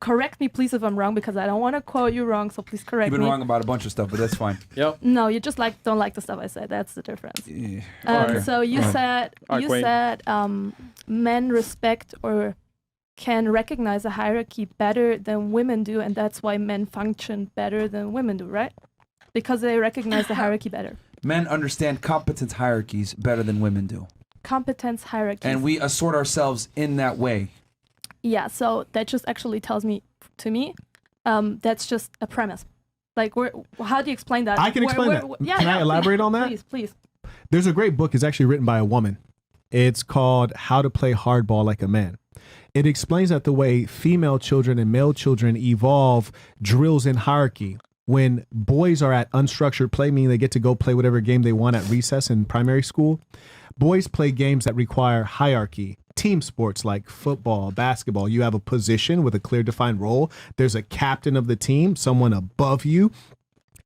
Correct me, please, if I'm wrong, because I don't want to quote you wrong. So please correct You've me. been wrong about a bunch of stuff, but that's fine. Yep. No, you just don't like the stuff I said. That's the difference. Yeah. So you Go ahead. said All right, you Queen. said men respect or can recognize a hierarchy better than women do, and that's why men function better than women do, right? Because they recognize the hierarchy better. Men understand competence hierarchies better than women do. Competence hierarchies. And we assort ourselves in that way. Yeah, so that just actually tells me, that's just a premise. Like, how do you explain that? I can explain that. Can I elaborate on that? Please. There's a great book. It's actually written by a woman. It's called How to Play Hardball Like a Man. It explains that the way female children and male children evolve drills in hierarchy. When boys are at unstructured play, meaning they get to go play whatever game they want at recess in primary school, boys play games that require hierarchy. Team sports like football, basketball, you have a position with a clear defined role. There's a captain of the team, someone above you.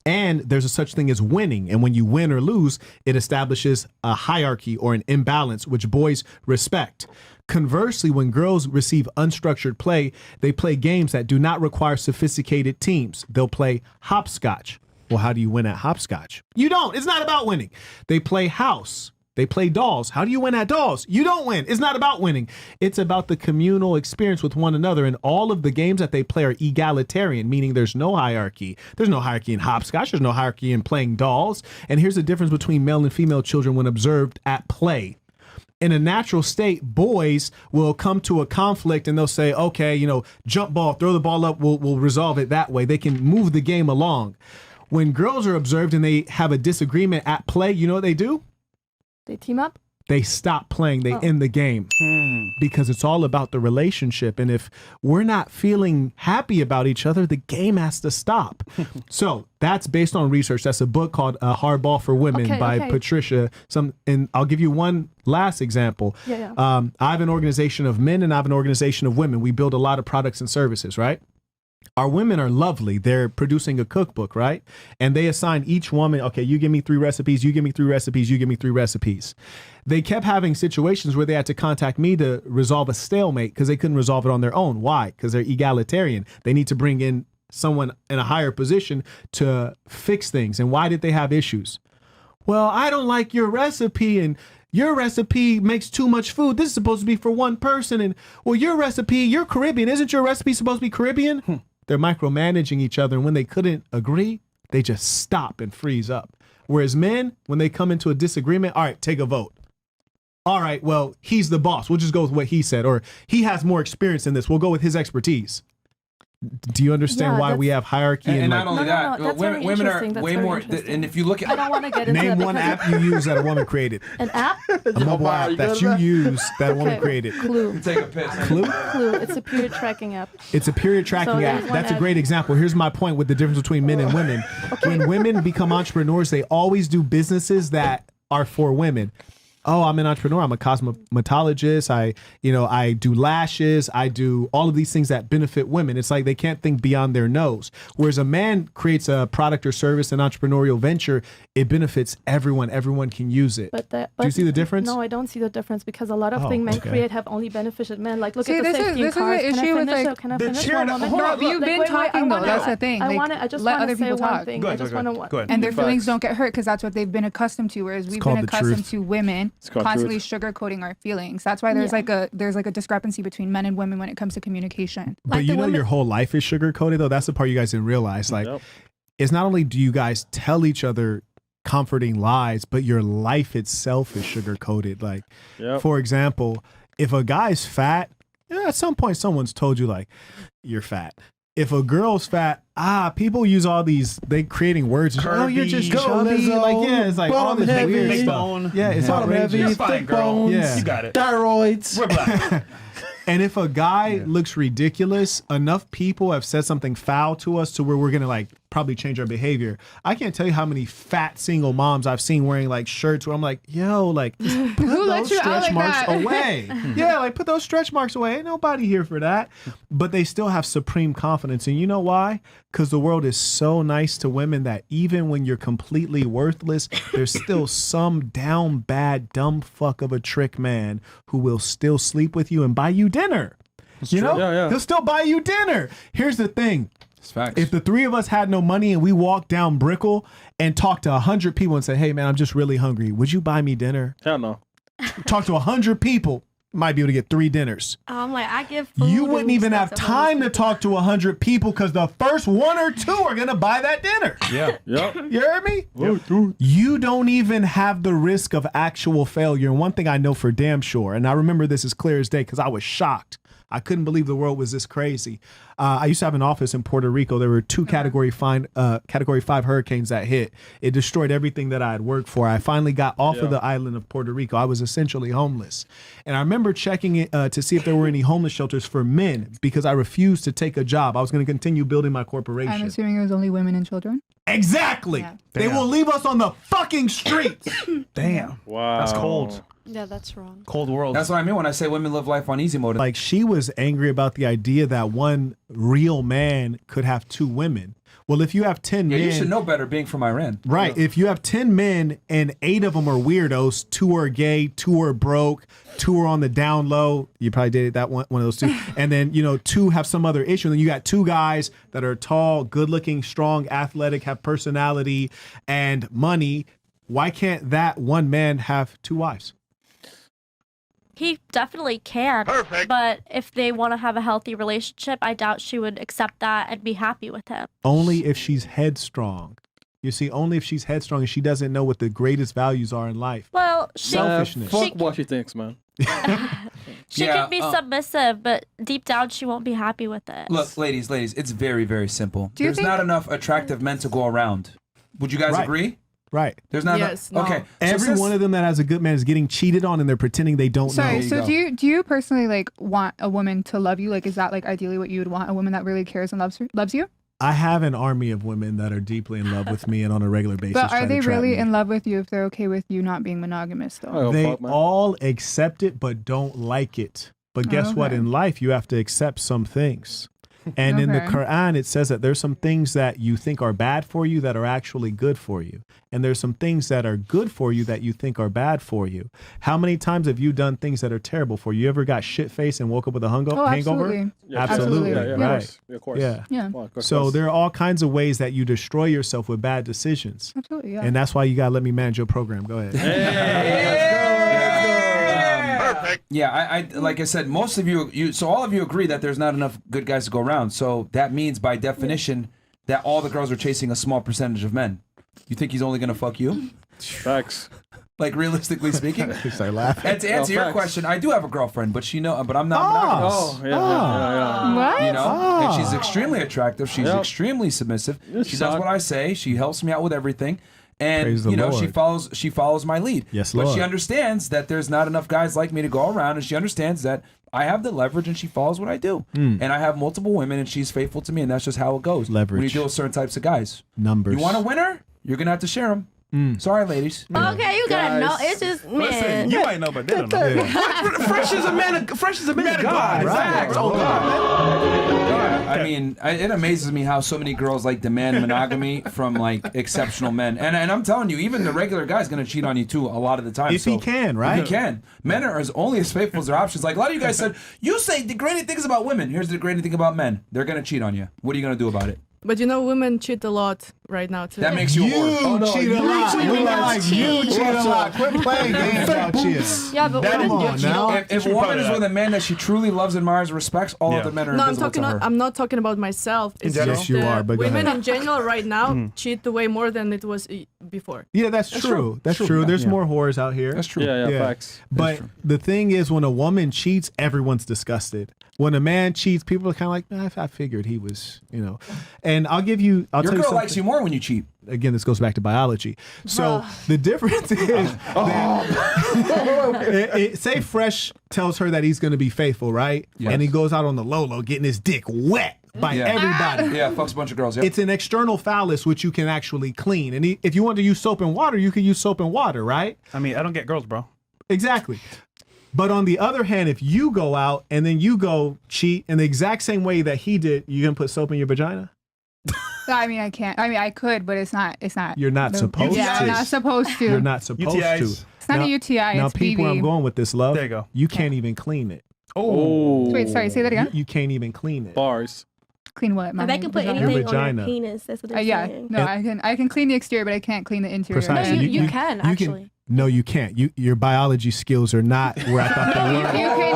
And there's a such thing as winning. And when you win or lose, it establishes a hierarchy or an imbalance, which boys respect. Conversely, when girls receive unstructured play, they play games that do not require sophisticated teams. They'll play hopscotch. Well, how do you win at hopscotch? You don't. It's not about winning. They play house. They play dolls. How do you win at dolls? You don't win. It's not about winning. It's about the communal experience with one another. And all of the games that they play are egalitarian, meaning there's no hierarchy. There's no hierarchy in hopscotch. There's no hierarchy in playing dolls. And here's the difference between male and female children when observed at play. In a natural state, boys will come to a conflict and they'll say, okay, jump ball, throw the ball up, we'll resolve it that way. They can move the game along. When girls are observed and they have a disagreement at play, you know what they do? They team up? They stop playing, they end the game because it's all about the relationship. And if we're not feeling happy about each other, the game has to stop. So that's based on research. That's a book called Hardball for Women by Patricia. And I'll give you one last example. I have an organization of men and I have an organization of women. We build a lot of products and services, right? Our women are lovely. They're producing a cookbook, right? And they assign each woman, okay, you give me 3 recipes, you give me 3 recipes, you give me 3 recipes. They kept having situations where they had to contact me to resolve a stalemate because they couldn't resolve it on their own. Why? Because they're egalitarian. They need to bring in someone in a higher position to fix things. And why did they have issues? Well, I don't like your recipe and your recipe makes too much food. This is supposed to be for one person. And well, your recipe, you're Caribbean. Isn't your recipe supposed to be Caribbean? They're micromanaging each other. And when they couldn't agree, they just stop and freeze up. Whereas men, when they come into a disagreement, all right, take a vote. All right, well, he's the boss. We'll just go with what he said. Or he has more experience in this. We'll go with his expertise. Do you understand why we have hierarchy? And not only that, women are way more. And if you look at, I don't want to get into name that one app you use that a woman created. An app? A mobile app that you use that a woman created. Clue. Take a piss. Clue? Clue. It's a period tracking app. It's a period tracking app. That's a great example. Here's my point with the difference between men and women. When women become entrepreneurs, they always do businesses that are for women. Oh, I'm an entrepreneur. I'm a cosmetologist. I do lashes. I do all of these things that benefit women. It's like they can't think beyond their nose. Whereas a man creates a product or service, an entrepreneurial venture, it benefits everyone. Everyone can use it. Do you see the difference? No, I don't see the difference because a lot of things men create have only benefited men. Like, look at the safety in cars. This is the issue with like you've been talking though. That's the thing. I just let want other to say people one talk. thing. I just want to. And their feelings don't get hurt because that's what they've been accustomed to. Whereas we've been accustomed to women constantly sugarcoating our feelings. That's why there's like a discrepancy between men and women when it comes to communication. But your whole life is sugar coated though. That's the part you guys didn't realize. Like, it's not only do you guys tell each other comforting lies, but your life itself is sugar coated. Like, for example, if a guy's fat, at some point someone's told you like, you're fat. If a girl's fat, people use all these, they creating words. Oh, you're just chubby. Like, it's like all this weird stuff. Yeah, it's all heavy, thick bones. Yeah. You got it. Thyroids. We're black. And if a guy looks ridiculous, enough people have said something foul to us to where we're going to like probably change our behavior. I can't tell you how many fat single moms I've seen wearing like shirts where I'm like, yo, like put those stretch marks away. Yeah, like put those stretch marks away. Ain't nobody here for that. But they still have supreme confidence. And you know why? Because the world is so nice to women that even when you're completely worthless, there's still some down bad, dumb fuck of a trick man who will still sleep with you and buy you dinner. You know? He'll still buy you dinner. Here's the thing. If the 3 of us had no money and we walked down Brickell and talked to 100 people and said, hey man, I'm just really hungry, would you buy me dinner? Hell no. Talk to 100 people. might be able to get 3 dinners. I'm like, I give food. You wouldn't and even stuff have to time to homeless talk to 100 people because the first 1 or 2 are going to buy that dinner. Yeah. Yep. You heard me? You don't even have the risk of actual failure. And one thing I know for damn sure, and I remember this as clear as day because I was shocked. I couldn't believe the world was this crazy. I used to have an office in Puerto Rico. There were 2 Category 5 hurricanes that hit. It destroyed everything that I had worked for. I finally got off of the island of Puerto Rico. I was essentially homeless. And I remember checking it to see if there were any homeless shelters for men because I refused to take a job. I was going to continue building my corporation. I'm assuming it was only women and children. Exactly. Yeah. They will leave us on the fucking streets. Damn. Wow. That's cold. Yeah, that's wrong. Cold world. That's what I mean when I say women live life on easy mode. Like she was angry about the idea that one real man could have 2 women. Well, if you have 10 Yeah, men, you should know better being from Iran. right? If you have 10 men and 8 of them are weirdos, 2 are gay, 2 are broke, 2 are on the down low. You probably dated that one of those 2. And then, 2 have some other issue. And then you got 2 guys that are tall, good looking, strong, athletic, have personality and money. Why can't that one man have 2 wives? He definitely can. Perfect. But if they want to have a healthy relationship, I doubt she would accept that and be happy with him. Only if she's headstrong. You see, only if she's headstrong and she doesn't know what the greatest values are in life. Well, she, Selfishness. Fuck what she thinks, man. she can be submissive, but deep down she won't be happy with it. Look, ladies, it's very, very simple. Do you There's think- not enough attractive men to go around. Would you guys Right. agree? Right. There's not Yes, enough. no. Okay. Every one of them that has a good man is getting cheated on and they're pretending they don't Sorry, know. so do you personally like want a woman to love you? Like, is that like ideally what you would want? A woman that really cares and loves you? I have an army of women that are deeply in love with me and on a regular basis. But try are to they trap really me. in love with you if they're okay with you not being monogamous though? They all accept it but don't like it. But guess what? Okay. In life, you have to accept some things. And in the Okay. Quran, it says that there's some things that you think are bad for you that are actually good for you. And there's some things that are good for you that you think are bad for you. How many times have you done things that are terrible for you? You ever got shit-faced and woke up with a hangover? Absolutely. Yeah, Absolutely. Yeah, Right. of course. Yeah. Yeah. Well, of course. So there are all kinds of ways that you destroy yourself with bad decisions. Absolutely, yeah. And that's why you got to let me manage your program. Go ahead. Perfect. Yeah, I like I said, most of you, so all of you agree that there's not enough good guys to go around. So that means by definition that all the girls are chasing a small percentage of men. You think he's only gonna fuck you? Facts. Like realistically speaking. Start laughing. And to answer your facts. question, I do have a girlfriend, but but I'm not monogamous. Oh, yeah. What? You know, and she's extremely attractive. She's Yep. extremely submissive. Yes, She does son. what I say. She helps me out with everything, and Praise the Lord. she follows my lead. Yes, but Lord. she understands that there's not enough guys like me to go around, and she understands that I have the leverage, and she follows what I do. And I have multiple women, and she's faithful to me, and that's just how it goes. Leverage. When you deal with certain types of guys, Numbers. you want a winner, you're gonna have to share them. Sorry, ladies. Okay, you gotta Guys. know. It's just man. Listen, you might know, but they don't know. Fresh is a man of God. Facts. Oh, God. I mean, it amazes me how so many girls like demand monogamy from like exceptional men, and I'm telling you, even the regular guy's gonna cheat on you too a lot of the time. If he can, right? If he can. Men are only as faithful as their options. Like a lot of you guys said, you say degrading things about women. Here's the degrading thing about men. They're gonna cheat on you. What are you gonna do about it? But women cheat a lot right now too. That makes you a whore. You cheat a lot. Women like you cheat a lot. Quit playing games about cheating. Yeah, but women Come do on cheat. now. If a woman is with a man that she truly loves, admires, respects, all other men are No, invisible to her. I'm not talking about myself. It's general? just Yes, you are, but go women ahead. in general right now cheat way more than it was before. Yeah, that's true. That's true. There's more whores out here. That's true. Yeah, facts. But the thing is, when a woman cheats, everyone's disgusted. When a man cheats, people are kind of like, I figured he was, And I'll tell Your you girl something. likes you more when you cheat. Again, this goes back to biology. So the difference is that say Fresh tells her that he's going to be faithful, right? Yes. And he goes out on the low, getting his dick wet by everybody. Yeah, fucks a bunch of girls. Yep. It's an external phallus which you can actually clean. And if you want to use soap and water, you can use soap and water, right? I mean, I don't get girls, bro. Exactly. But on the other hand, if you go out and then you go cheat in the exact same way that he did, you gonna put soap in your vagina? I mean, I can't. I mean, I could, but it's not. You're not supposed Yeah, to. I'm not supposed to. You're not supposed UTIs. to. It's not a UTI. Now, It's people, where I'm BV. going with this, love. There you go. You can't even clean it. Oh. Wait, sorry. Say that again. You can't even clean it. Bars. Clean what? If I can put vagina? anything Your on vagina. your penis, that's what they're Yeah. saying. No, I can clean the exterior, but I can't clean the interior. Precisely. No, you can actually. No, you can't. Your biology skills are not where I thought they were. You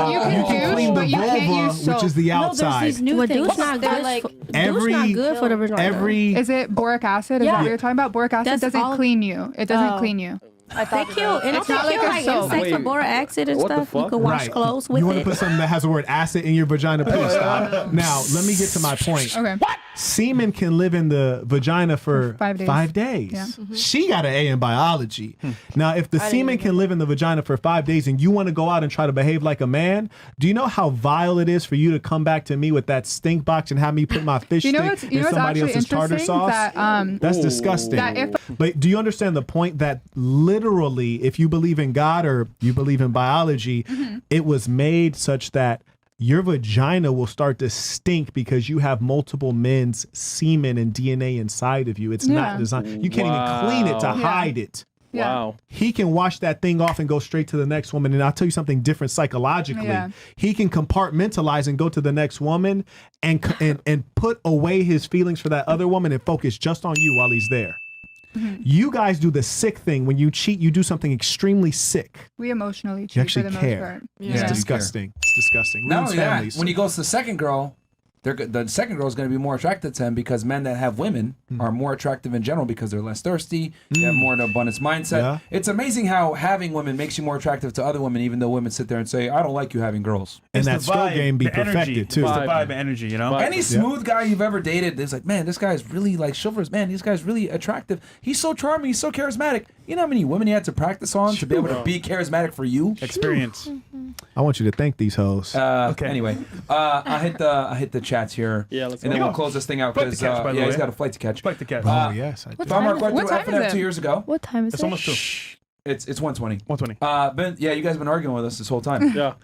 But you can't vulva, use which soap. is the No, there's outside. these new Well, things. douche not They're good. like Every- douche not good for the vagina. Every Is it boric acid? Is that what you're talking about? Boric acid That's doesn't all- clean you. It doesn't Oh. clean you. I thought They kill, and It's it's not not like a soap. insects with Wait, boric acid and what the stuff. You fuck? can wash Right. clothes with You want it. to put something that has the word acid in your vagina? Please stop. Now, let me get to my point. Okay. Semen can live in the vagina for 5 days. 5 days. Yeah. She got an A in biology. Now, if the semen can live in the vagina for 5 days and you want to go out and try to behave like a man, do you know how vile it is for you to come back to me with that stink box and have me put my fish You know stick what's in somebody actually else's tartar interesting? sauce? That That's disgusting. that if But do you understand the point that literally, if you believe in God or you believe in biology, it was made such that your vagina will start to stink because you have multiple men's semen and DNA inside of you. It's not Yeah. designed. You can't even clean it to Wow. hide it. Yeah. Wow. He can wash that thing off and go straight to the next woman. And I'll tell you something different psychologically. Yeah. He can compartmentalize and go to the next woman and put away his feelings for that other woman and focus just on you while he's there. You guys do the sick thing. When you cheat, you do something extremely sick. we emotionally You cheat actually for the care. most part. It's Yeah. disgusting. It's disgusting. Not Ruins only that, families. when he goes to the second girl, the second girl is going to be more attracted to him because men that have women are more attractive in general because they're less thirsty, they have more of an abundance mindset. Yeah. It's amazing how having women makes you more attractive to other women, even though women sit there and say, I don't like you having girls. And It's that the stroke vibe, game be the energy. perfected too. It's the vibe and energy, you know? Vibe. Any smooth guy you've ever dated is like, man, this guy's really like chivalrous. Man, this guy's really attractive. He's so charming. He's so charismatic. You know how many women you had to practice on to be able to be charismatic for you? Experience. I want you to thank these hoes. Okay. Anyway, I hit the chats here. Yeah, let's and then go. we'll close this thing out Flight to because catch, by the yeah, he's way. got a flight to catch. Like the cat. Oh yes, I do. What Tom time Marquett is it? threw What time is FNF it? 2 years ago. What time is It's it? almost 2. It's 1:20. 120. Ben, yeah, you guys have been arguing with us this whole time. Yeah.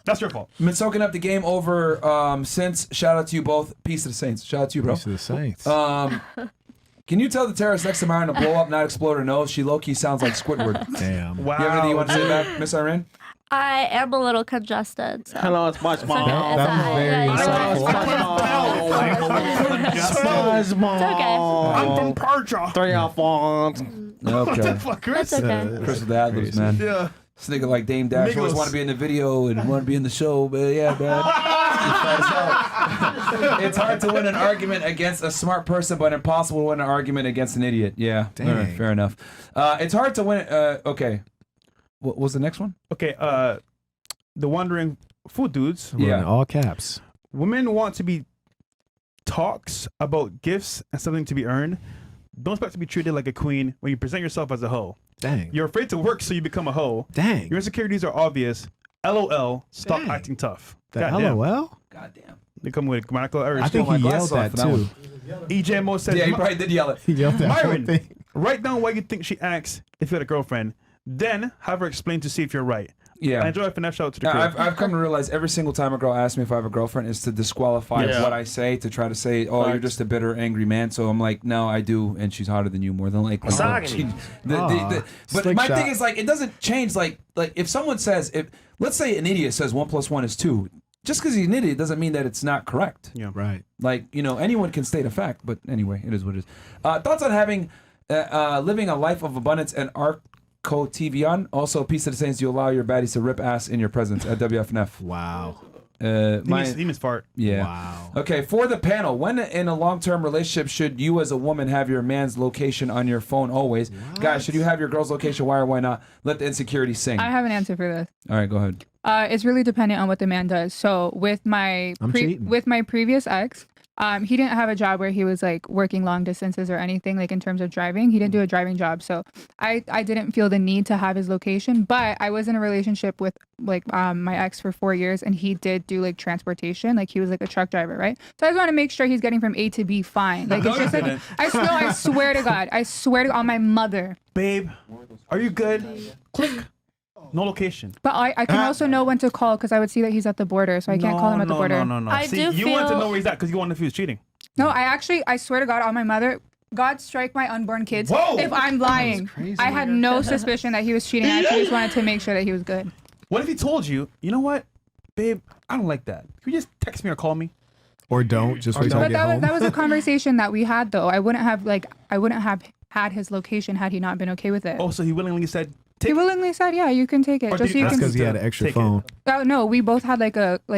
That's your fault. Been soaking up the game over since. Shout out to you both. Peace to the Saints. Shout out to you, bro. Peace to the Saints. Can you tell the terrorist next to Myron to blow up, not explode her nose? She low-key sounds like Squidward. Damn. Wow. You have anything you want to say back, Miss Iran? I am a little congested. So. Hello, it's much more. That was very insightful. I'm from Persia. 3 or 4. Okay. Fuck, Chris. That's okay. Chris with the ad-libs, man. Yeah. This nigga like Dame Dash always Migos. want to be in the video and want to be in the show, but yeah, man. It's hard to win an argument against a smart person, but impossible to win an argument against an idiot. Yeah, all right, fair enough. It's hard to win. Okay, what was the next one? Okay, the wandering food dudes. Yeah. All caps. Women want to be talks about gifts and something to be earned. Don't expect to be treated like a queen when you present yourself as a hoe. Dang. You're afraid to work, so you become a hoe. Dang. Your insecurities are obvious. LOL. Stop Dang. acting tough. The Goddamn. LOL? Goddamn. They come with grammatical errors. I think my he glasses yelled off that for that too. EJ Mo says, Yeah, he probably did yell it. He yelled that whole Myron, thing. write down why you think she acts if you had a girlfriend. Then have her explain to see if you're right. Yeah. I enjoy FNF. Shout out to the crew. I've come to realize every single time a girl asks me if I have a girlfriend is to disqualify Yeah. what I say, to try to say, oh, you're just a bitter, angry man. So I'm like, no, I do, and she's hotter than you more than likely. But Slick my shot. thing is like, it doesn't change. Like if someone says, let's say an idiot says 1 + 1 is 2, just because he's an idiot doesn't mean that it's not correct. Yeah. Right. Like, anyone can state a fact, but anyway, it is what it is. Thoughts on having, living a life of abundance and TVN. Also, peace to the saints. You allow your baddies to rip ass in your presence at WFNF. Wow. He means fart. Yeah. Wow. Okay, for the panel, when in a long-term relationship should you as a woman have your man's location on your phone always? Guys, should you have your girl's location? Why or why not? Let the insecurity sing. I have an answer for this. All right, go ahead. It's really dependent on what the man does. So with my cheating. with my previous ex, he didn't have a job where he was like working long distances or anything like in terms of driving. He didn't do a driving job, so I didn't feel the need to have his location. But I was in a relationship with like my ex for 4 years, and he did do like transportation. Like he was like a truck driver, right? So I just want to make sure he's getting from A to B fine. Like it's just like I swear to God, on my mother. Babe, are you good? Click. No location. But I can also know when to call because I would see that he's at the border, so I can't call him at the border. No. I See, do you want to feel- know where he's at because you want to know if he was cheating. No, I swear to God, on my mother, God strike my unborn kids Whoa! if I'm lying. I had no suspicion that he was cheating. I actually just wanted to make sure that he was good. What if he told you, you know what, babe, I don't like that. Can you just text me or call me? Or don't. Just wait till I But get home. that was a conversation that we had though. I wouldn't have had his location had he not been okay with it. Oh, so he willingly said, He willingly said, "Yeah, you can take it." Or Just did so you you That's can. because he had an extra Take it. phone. Oh no, we both had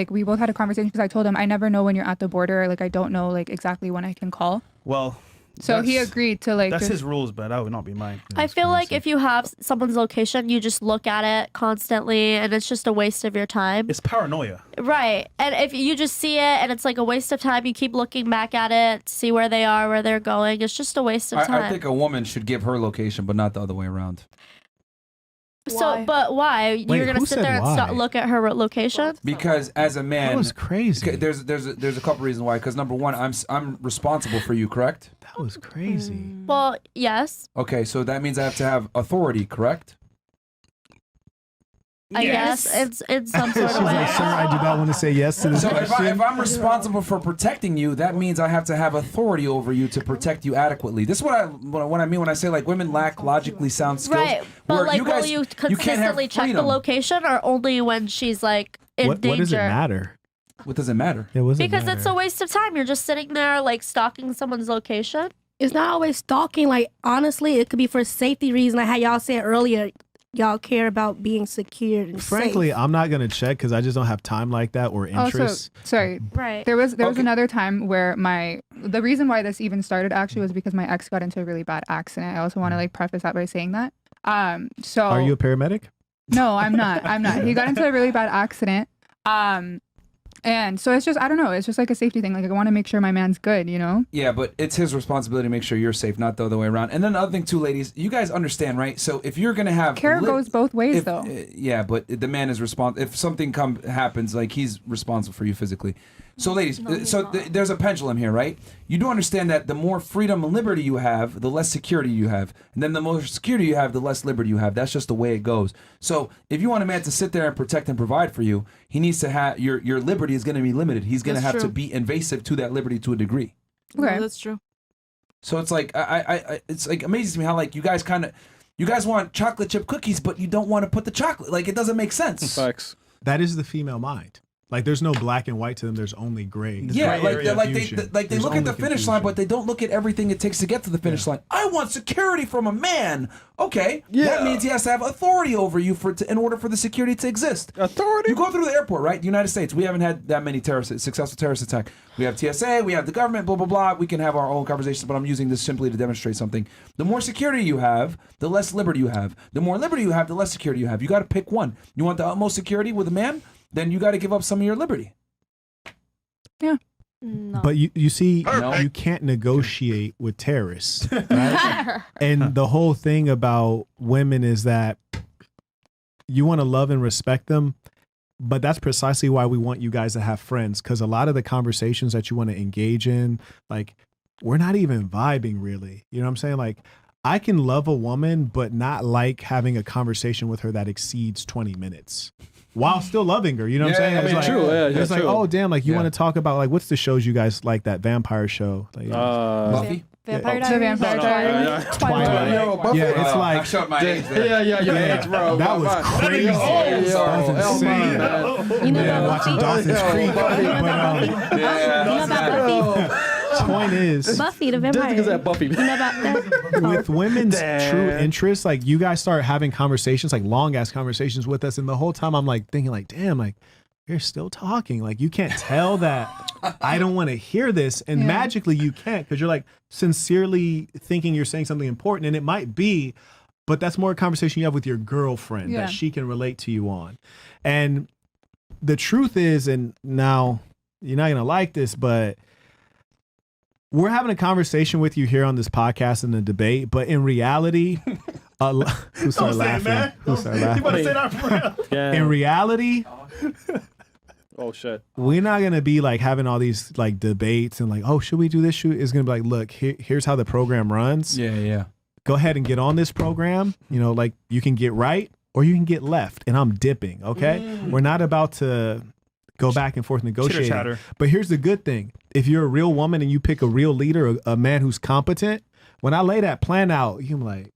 we both had a conversation because I told him I never know when you're at the border. Like I don't know like exactly when I can call. Well, So he agreed to like. That's just- his rules, but that would not be mine. I feel like if you have someone's location, you just look at it constantly, and it's just a waste of your time. It's paranoia. Right. And if you just see it and it's like a waste of time, you keep looking back at it, see where they are, where they're going. It's just a waste of time. I think a woman should give her location, but not the other way around. So, but why? You're gonna who sit said there and why? look at her location? Because as a man, That was crazy. There's a couple reasons why. Because number one, I'm responsible for you, correct? That was crazy. Well, yes. Okay, so that means I have to have authority, correct? I guess it's in some sort She's of way. like, sir, I do not want to say yes to this So question. if I'm responsible for protecting you, that means I have to have authority over you to protect you adequately. This is what I mean when I say like women lack logically sound skills. Right. But where like, guys, will you can't have consistently check the freedom. location or only when she's like in danger? What does it matter? What does it matter? Yeah, what does it Because matter? it's a waste of time. You're just sitting there like stalking someone's location. It's not always stalking. Like, honestly, it could be for safety reasons. Like how y'all said earlier, y'all care about being secure and Frankly, safe. I'm not gonna check because I just don't have time like that or interest. Also, sorry. Right. There was another time where the reason why this even started actually was because my ex got into a really bad accident. I also want to like preface that by saying that. So Are you a paramedic? No, I'm not. He got into a really bad accident. And so it's just, I don't know, it's just like a safety thing. Like I want to make sure my man's good, you know? Yeah, but it's his responsibility to make sure you're safe, not the other way around. And then the other thing too, ladies, you guys understand, right? So if you're gonna have Care goes both ways, though. Yeah, but the man is responsible. If something happens, like he's responsible for you physically. So, ladies, there's a pendulum here, right? You do understand that the more freedom and liberty you have, the less security you have, and then the more security you have, the less liberty you have. That's just the way it goes. So, if you want a man to sit there and protect and provide for you, he needs to have your liberty is going to be limited. He's going to That's have to true. be invasive to that liberty to a degree. Okay. No, that's true. So it's like it's like amazing to me how like you guys want chocolate chip cookies, but you don't want to put the chocolate. Like it doesn't make sense. Facts. That is the female mind. Like there's no black and white to them. There's only gray. Yeah, Gray area like they confusion. they There's look at the only finish line, but they don't look at everything it takes to get to the finish line. I want security from a man. Okay, that means he has to have authority over you in order for the security to exist. Authority. You go through the airport, right? The United States. We haven't had that many successful terrorist attack. We have TSA. We have the government. Blah blah blah. We can have our own conversations, but I'm using this simply to demonstrate something. The more security you have, the less liberty you have. The more liberty you have, the less security you have. You got to pick one. You want the utmost security with a man, then you got to give up some of your liberty. Yeah. No. But you see, No. you can't negotiate with terrorists. Right? And the whole thing about women is that you want to love and respect them, but that's precisely why we want you guys to have friends. Because a lot of the conversations that you want to engage in, like, we're not even vibing really. You know what I'm saying? Like, I can love a woman, but not like having a conversation with her that exceeds 20 minutes. While still loving her, you know what I'm saying? I It's mean, like, true. Yeah, it's like, true. oh damn, like you want to talk about like what's the shows you guys like, that vampire show? Like, Buffy? Vampire The Diaries. Vampire Diaries. Twilight. Yo, Buffy. Yeah, it's I like showed my age there. Yeah, bro. that was crazy. That was insane. You know Yeah, about watching Buffy? Dawson's Creek. But You know about Buffy? point is, Buffy the Just vampire. because that Buffy. You know about that? with women's true interests, like you guys start having conversations, like long ass conversations with us, and the whole time I'm like thinking, like, damn, like you're still talking. Like you can't tell that I don't want to hear this, and magically you can't because you're like sincerely thinking you're saying something important, and it might be, but that's more a conversation you have with your girlfriend that she can relate to you on. And the truth is, and now you're not gonna like this, but we're having a conversation with you here on this podcast in the debate, but in reality, who started laughing? Who started laughing? You better say that for real. In reality, Oh shit. we're not gonna be like having all these like debates and like, oh, should we do this? It's gonna be like, look, here's how the program runs. Yeah. Go ahead and get on this program. You know, like you can get right or you can get left, and I'm dipping. Okay, we're not about to go back and forth negotiating. Chitter-chatter. But here's the good thing: if you're a real woman and you pick a real leader, a man who's competent, when I lay that plan out, you're like,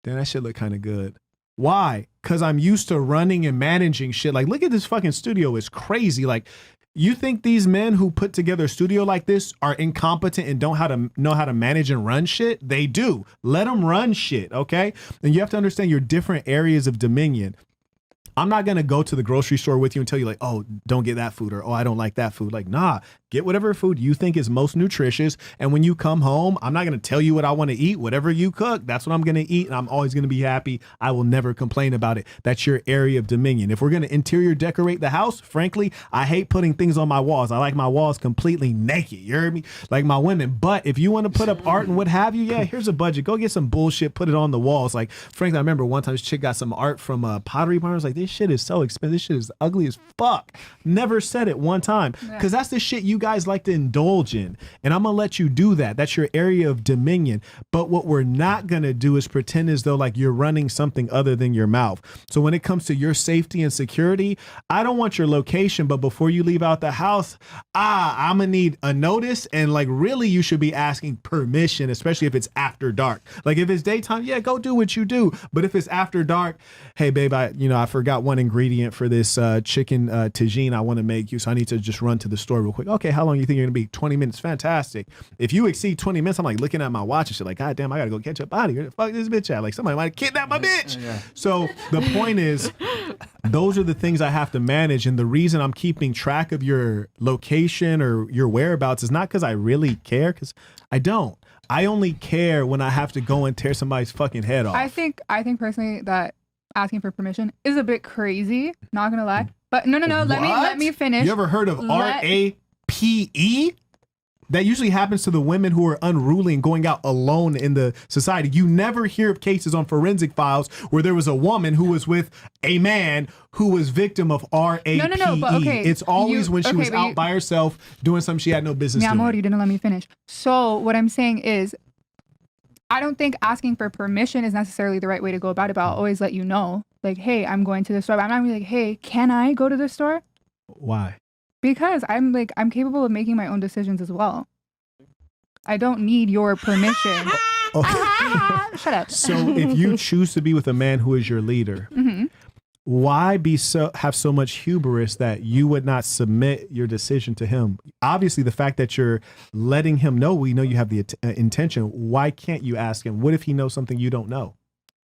damn, that shit look kind of good. Why? Because I'm used to running and managing shit. Like, look at this fucking studio. It's crazy. Like, You think these men who put together a studio like this are incompetent and don't know how to manage and run shit? They do. Let them run shit, okay? And you have to understand your different areas of dominion. I'm not going to go to the grocery store with you and tell you like, oh, don't get that food, or oh, I don't like that food. Like, nah, get whatever food you think is most nutritious. And when you come home, I'm not going to tell you what I want to eat. Whatever you cook, that's what I'm going to eat. And I'm always going to be happy. I will never complain about it. That's your area of dominion. If we're going to interior decorate the house, frankly, I hate putting things on my walls. I like my walls completely naked. You heard me? Like my women. But if you want to put up art and what have you, yeah, here's a budget. Go get some bullshit, put it on the walls. Like, frankly, I remember one time this chick got some art from Pottery Barn. I was like, this shit is so expensive. This shit is ugly as fuck. Never said it one time. Because that's the shit you guys like to indulge in. And I'm going to let you do that. That's your area of dominion. But what we're not going to do is pretend as though like you're running something other than your mouth. So when it comes to your safety and security, I don't want your location, but before you leave out the house, I'm going to need a notice. And like really you should be asking permission, especially if it's after dark. Like if it's daytime, yeah, go do what you do. But if it's after dark, hey babe, I forgot one ingredient for this chicken tagine I want to make you, so I need to just run to the store real quick. Okay, how long do you think you're gonna be? 20 minutes. Fantastic. If you exceed 20 minutes, I'm like looking at my watch and shit like, God damn, I gotta go catch up out of here. Fuck this bitch at. Like somebody might kidnap my bitch. Yeah. So the point is, those are the things I have to manage. And the reason I'm keeping track of your location or your whereabouts is not because I really care, because I don't. I only care when I have to go and tear somebody's fucking head off. I think personally that asking for permission is a bit crazy, not gonna lie. But no, let me finish. You ever heard of RAPE? That usually happens to the women who are unruly and going out alone in the society. You never hear of cases on forensic files where there was a woman who was with a man who was victim of RAPE. No, but okay. It's always when she was out by herself doing something she had no business doing. Amor, you didn't let me finish. So what I'm saying is, I don't think asking for permission is necessarily the right way to go about it, but I'll always let you know, like, hey, I'm going to the store. But I'm not really like, hey, can I go to the store? Why? Because I'm capable of making my own decisions as well. I don't need your permission. Okay. Shut up. So if you choose to be with a man who is your leader, why have so much hubris that you would not submit your decision to him? Obviously, the fact that you're letting him know, we know you have the intention. Why can't you ask him? What if he knows something you don't know?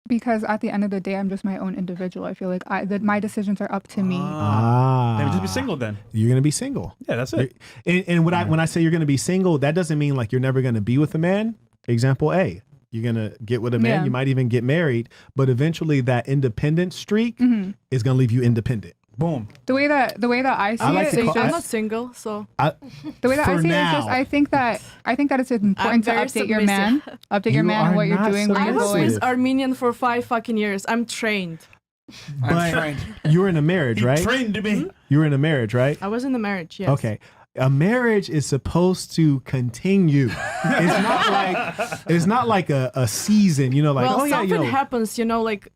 Because at the end of the day, I'm just my own individual. I feel like my decisions are up to me. Maybe just be single then. You're gonna be single. Yeah, that's it. And when I say you're gonna be single, that doesn't mean like you're never gonna be with a man. Example A. You're gonna get with a man. You might even get married, but eventually that independent streak is gonna leave you independent. Boom. The way that I see I'm not single, so the way that I see it is just I think that it's important to update your man, on what you're doing, where I you're was going. with Armenian for 5 fucking years. I'm trained. But you were in a marriage, right? Trained me. You were in a marriage, right? I was in a marriage, yes. Okay. A marriage is supposed to continue. It's not like a season, like, well, oh yeah, something happens, like,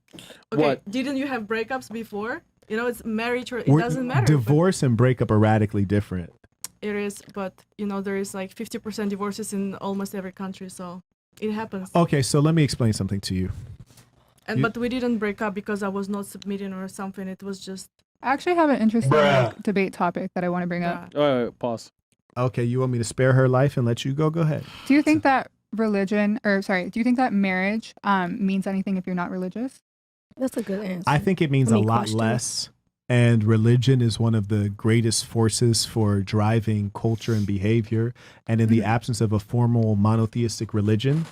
okay, What? Didn't you have breakups before? It's marriage, or it doesn't matter. Divorce and breakup are radically different. It is, but there is like 50% divorces in almost every country, so it happens. Okay, so let me explain something to you. But we didn't break up because I was not submitting or something. It was just. I actually have an interesting debate topic that I want to bring up. Wait, pause. Okay, you want me to spare her life and let you go? Go ahead. Do you think that marriage means anything if you're not religious? That's a good answer. I think it means a lot less. And religion is one of the greatest forces for driving culture and behavior. And in the absence of a formal monotheistic religion,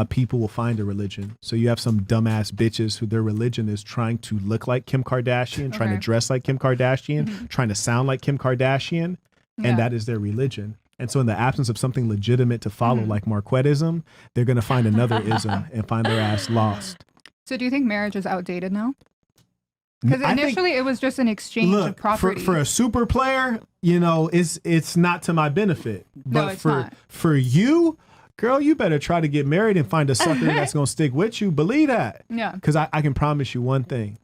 people will find a religion. So you have some dumbass bitches who their religion is trying to look like Kim Kardashian, trying to dress like Kim Kardashian, trying to sound like Kim Kardashian. And that is their religion. And so in the absence of something legitimate to follow, like Marquettism, they're going to find another ism and find their ass lost. So do you think marriage is outdated now? Because initially it was just an exchange of property. For a super player, it's not to my benefit. But for you, girl, you better try to get married and find a sucker that's going to stick with you. Believe that. Yeah. Because I can promise you one thing.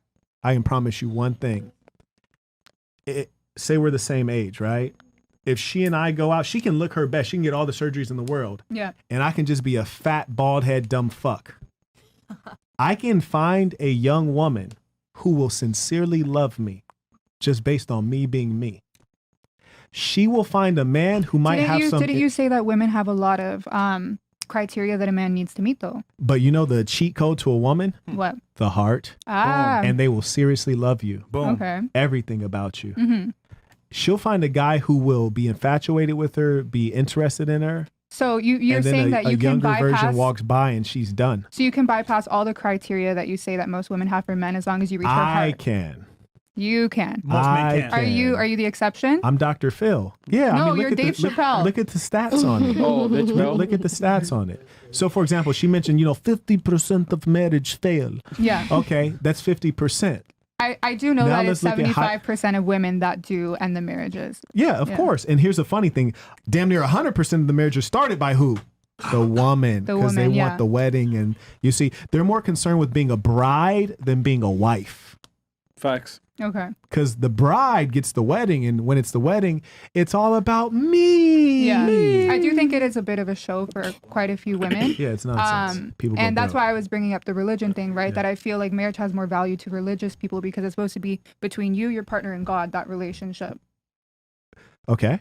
Say we're the same age, right? If she and I go out, she can look her best. She can get all the surgeries in the world. Yeah. And I can just be a fat, bald head, dumb fuck. I can find a young woman who will sincerely love me just based on me being me. she will find a man who might have some. Didn't you say that women have a lot of criteria that a man needs to meet, though? But you know the cheat code to a woman? What? The heart. And they will seriously love you. Boom. Okay. Everything about you. Mm-hmm. She'll find a guy who will be infatuated with her, be interested in her. So you're and then saying that you a can younger bypass. version walks by and she's done. So you can bypass all the criteria that you say that most women have for men as long as you reach her I heart. can. You can. Most men can. Are you the exception? I'm Dr. Phil. Yeah. No, I mean, you're Dave Chappelle. Look at the stats on it. Oh, Dave Chappelle. Look at the stats on it. So, for example, she mentioned, 50% of marriage fail. Yeah. Okay, that's 50%. I do know Now that it's let's look at 75% of women that do end the marriages. Yeah, of course. And here's the funny thing. Damn near 100% of the marriages started by who? The woman. The Because they woman, want the wedding. And you see, they're more concerned with being a bride than being a wife. Facts. Okay. Because the bride gets the wedding. And when it's the wedding, it's all about me. Yeah. I do think it is a bit of a show for quite a few women. Yeah, it's nonsense. People go and that's broke. why I was bringing up the religion thing, right? That I feel like marriage has more value to religious people because it's supposed to be between you, your partner, and God, that relationship. Okay.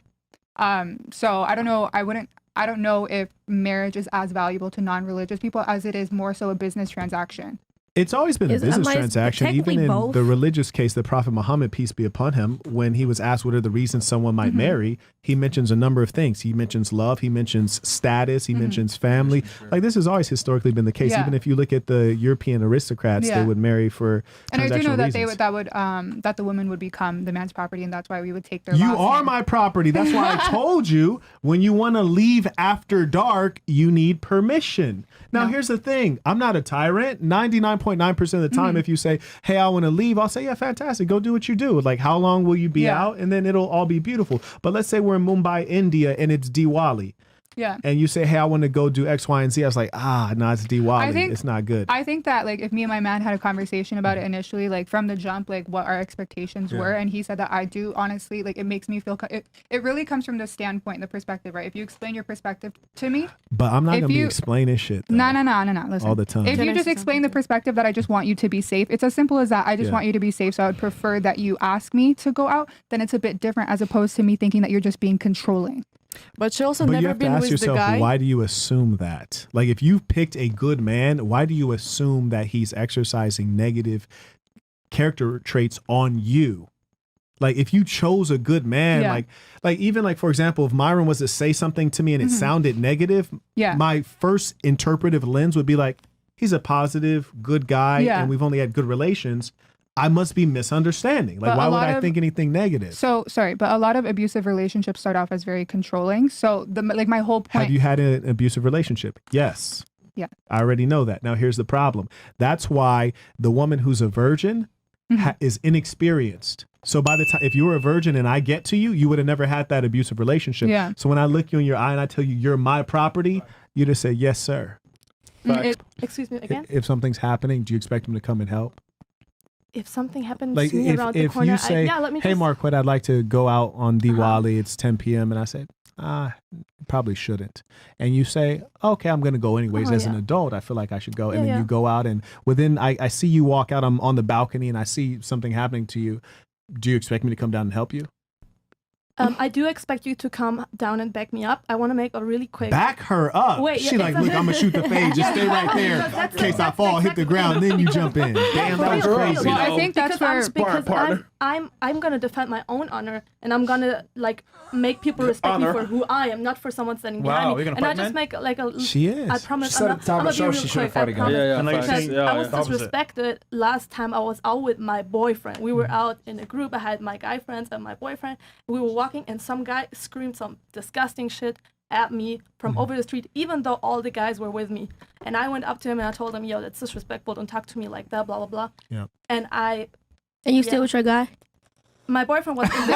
So I don't know. I don't know if marriage is as valuable to non-religious people as it is more so a business transaction. It's always been a business transaction, even in both. the religious case, the Prophet Muhammad, peace be upon him, when he was asked what are the reasons someone might marry, he mentions a number of things. He mentions love, he mentions status, he mentions family. Like this has always historically been the case. Yeah. Even if you look at the European aristocrats, they would marry for And I do know transactional that reasons. that the woman would become the man's property, and that's why we would take their. You last are name. my property. That's why I told you when you want to leave after dark, you need permission. Now, here's the thing. I'm not a tyrant. 99.9% of the time, if you say, hey, I want to leave, I'll say, yeah, fantastic. Go do what you do. Like, how long will you be out? And then it'll all be beautiful. But let's say we're in Mumbai, India, and it's Diwali. Yeah. And you say, hey, I want to go do X, Y, and Z. I was like, no, it's Diwali. It's not good. I think that like if me and my man had a conversation about it initially, like from the jump, like what our expectations were, and he said that I do honestly, like it makes me feel it really comes from the standpoint, the perspective, right? If you explain your perspective to me, But I'm not if going to be you- explaining shit. though, no. Listen, all the time. if you just explain the perspective that I just want you to be safe, it's as simple as that. I just Yeah. want you to be safe. So I would prefer that you ask me to go out. Then it's a bit different as opposed to me thinking that you're just being controlling. But she also But you never have to been ask with yourself, the guy. why do you assume that? Like, if you've picked a good man, why do you assume that he's exercising negative character traits on you? Like, if you chose a good man, like even like, for example, if Myron was to say something to me and it sounded negative, my first interpretive lens would be like, he's a positive, good guy, and we've only had good relations. I must be misunderstanding. Like, But why a would lot I of- think anything negative? So sorry, but a lot of abusive relationships start off as very controlling. So my whole point. Have you had an abusive relationship? Yes. Yeah. I already know that. Now, here's the problem. That's why the woman who's a virgin is inexperienced. So by the time, if you were a virgin and I get to you, you would have never had that abusive relationship. Yeah. So when I look you in your eye and I tell you you're my property, you just say, yes, sir. Excuse me again. If something's happening, do you expect him to come and help? If something happens Like to me around the if corner, you say, let me hey, just. Marquett, I'd like to go out on Diwali. It's 10 p.m. And I said, probably shouldn't. And you say, okay, I'm going to go anyways. As an adult, I feel like I should go. And then you go out and within, I see you walk out on the balcony and I see something happening to you. Do you expect me to come down and help you? I do expect you to come down and back me up. I want to make a really quick. Back her up. Wait, She like, look, I'm going to shoot the fade. Just stay right there in case I fall, hit the ground, then you jump in. Damn, that was crazy. Well, I think that's where I'm gonna defend my own honor, and I'm gonna like make people respect me for who I am, not for someone standing behind me. you're gonna And I fight, just man? make like a. She is. I promise. She said I'm at the top of the gonna be show real she should've quick. fought I again. promise. And like Because saying, I was the opposite. disrespected last time I was out with my boyfriend. We were out in a group. I had my guy friends and my boyfriend. We were walking, and some guy screamed some disgusting shit at me from over the street, even though all the guys were with me. And I went up to him and I told him, yo, that's disrespectful. Don't talk to me like that, blah, blah, blah. Yeah. And And you still with your guy? my boyfriend was in the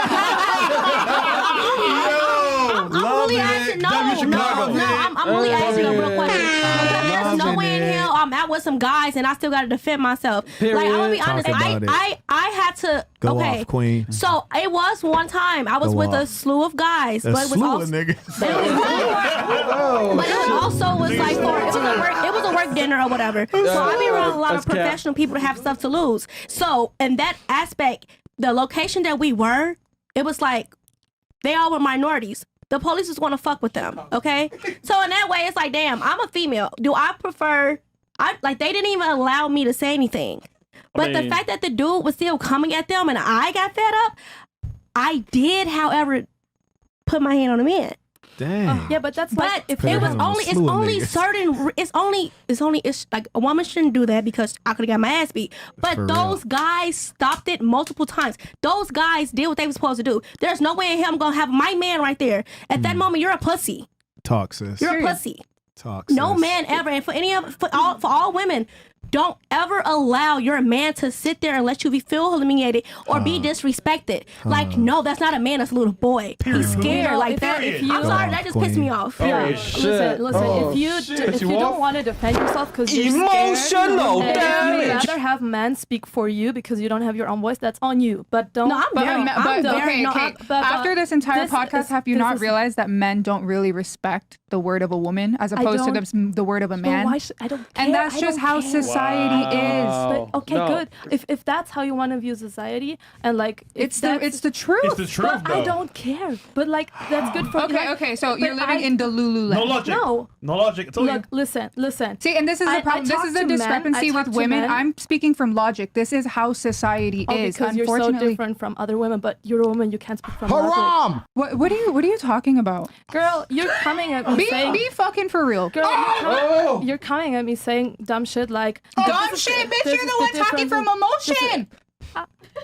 I'm really asking. No, I'm really asking a real question. Because there's no way in hell I'm out with some guys and I still gotta defend myself. Like I'm gonna be honest, Talk about it. I had to. Go okay, off, queen. so it was one time I was Go with a off. slew of guys, A but it was slew also, of niggas. but it also was like for it was a work dinner or whatever. So I be around a lot of That's cap. professional people that have stuff to lose. So in that aspect, the location that we were, it was like They all were minorities. The police just want to fuck with them, okay? So in that way, it's like, damn, I'm a female. Do I prefer? They didn't even allow me to say anything. But the fact that the dude was still coming at them and I got fed up, I did, however, put my hand on the man. Damn. Yeah, but that's But if it was only, it's like a woman shouldn't do that because I could have got my ass beat. But For those guys stopped it multiple times. Those guys did what they were supposed to do. There's no way in hell I'm gonna have my man right there. At that moment, you're a pussy. Talk, sis. You're a pussy. Talk, No sis. man ever, and for all women, don't ever allow your man to sit there and let you feel humiliated or be disrespected. Like, no, that's not a man, that's a little boy. He's scared like that. I'm sorry, that just pissed me off. Yeah, shit. listen. If you don't want to defend yourself because you're Emotional, scared, and if you damage. rather have men speak for you because you don't have your own voice, that's on you. But don't. No, After this entire podcast, have you not realized that men don't really respect the word of a woman as opposed to the word of a man? Why I don't care. And that's I just don't how care. society is. But, okay, good. If that's how you want to view society, and like It's the truth. It's the truth, but I don't care. But like that's good for Okay, so you're but living in Delulu No land. logic. No. No logic. It's all Look, listen. See, and this is the problem. This is the discrepancy with women. I'm speaking from logic. This is how society is. Because you're so Unfortunately, different from other women, but you're a woman. You can't speak from Haram! logic. what are you talking about? Girl, you're coming at me saying. Be fucking for real. Girl, you're coming at me saying dumb shit like. Dumb shit, bitch! You're the one talking from emotion.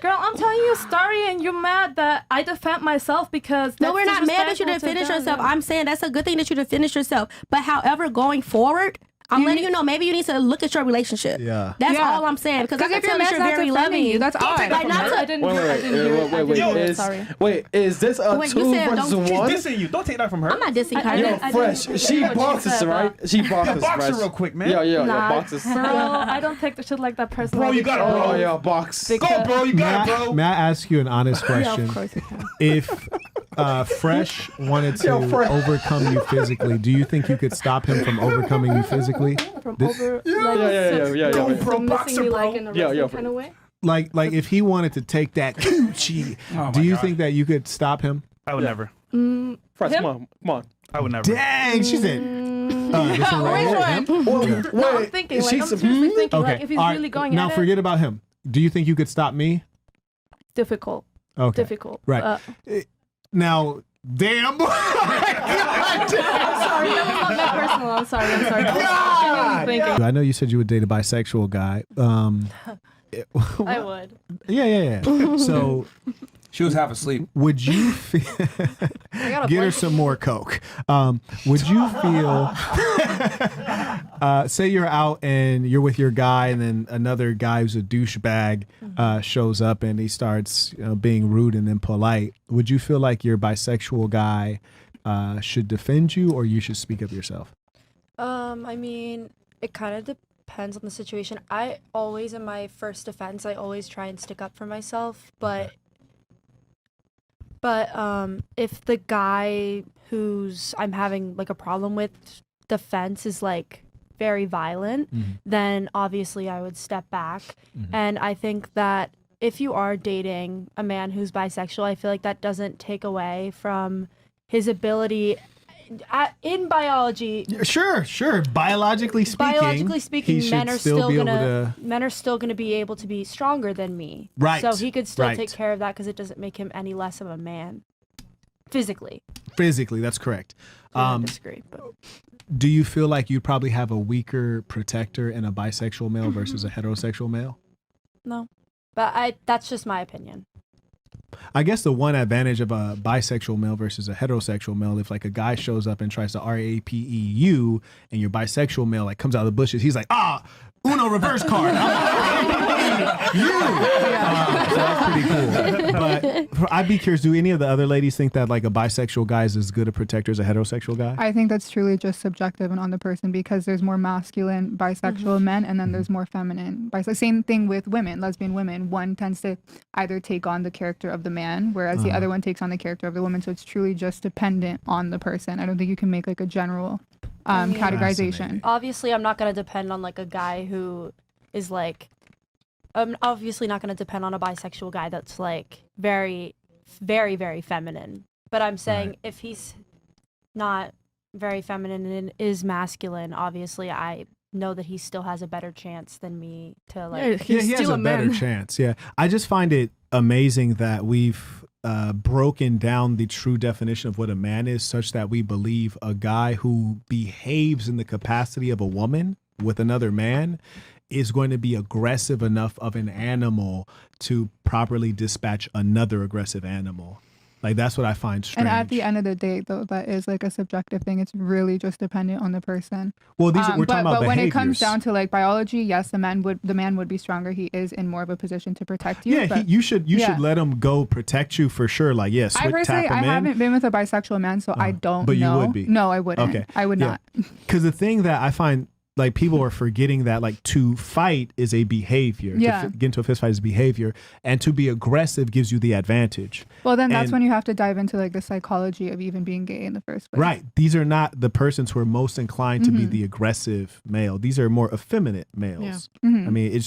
Girl, I'm telling you a story and you're mad that I defend myself because No, we're not mad that you didn't finish yourself. I'm saying that's a good thing that you didn't finish yourself. But however, going forward, I'm letting you know maybe you need to look at your relationship. Yeah. That's all I'm saying. Because I can if your tell that man's you're not very defending loving. you, that's odd. Like, not to, I didn't hear it. Sorry. Wait, is this a Wait, you 2 said versus don't- She's 1? dissing you. Don't take that from her. I'm not dissing her. Yo, fresh. She boxes, right? She boxes, box her fresh. real quick, man. Yo, Nah, boxes. bro, I don't take the shit like that personally. Bro, you got it, bro. Oh, yeah, box. Go, bro. You got it, bro. May I ask you an honest Yeah, question? of course you can. If Fresh wanted to Yo, Fresh. overcome you physically, do you think you could stop him from overcoming you physically? From Th- over, like, Yeah. Go, so bro, missing boxer, me bro. like in a Yeah, wrestling yeah. kind of way. Like if he wanted to take that coochie, do you think that you could stop him? I would never. Fresh, Him? come on. I would never. Dang, she said. This one right here, him? No, I'm thinking, like, I'm she's- seriously thinking, Okay. like, if he's all right, really going now at forget about him. Do you think you could stop me? difficult. Okay. Difficult. Right. Now, damn. I'm sorry, that was not that personal. I'm sorry. God! Thinking. I know you said you would date a bisexual guy. I would. Yeah. So She was half asleep. would you get her some more coke? Would you feel say you're out and you're with your guy and then another guy who's a douchebag shows up and he starts being rude and impolite? Would you feel like your bisexual guy should defend you or you should speak up yourself? I mean, it kind of depends on the situation. I always, in my first defense, I always try and stick up for myself. But if the guy who's I'm having like a problem with defense is like very violent, then obviously I would step back. And I think that if you are dating a man who's bisexual, I feel like that doesn't take away from his ability. In biology, Sure. Biologically speaking, he men should are still be gonna able to. be able to be stronger than me. Right, So he could still right. take care of that because it doesn't make him any less of a man, physically. Physically, that's correct. I disagree, but Do you feel like you'd probably have a weaker protector in a bisexual male versus a heterosexual male? no. But that's just my opinion. I guess the one advantage of a bisexual male versus a heterosexual male, if like a guy shows up and tries to rape you and your bisexual male like comes out of the bushes, he's like, Uno reverse card. So that's pretty cool. But I'd be curious, do any of the other ladies think that like a bisexual guy is as good a protector as a heterosexual guy? I think that's truly just subjective and on the person because there's more masculine bisexual men and then there's more feminine bisexual. Same thing with women, lesbian women. One tends to either take on the character of the man, whereas the other one takes on the character of the woman. So it's truly just dependent on the person. I don't think you can make like a general categorization. Obviously, I'm not going to depend on like a guy who is like, I'm obviously not going to depend on a bisexual guy that's like very, very, very feminine. But I'm saying if he's not very feminine and is masculine, obviously I know that he still has a better chance than me to like. Yeah, he has a better chance. Yeah, I just find it amazing that we've broken down the true definition of what a man is, such that we believe a guy who behaves in the capacity of a woman with another man is going to be aggressive enough of an animal to properly dispatch another aggressive animal. Like, that's what I find strange. And at the end of the day, though, that is like a subjective thing. It's really just dependent on the person. Well, we're talking about but when it behaviors. comes down to like biology, yes, the man would be stronger. He is in more of a position to protect you. Yeah, but, you should let him go protect you for sure. Like, yeah, I personally, I haven't been with a bisexual man, so I don't but know. You would be. No, I wouldn't. Okay. I would not. Because the thing that I find, like, people are forgetting that, like, to fight is a behavior. Yeah. To get into a fist fight is behavior. And to be aggressive gives you the advantage. Well, then that's And- when you have to dive into like the psychology of even being gay in the first place. Right. These are not the persons who are most inclined to be the aggressive male. These are more effeminate males. Yeah. Mhm. I mean,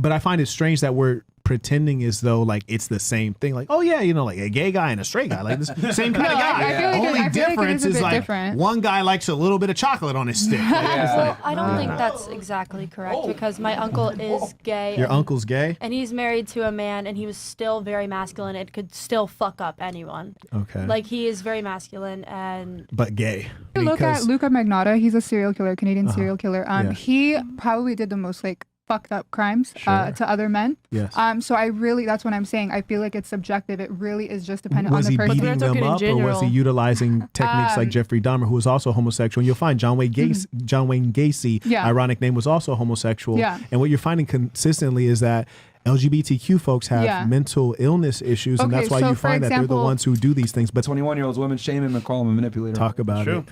but I find it strange that we're pretending as though like it's the same thing. Like, oh yeah, like a gay guy and a straight guy, like this same kind of guy. I feel like Only I feel like it difference is a is bit like different. one guy likes a little bit of chocolate on his stick. Like, it's Well, like, I don't think that's exactly correct because my uncle is gay. your and- uncle's gay? And he's married to a man, and he was still very masculine. It could still fuck up anyone. Okay. Like, he is very masculine, and But gay. If you look at Luca Magnotta, he's a serial killer, Canadian serial killer. Yeah. He probably did the most like fucked up crimes Sure. to other men. Yes. So that's what I'm saying. I feel like it's subjective. It really is just dependent Was on he the person. beating them up, or was he utilizing techniques like Jeffrey Dahmer, who was also homosexual? And you'll find John Wayne Gacy, Yeah. ironic name, was also homosexual. Yeah. And what you're finding consistently is that LGBTQ folks have Yeah. mental illness issues, and Okay, that's why so you for find that they're the example- ones who do these things. But 21-year-olds, women shame him and call him a manipulator. Talk about it.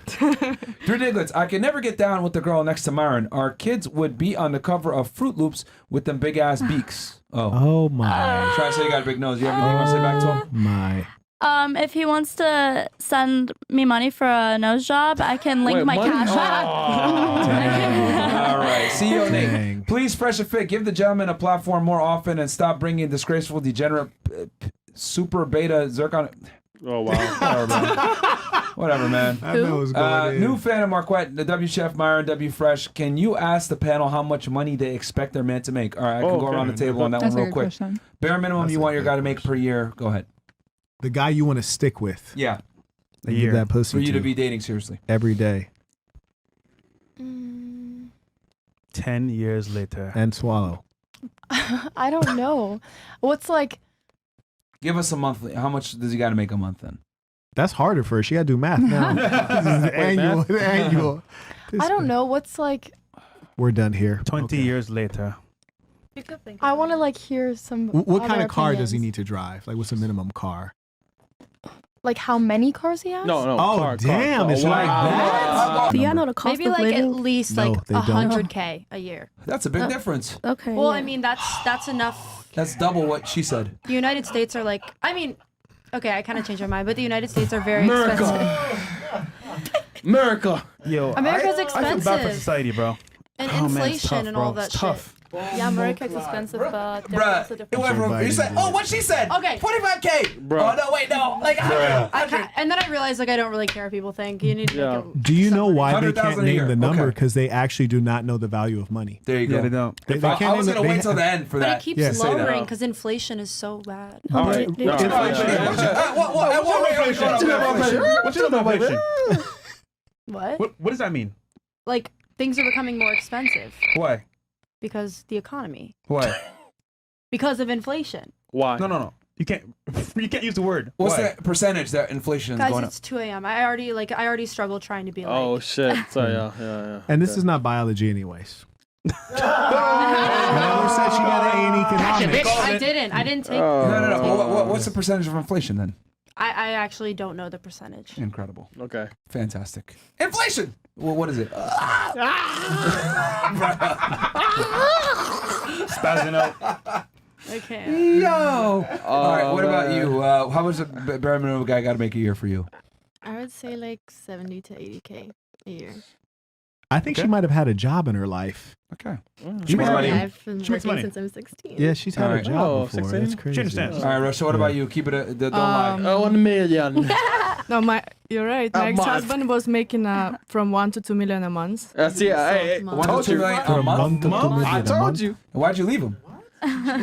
Drew Diglets, I can never get down with the girl next to Myron. Our kids would be on the cover of Fruit Loops with them big ass beaks. Oh my. Try to say you got a big nose. You have anything you want to say back to him? My. If he wants to send me money for a nose job, I can link my cash app. All right. CEO Nate, please, Fresh and Fit, give the gentleman a platform more often and stop bringing disgraceful, degenerate, super beta zircon. Oh, wow. Whatever, man. I know what's going in. New fan of Marquett, the W Chef, Myron, W Fresh. Can you ask the panel how much money they expect their man to make? All right, I can go around the table on that That's one a real good quick. question. Bare minimum you want your guy to make per year. Go ahead. The guy you want to stick with. Yeah. Like, give that pussy For you to be dating seriously. every day 10 years later. and swallow. I don't know. What's like? Give us a monthly. How much does he got to make a month then? That's harder for her. She got to do math now. This is annual. Annual. I don't know. What's like? We're done here. 20 years later. I want to like hear some. What kind other of car does he opinions. need to drive? Like, what's the minimum car? Like how many cars he has? No. Oh, damn. It's like that. Do y'all know the cost maybe of like living? at least No, like they don't. 100K a year. That's a big difference. Okay. Well, yeah. I mean that's enough. That's double what she said. The United States are like, I mean, okay, I kind of changed my mind, but the United States are very expensive. America. Yo, America's I feel bad for expensive. society, bro. And Oh, man, it's inflation tough, and bro. all that It's tough. Yeah, Marquett's expensive, but there's also Bruh, it different. went from, you said, oh, what she said? Okay. 45K. Bro. Oh, no, wait, no. Like, And then I realized like I don't really care what people think. You need to Yeah. make a, Do you know why they 100,000 can't a year. name the number? Okay. Because they actually do not know the value of money. There you go. Yeah, they don't. They I can't was name going to it. wait till the end for but that. it keeps Yeah, say that. lowering because inflation is so bad. All right. They- No, they- What's your number of inflation? What? What does that mean? Like things are becoming more expensive Why? because the economy, Why? because of inflation. Why? No. You can't use the word. What's Why? that percentage that inflation is Guys, going up? it's 2 a.m. I already struggle trying to be like. Oh, shit. So, yeah. And this is not biology, anyways. Never said she got an A in economics. I didn't take. No. Well, what's the percentage of inflation then? I actually don't know the percentage. Incredible. Okay. Fantastic. Inflation! Well, what is it? Spazzing out. Okay. Yo! All right, what about you? How much a bare minimum guy got to make a year for you? I would say like 70 to 80K a year. I think she might have had a job in her life. Okay. She makes money. I've been She makes working money. since I'm 16. Yeah, she's had All a right. job Oh, before. 16? That's She crazy. understands. All right, Russia, what about you? Keep it, don't lie. Oh, 1 million. No, you're right. My ex-husband was making from 1 to 2 million a month. See, I 1 to 2 million For a a month month? to 2 million I a told month? you. Why'd you leave him?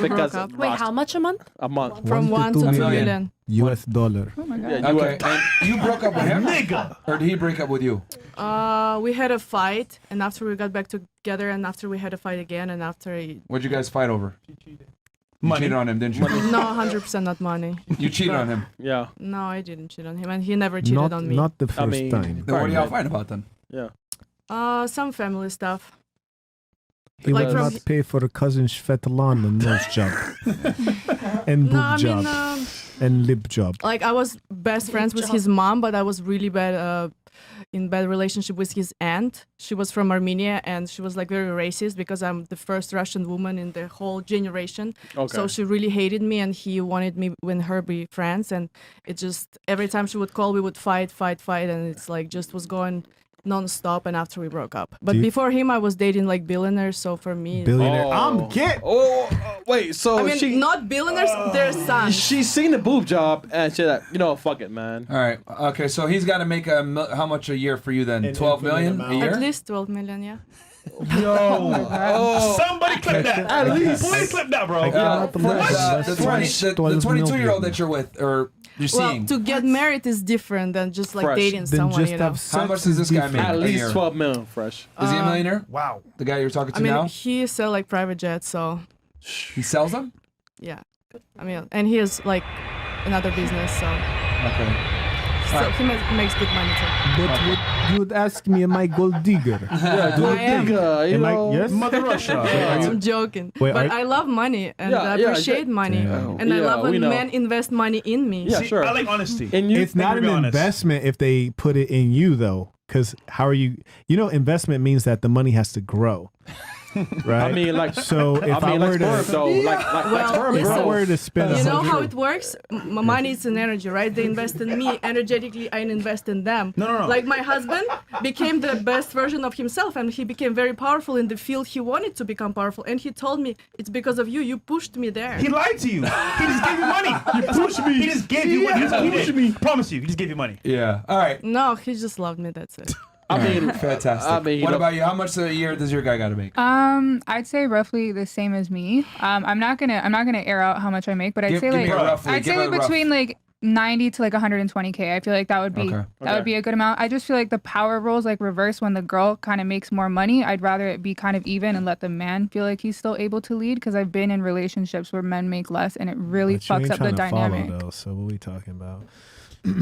Because Wait, how much a month? a month. From 1 to 2 million. US dollar. Oh my god. Yeah, you Okay, and you broke up with him? Nigga. Or did he break up with you? We had a fight, and after we got back together, and after we had a fight again, and after he... What'd you guys fight over? You Money. cheated on him, didn't you? No, 100% not money. You cheated on him. Yeah. No, I didn't cheat on him, and he never cheated Not, on me. not the first mean- time. Then what do y'all fight about then? Yeah. Some family stuff. He Like would from- not pay for a cousin Svetlana nose job. And boob No, I job. mean, And lip job. like I was best friends with his mom, but I was really bad in bad relationship with his aunt. She was from Armenia, and she was like very racist because I'm the first Russian woman in the whole generation. Okay. So she really hated me, and he wanted me and her be friends. And it just every time she would call, we would fight, and it's like just was going non-stop. And after we broke up, but Do you- before him, I was dating like billionaires. So for me, Billionaire. Oh. I'm get. Wait. So I mean, she not billionaires, their sons. she's seen the boob job and she's like, fuck it, man. All right. Okay, so he's got to make how much a year for you then? An 12 million infinite a amount. year? At least 12 million, yeah. Oh. Somebody clip that. At least. Please clip that, bro. I got the For list. the That's 22-year-old that you're with, or you're Well, seeing, to get married is different than just like Fresh. dating Then someone, just you know. have sex. How much does this guy is make? At a least year? 12 million fresh. Is he a millionaire? Wow. The guy you're talking to I mean, now? he sell like private jets, so He sells them? yeah. I mean, and he has like another business, so Okay. he makes good money too. But you would ask me, am I gold digger? Yeah, gold I am. digger, you Am I? know. Yes. Mother Russia. I'm joking, Wait, but are- I love money and Yeah, I yeah, appreciate money, Damn. and I Yeah, love we when know. men invest money in me. Yeah, See, sure. I like honesty. And you, It's not to an be honest. investment if they put it in you, though. Because how are you? Investment means that the money has to grow, right? I mean, like, so if I, I mean, were like to, sperm, though. Like Well, sperm, if I bro. were to spend, You know how it works? Money is an energy, right? They invest in me energetically. I invest in them. No. Like my husband became the best version of himself, and he became very powerful in the field he wanted to become powerful. And he told me, "It's because of you. You pushed me there." He lied to you. He just gave you money. You pushed me. He just gave you money. That's what he did. Promise you. He just gave you money. Yeah. All right. No, he just loved me. That's it. I mean, Fantastic. I mean, what about you? How much a year does your guy got to make? I'd say roughly the same as me. I'm not gonna air out how much I make, but I'd say give me like a roughly. I'd Give say it a rough. between like 90 to like 120K. I feel like that would be Okay. that would be a good amount. I just feel like the power roles like reverse when the girl kind of makes more money. I'd rather it be kind of even and let the man feel like he's still able to lead, because I've been in relationships where men make less and it really But you fucks ain't up the trying to follow, dynamic. though, so what we talking about?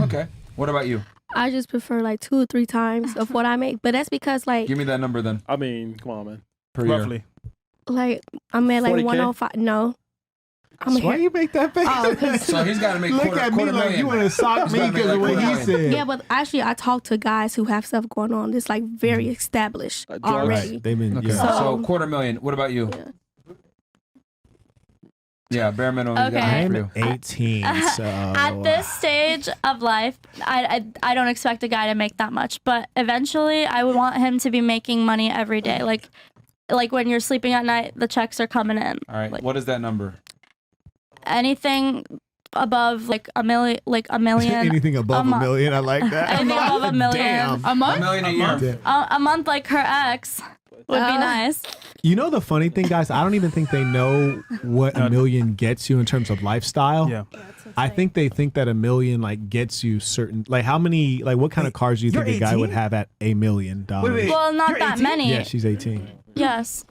Okay. What about you? I just prefer like 2 or 3 times of what I make, but that's because like Give me that number then. I mean, come on, man. Per year. Roughly. I'm at like 40K? 105. No, I'm So why you make that face? Oh, 'cause- So he's got to make Look quarter, at me quarter like million. you want to sock He's me gotta make because like of what quarter he million. said. yeah, but actually I talk to guys who have stuff going on that's like very established Drugs. already. They've been Okay. yeah. So quarter million. What about you? Yeah. Yeah, bare minimum. he's gotta Okay. make for you. I'm 18, so At this stage of life, I don't expect a guy to make that much, but eventually I would want him to be making money every day. Like when you're sleeping at night, the checks are coming in. All right. Like, What is that number? anything above like a million, anything above a month. million, I like that. Anything above a million. Damn. A month? $1 million a year. A month like her ex would be nice. You know the funny thing, guys? I don't even think they know what a million gets you in terms of lifestyle. Yeah. I think they think that a million like gets you certain like how many like what kind of cars do you think You're a guy would 18? have at $1 million? wait. Well, not You're that 18? many. Yeah, she's 18. Yes.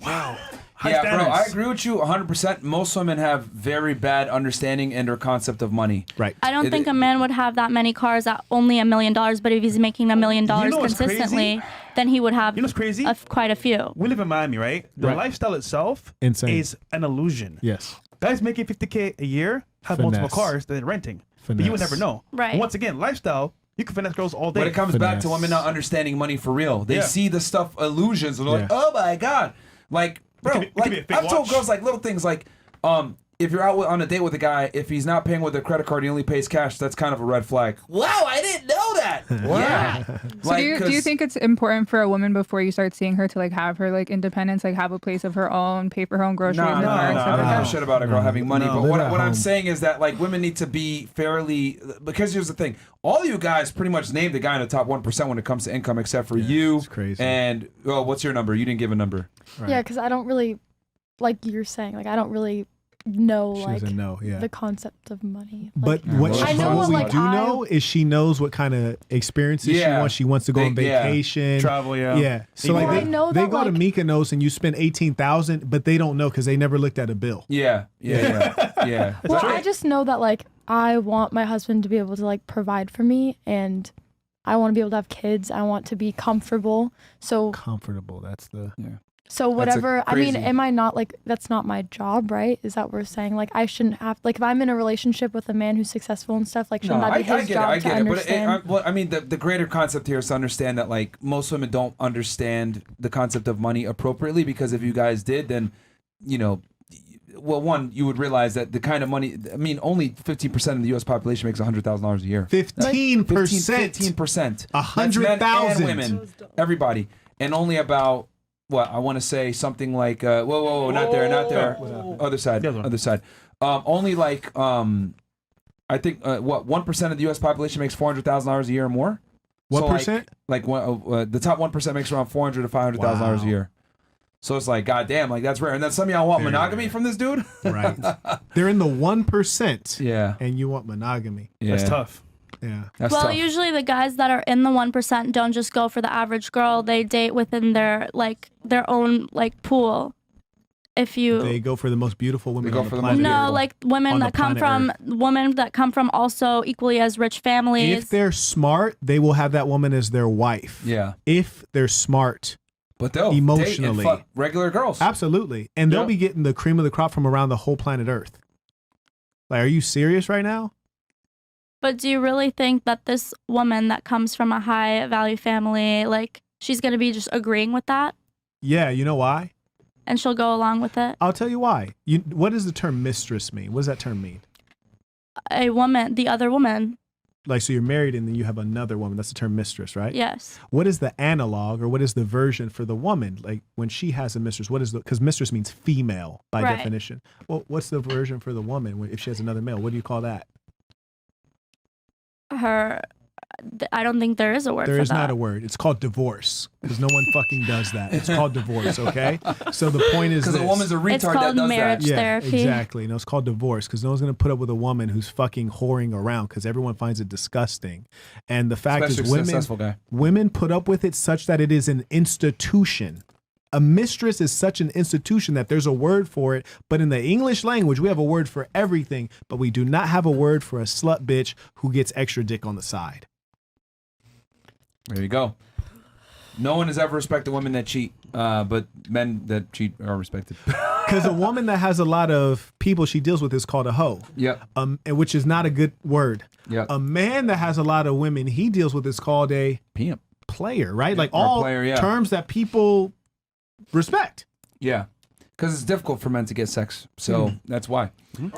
Wow. High Yeah, bro, I standards. agree with you 100%. Most women have very bad understanding and or concept of money. Right. I don't It- think a man would have that many cars at only $1 million, but if he's making $1 million know what's consistently, then he would have You know what's crazy? quite a few. We live in Miami, right? The Right. lifestyle itself Insane. is an illusion. Yes. Guys making 50K a year have multiple Finesse. cars that they're renting. But you would Finesse. never know. Right. And once again, lifestyle, you can finesse girls all day. But it comes back to Finesse. women not understanding money for real. They Yeah. see the stuff illusions and they're like, Yeah. oh my God. Like, bro, could be a like fake I've told watch. girls like little things like, if you're on a date with a guy, if he's not paying with a credit card, he only pays cash, that's kind of a red flag. Wow, I didn't know that. that. Yeah. So do you think it's important for a woman before you start seeing her to like have her like independence, like have a place of her own, pay for her own groceries? No, and car, I don't give a shit about a girl having money. No, but live at what I'm home. saying is that like women need to be fairly, because here's the thing: all you guys pretty much named the guy in the top 1% when it comes to income, except for you. It's crazy. And well, what's your number? You didn't give a number. Right. Yeah, because I don't really, like you're saying, like I don't really know She's like a no, yeah. the concept of money. But Like, what, I know what we like do know is she knows what kind of experiences she Yeah. wants. She wants to go on Yeah. vacation, Travel, yeah. yeah. So Well, like I know they that, go to like- Mykonos and you spend 18,000, but they don't know because they never looked at a bill. Yeah. Yeah. Well, I just know that like I want my husband to be able to like provide for me, and I want to be able to have kids. I want to be comfortable. So Comfortable. That's the So whatever, I mean, crazy- am I not like, that's not my job, right? Is that what we're saying? Like, I shouldn't have, like, if I'm in a relationship with a man who's successful and stuff, like, shouldn't that be his job to understand? But I mean, the greater concept here is to understand that like most women don't understand the concept of money appropriately, because if you guys did, then, you know, well, one, you would realize that the kind of money, I mean, only 15% of the U.S. population makes $100,000 a year. 15%. 15%. 100,000. Women, everybody. And only about, what, I want to say something like, whoa, not there. Other side. Only like, I think, 1% of the U.S. population makes $400,000 a year or more? What So, percent? Like the top 1% makes around $400,000 to $500,000 a year. So it's like, goddamn, like that's rare. And then some of y'all want monogamy from this dude? Right. They're in the 1%. Yeah. And you want monogamy. Yeah. That's tough. Yeah. That's well, tough. usually the guys that are in the 1% don't just go for the average girl. They date within their own like pool. If you They go for the most beautiful women go on the for the planet. most no, beautiful. like women On the that come planet from women that come from also equally as rich families. If they're smart, they will have that woman as their wife. Yeah. If they're smart. But they'll emotionally. date and fuck regular girls. Absolutely. And they'll Yep. be getting the cream of the crop from around the whole planet Earth. Like, are you serious right now? But do you really think that this woman that comes from a high value family, like she's gonna be just agreeing with that Yeah, you know why? and she'll go along with it? I'll tell you why. What does the term mistress mean? What does that term mean? A woman, the other woman. Like, so you're married and then you have another woman. That's the term mistress, right? Yes. What is the analog or what is the version for the woman? Like when she has a mistress, what is because mistress means female by Right. definition. Well, what's the version for the woman if she has another male? What do you call that? I don't think there is a word for that. There is not a word. It's called divorce because no one fucking does that. It's called divorce, okay? So the point is Because a this. woman's a retard It's that called does marriage that. Yeah, therapy. exactly. No, it's called divorce because no one's going to put up with a woman who's fucking whoring around because everyone finds it disgusting. And the fact Especially a is successful guy. women put up with it such that it is an institution. A mistress is such an institution that there's a word for it. But in the English language, we have a word for everything, but we do not have a word for a slut bitch who gets extra dick on the side. There you go. No one has ever respected women that cheat, but men that cheat are respected. Because a woman that has a lot of people she deals with is called a hoe. Yep. And which is not a good word. Yep. A man that has a lot of women he deals with is called a pimp player, right? Yep, Like or a all player, yeah. terms that people respect. Yeah. Because it's difficult for men to get sex. So that's why.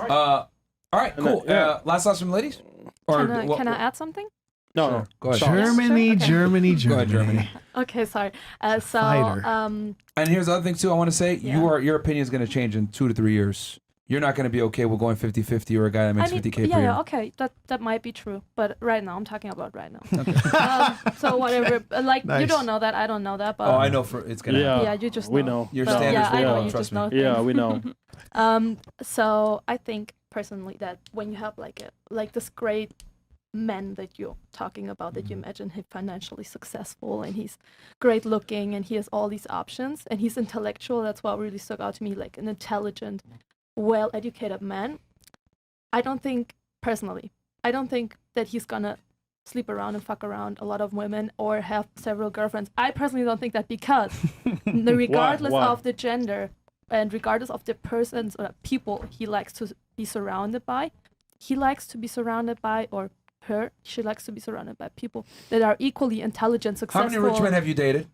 All right, cool. Last thoughts from the ladies? Or Can I add something? No. Go ahead. Germany, Okay. Germany, Go ahead, Germany. Okay, sorry. So, Fighter. And here's the other thing, too, I want to say. Your opinion is going to change in 2 to 3 years. You're not going to be okay with going 50-50 or a guy that makes 50K per year. yeah, okay, that might be true, but right now I'm talking about right now. So whatever, like you Nice. don't know that, I don't know that, but Oh, I know it's going to Yeah. happen. yeah, you just We know. know. Your But standards yeah, I will know go up, you trust just know. Yeah, things. we know. So I think personally that when you have like this great man that you're talking about, that you imagine him financially successful and he's great looking and he has all these options and he's intellectual, that's what really stuck out to me, like an intelligent, well-educated man. I don't think that he's gonna sleep around and fuck around a lot of women or have several girlfriends. I personally don't think that because regardless Why? of the gender and regardless of the persons or people he likes to be surrounded by, she likes to be surrounded by people that are equally intelligent, How successful. many rich men have you dated?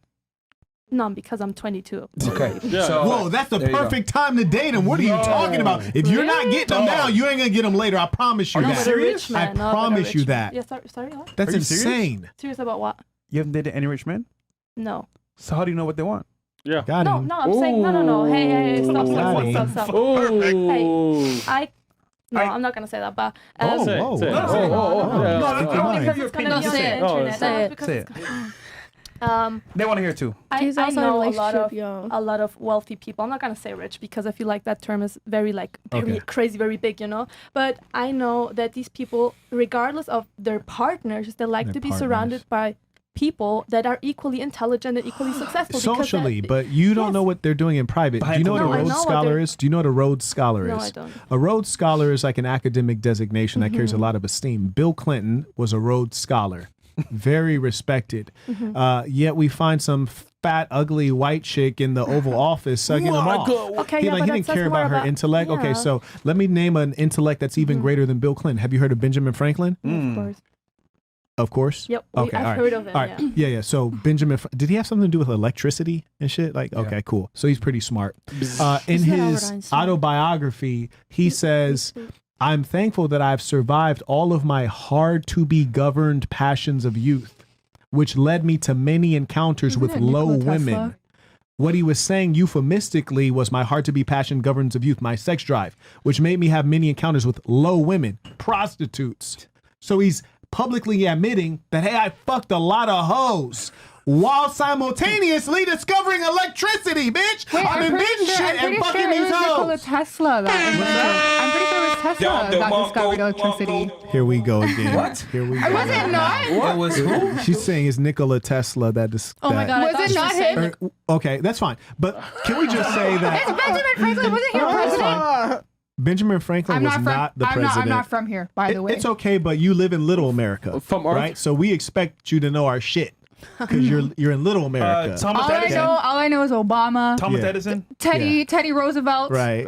No, because I'm 22. Okay. Yeah. So, Whoa, that's the there you go. perfect time to date him. What are you talking about? If you're not getting them now, you ain't gonna get them later. I promise you Are you that. serious? I promise you that. Yeah, sorry, what? That's Are you serious? insane. Serious about what? You haven't dated any rich men? No. So how do you know what they want? Yeah. Got No, him. I'm saying no. Hey, stop. Hey, I'm not gonna say that, but Oh, Say it, whoa. say it. No, Say it. No, Speak your mind. because it's gonna be on Say the it. internet. Say it. Because Say it's- They want to hear it too. He's I also in a know a relationship, lot of wealthy people. I'm not gonna say rich because I feel like that term is very Okay. crazy, very big, But I know that these people, regardless of their partners, they like Their to be partners. surrounded by people that are equally intelligent and equally successful. Socially, because but you don't Yes. know what they're doing in private. Do you know what No, a I Rhodes know what Scholar they're- is? Do you know what a Rhodes Scholar No, is? I don't. A Rhodes Scholar is like an academic designation that carries a lot of esteem. Bill Clinton was a Rhodes Scholar, very respected. Yet we find some fat, ugly white chick in the Oval Office sucking him off. Okay, He, yeah, like, but he didn't that's care more about her intellect. yeah. Okay, so let me name an intellect that's even greater than Bill Clinton. Have you heard of Benjamin Franklin? Of course. Of course. Yep. Okay, I've all right. heard of him. All right. Yeah. So Benjamin, did he have something to do with electricity and shit? Like, okay, cool. So he's pretty smart. In Isn't that his Albert Einstein? autobiography, he says, "I'm thankful that I've survived all of my hard to be governed passions of youth, which led me to many encounters with low women." What he was saying euphemistically was my hard to be passion governs of youth, my sex drive, which made me have many encounters with low women, prostitutes. So he's publicly admitting that, hey, I fucked a lot of hoes while simultaneously discovering electricity, bitch. I've been bidding shit and fucking these Nikola hoes. Tesla I'm pretty sure it was Tesla that discovered electricity. Here we go again. What? Here we go. Was it not? It was who? She's saying it's Nikola Tesla that Oh my god, I Was thought it she not was saying him? like, Okay, that's fine. But can we just say It's that Benjamin Franklin. Wasn't he a president? Benjamin Franklin was not the president? I'm not from here, by the way. It's okay, but you live in Little America, From Earth? right? So we expect you to know our shit because you're in Little America, Thomas all Edison. I know is Obama, Thomas Yeah. Edison. Teddy Roosevelt, right?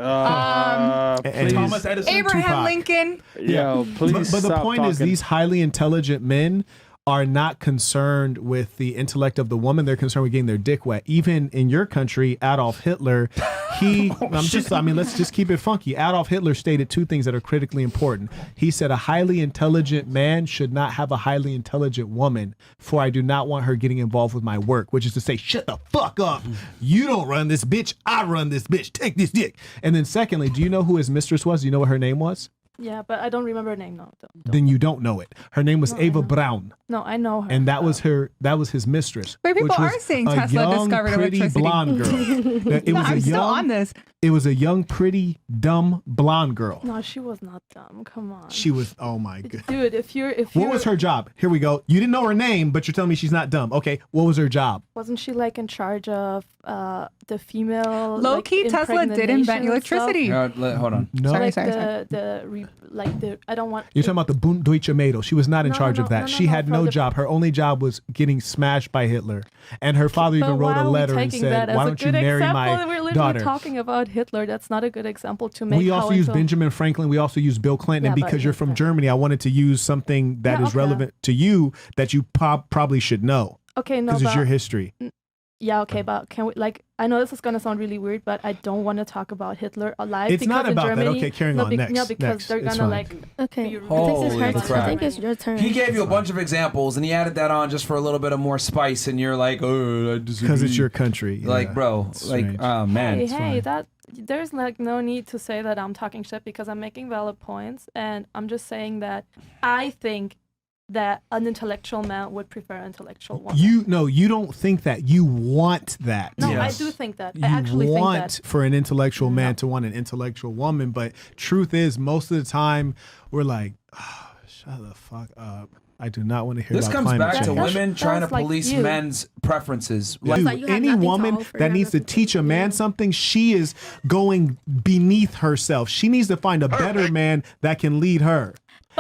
Please. Thomas Edison. Abraham Tupac. Lincoln. Yo, please But the stop point is, talking. these highly intelligent men are not concerned with the intellect of the woman. They're concerned with getting their dick wet. Even in your country, Adolf Hitler, let's just keep it funky. Adolf Hitler stated two things that are critically important. He said, a highly intelligent man should not have a highly intelligent woman, for I do not want her getting involved with my work, which is to say, shut the fuck up. You don't run this bitch. I run this bitch. Take this dick. And then secondly, do you know who his mistress was? Do you know what her name was? Yeah, but I don't remember her name. No, don't. Then you don't know it. Her name was Ava Braun. No, I know her. And that was his mistress. Wait, people which was are saying a Tesla young, discovered pretty electricity. blonde girl. It was I'm a still on young, this. it was a young, pretty, dumb blonde girl. No, she was not dumb. Come on. She was. Oh my god. Dude, if you're What was her job? Here we go. You didn't know her name, but you're telling me she's not dumb. Okay, what was her job? Wasn't she like in charge of the female? Low like, key, Tesla did invent impregnation electricity. Hold on. No, Sorry, Like sorry. I don't want. you're talking about the Bund Deutsche Mädel. She was not in No, charge no, of that. no, no, she no, had from no the- job. Her only job was getting smashed by Hitler. And her father even But why wrote a are we letter and taking said, that "Why as a don't you good marry example? my We're literally daughter?" talking about Hitler. That's not a good example to make. We also how use into- Benjamin Franklin. We also use Bill Clinton. Yeah, And but because you're from Germany, I wanted to use something that Yeah, is okay. relevant to you that you probably should know Okay, no, because it's but your history. yeah, okay, but can we like? I know this is gonna sound really weird, but I don't want to talk about Hitler alive. It's because not in about that. Germany, Okay, carrying no, on. be- Next, No, because next. they're It's gonna fine. like. okay, be I think Holy it's her crap. I think it's your turn. He gave you a bunch of examples and he added that on just for a little bit of more spice, and you're like, oh, I disagree. Because it's your country. Like, Yeah, bro, it's like, strange. oh man. Hey, fine. that there's like no need to say that I'm talking shit because I'm making valid points, and I'm just saying that I think that an intellectual man would prefer an intellectual woman. You don't think that. You want that. No, Yes. I do think that. You I actually think want that. for an intellectual man to want an intellectual woman, but truth is, most of the time, we're like, oh, shut the fuck up. I do not want to hear This about comes climate back change. to women trying to that's like police you. men's preferences. Dude, like you have any nothing to woman offer, that you needs have to teach a man something, she is going beneath herself. She needs to find a better man that can lead her.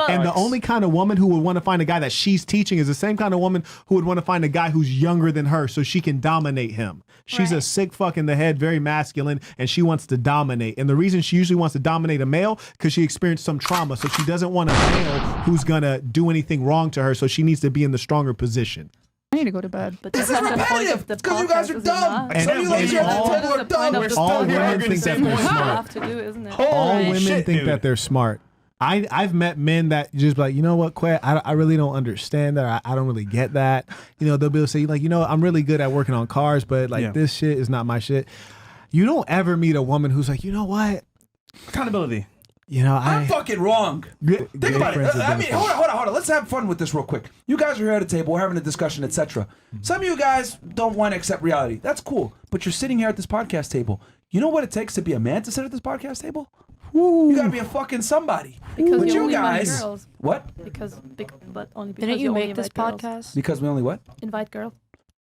And the only kind of woman who would want to find a guy that she's teaching is the same kind of woman who would want to find a guy who's younger than her so she can dominate him. She's a Right. sick fuck in the head, very masculine, and she wants to dominate. And the reason she usually wants to dominate a male because she experienced some trauma. So she doesn't want a male who's going to do anything wrong to her. So she needs to be in the stronger position. need to go to bed. But This that's is the point repetitive. of the It's because you guys podcast, are is it dumb. not? And- Some of you ladies and at the all- table are That's the point dumb. of We're the still all here. women think that they're What you smart. have to do, isn't it? All Holy women shit, think dude. that they're smart. I've met men that just be like, you know what, Quay, I really don't understand that. I don't really get that. You know, they'll be able to say, like, you know, I'm really good at working on cars, but like this shit is not my shit. You don't ever meet a woman who's like, you know what? Accountability. You know, I'm fucking wrong. Think Think about it. I mean, hold on. Let's have fun with this real quick. You guys are here at a table, we're having a discussion, etc. Some of you guys don't want to accept reality. That's cool. But you're sitting here at this podcast table. You know what it takes to be a man to sit at this podcast table? You gotta be a fucking somebody. Because But you you only invite guys, girls. what? But only because Didn't you only make this invite girls. podcast? Because we only what? Invite girls.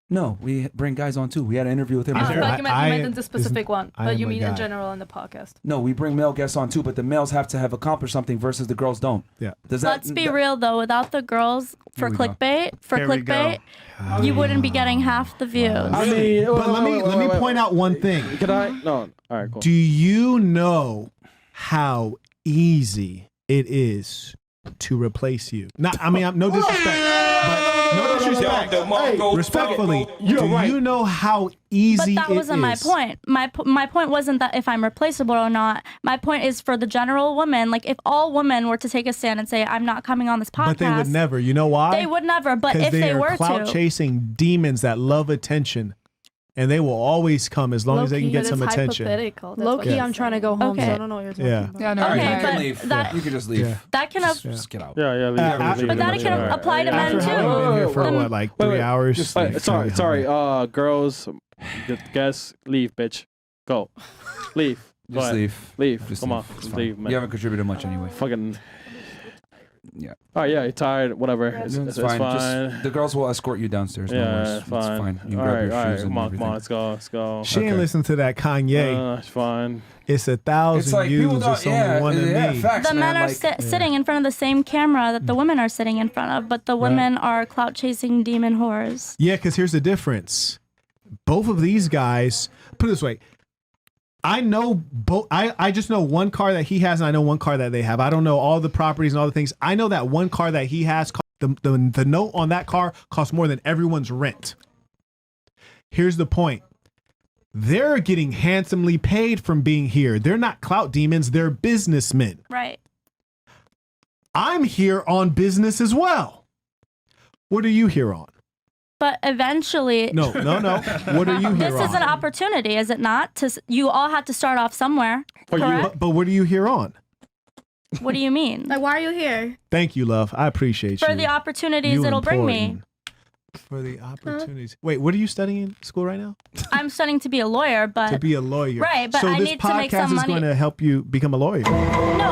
No, we bring guys on too. We had an interview with him. I thought you meant in the is- specific one, I but am you a mean guy. in general in the podcast. No, we bring male guests on too, but the males have to have accomplished something versus the girls don't. Yeah. Does that? Let's be real though. Without the girls for Here we go. clickbait, you wouldn't be getting half the views. I mean, But let me point out one thing. Can I? No. All right, cool. Do you know how easy it is to replace you? Not, I mean, I'm no disrespect, but no disrespect. Respectfully, do you know how But easy that it wasn't my is? point. My point wasn't that if I'm replaceable or not. My point is for the general woman. Like if all women were to take a stand and say, "I'm not coming on this podcast," But they would never. You know why? They would never. But 'Cause if they are were clout to, chasing demons that love attention, and they will always come as long as they can get But some it's attention. hypothetical. That's Low what key, he's I'm trying to saying. go home, Okay. so I don't know what you're talking Yeah. about. Yeah, no, Okay, You I- can but leave. that- You can just leave. Yeah. that can Just get out. Yeah, leave. after- But that leave, can leave. apply to men After having too. been here for Then- what, like Wait, 3 wait, hours? Just, Like, sorry. Girls, guests, leave, bitch. Go. Leave. Go Just ahead. leave. Leave. Just Come leave. on. It's Just fine. leave, man. You haven't contributed much anyway. Fucking. Yeah. All right, yeah, you're tired. Whatever. It's fine. Just, the girls will escort you downstairs. No Yeah, worries. it's fine. It's fine. You can All grab right, your all right. shoes and Come on, everything. let's go. Let's go. She ain't Okay. listen to that Kanye. It's fine. It's 1,000 It's like people views. don't. It's only one of me. Facts, the man. men are Like, sitting in front of the same camera that the women are sitting in front of, but the women are clout chasing demon whores. Yeah, because here's the difference. Both of these guys, put it this way, I know both. I just know one car that he has, and I know one car that they have. I don't know all the properties and all the things. I know that one car that he has, the note on that car costs more than everyone's rent. Here's the point. They're getting handsomely paid from being here. They're not clout demons. They're businessmen. Right. I'm here on business as well. What are you here on? But eventually, No. What are you here this on? is an opportunity, is it not? You all have to start off somewhere. Correct? But what are you here on? What do you mean? Like, why are you here? Thank you, love. I appreciate you. For the opportunities You it'll bring me. important. For the opportunities. Wait, what are you studying in school right now? I'm studying to be a lawyer, but To be a lawyer. Right, but so I this need to podcast make some is money. going to help you become a lawyer. No,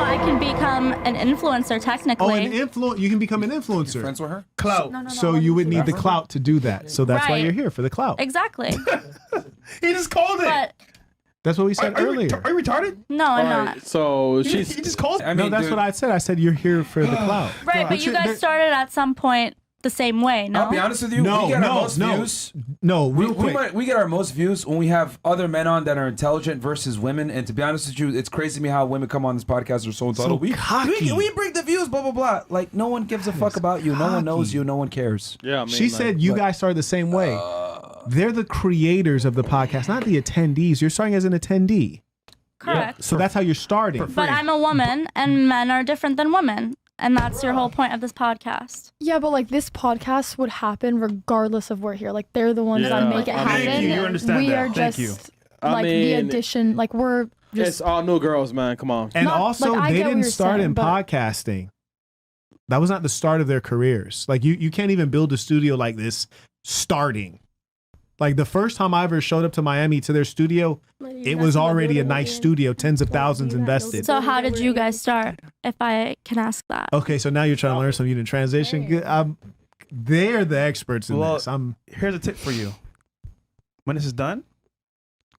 I can become an influencer technically. Oh, you can become an influencer. Friends with her? Clout. So you would need the clout to do that. So that's why Right. you're here, for the clout. Exactly. He just called it. But That's what we said Are you earlier. are you retarded? no, I'm All not. right, so He she's. just called it. I No, mean, that's dude, what I said. I said you're here for the clout. Right, but you there- guys started at some point the same way, no? I'll be honest with you. No, we get no, our most no. views. No, We, real we, quick. we get our most views when we have other men on that are intelligent versus women. And to be honest with you, it's crazy to me how women come on this podcast are so entitled. cocky. we bring the views, blah blah blah. Like no one gives a fuck about you. No one knows cocky. you. No one cares. Yeah, I mean, She like, said you guys started the same way. They're the creators of the podcast, not the attendees. You're starting as an attendee. Correct. So that's how you're starting. But I'm a woman, and men are different than women. And that's your whole point of this podcast. Yeah, but like this podcast would happen regardless of we're here. Like they're the ones that Yeah. make it Thank happen. you. You understand we that. are Thank just you. I like the mean, addition. Like we're just It's all new girls, man. Come on. And Not- also, like, I they get what didn't you're start saying, in but- podcasting. That was not the start of their careers. Like you can't even build a studio like this starting. Like the first time I ever showed up to Miami to their studio, it was already a nice studio, tens of thousands invested. So how did you guys start, if I can ask that? Okay, so now you're trying to learn something in transition. Good. They're the experts in Well, this. Here's a tip for you. When this is done,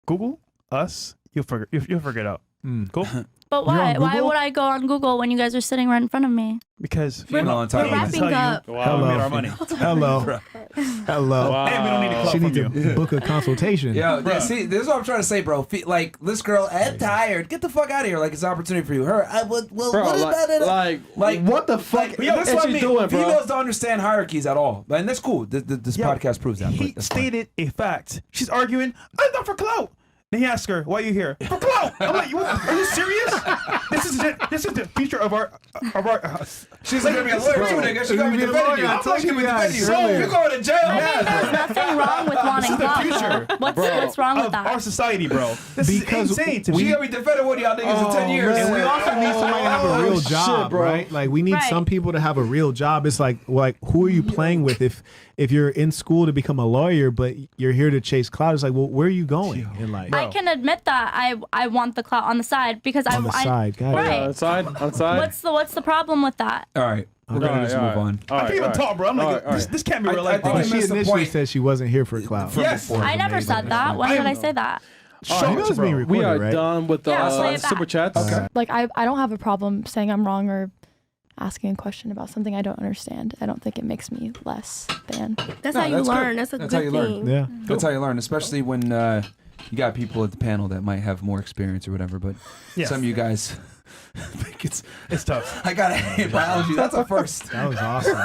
Google us. You'll figure it out. Cool. But You're on why? Why Google? would I go on Google when you guys are sitting right in front of me? Because Female we need to entitlement. tell you Wrapping up. how we made our money. Hello. Hello. Wow. And we don't need a She club need from to you. book a consultation. Yeah, see, this is what I'm trying to say, bro. Like, this girl, I'm tired. Get the fuck out of here. Like, it's an opportunity for you. Her, what about it? Like, what the fuck That's is what I she mean. doing, bro? Females don't understand hierarchies at all. And that's cool. This podcast proves that. He but that's fine. stated a fact. She's arguing, I'm not for clout. Then he asked her, why are you here? For clout. I'm like, are you serious? This is the future of our She's gonna be a lawyer too, nigga. She's gonna be defending you. I told She's gonna be you guys defending you. earlier. You're going to jail. There's nothing wrong with wanting is the clout. future, What's wrong with of that? our society, bro. This Because is insane to She's me. gonna be defending one of y'all niggas in 10 years. And we also need somebody to have a real shit, job, bro. right? Like we need Right. some people to have a real job. It's like who are you playing with? If you're in school to become a lawyer, but you're here to chase clout, it's like, well, where are you going in life? I can admit that I want the clout on the side because On the side, got it. right. On the side. What's the problem with that? All right. We're gonna just move on. I can't even talk, bro. I'm like, this can't be real life, bro. I She missed the initially point. said she wasn't here for clout. Yes. I never said that. When did I say that? She knows it's being We recorded, are right? done with the Yeah, play it back. super chats. Okay. Like I don't have a problem saying I'm wrong or asking a question about something I don't understand. I don't think it makes me less than. That's No, how you that's good. learn. That's a That's how good you learn. thing. Yeah. That's how you learn, especially when you got people at the panel that might have more experience or whatever. But Yes. some of you guys think it's tough. I gotta hate biology. That's a first. That was awesome.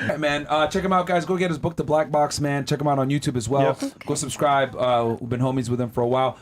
Hey, man, check him out, guys. Go get his book, The Black Box, man. Check him out on YouTube as well. Yep. Go subscribe. We've been homies with him for a while.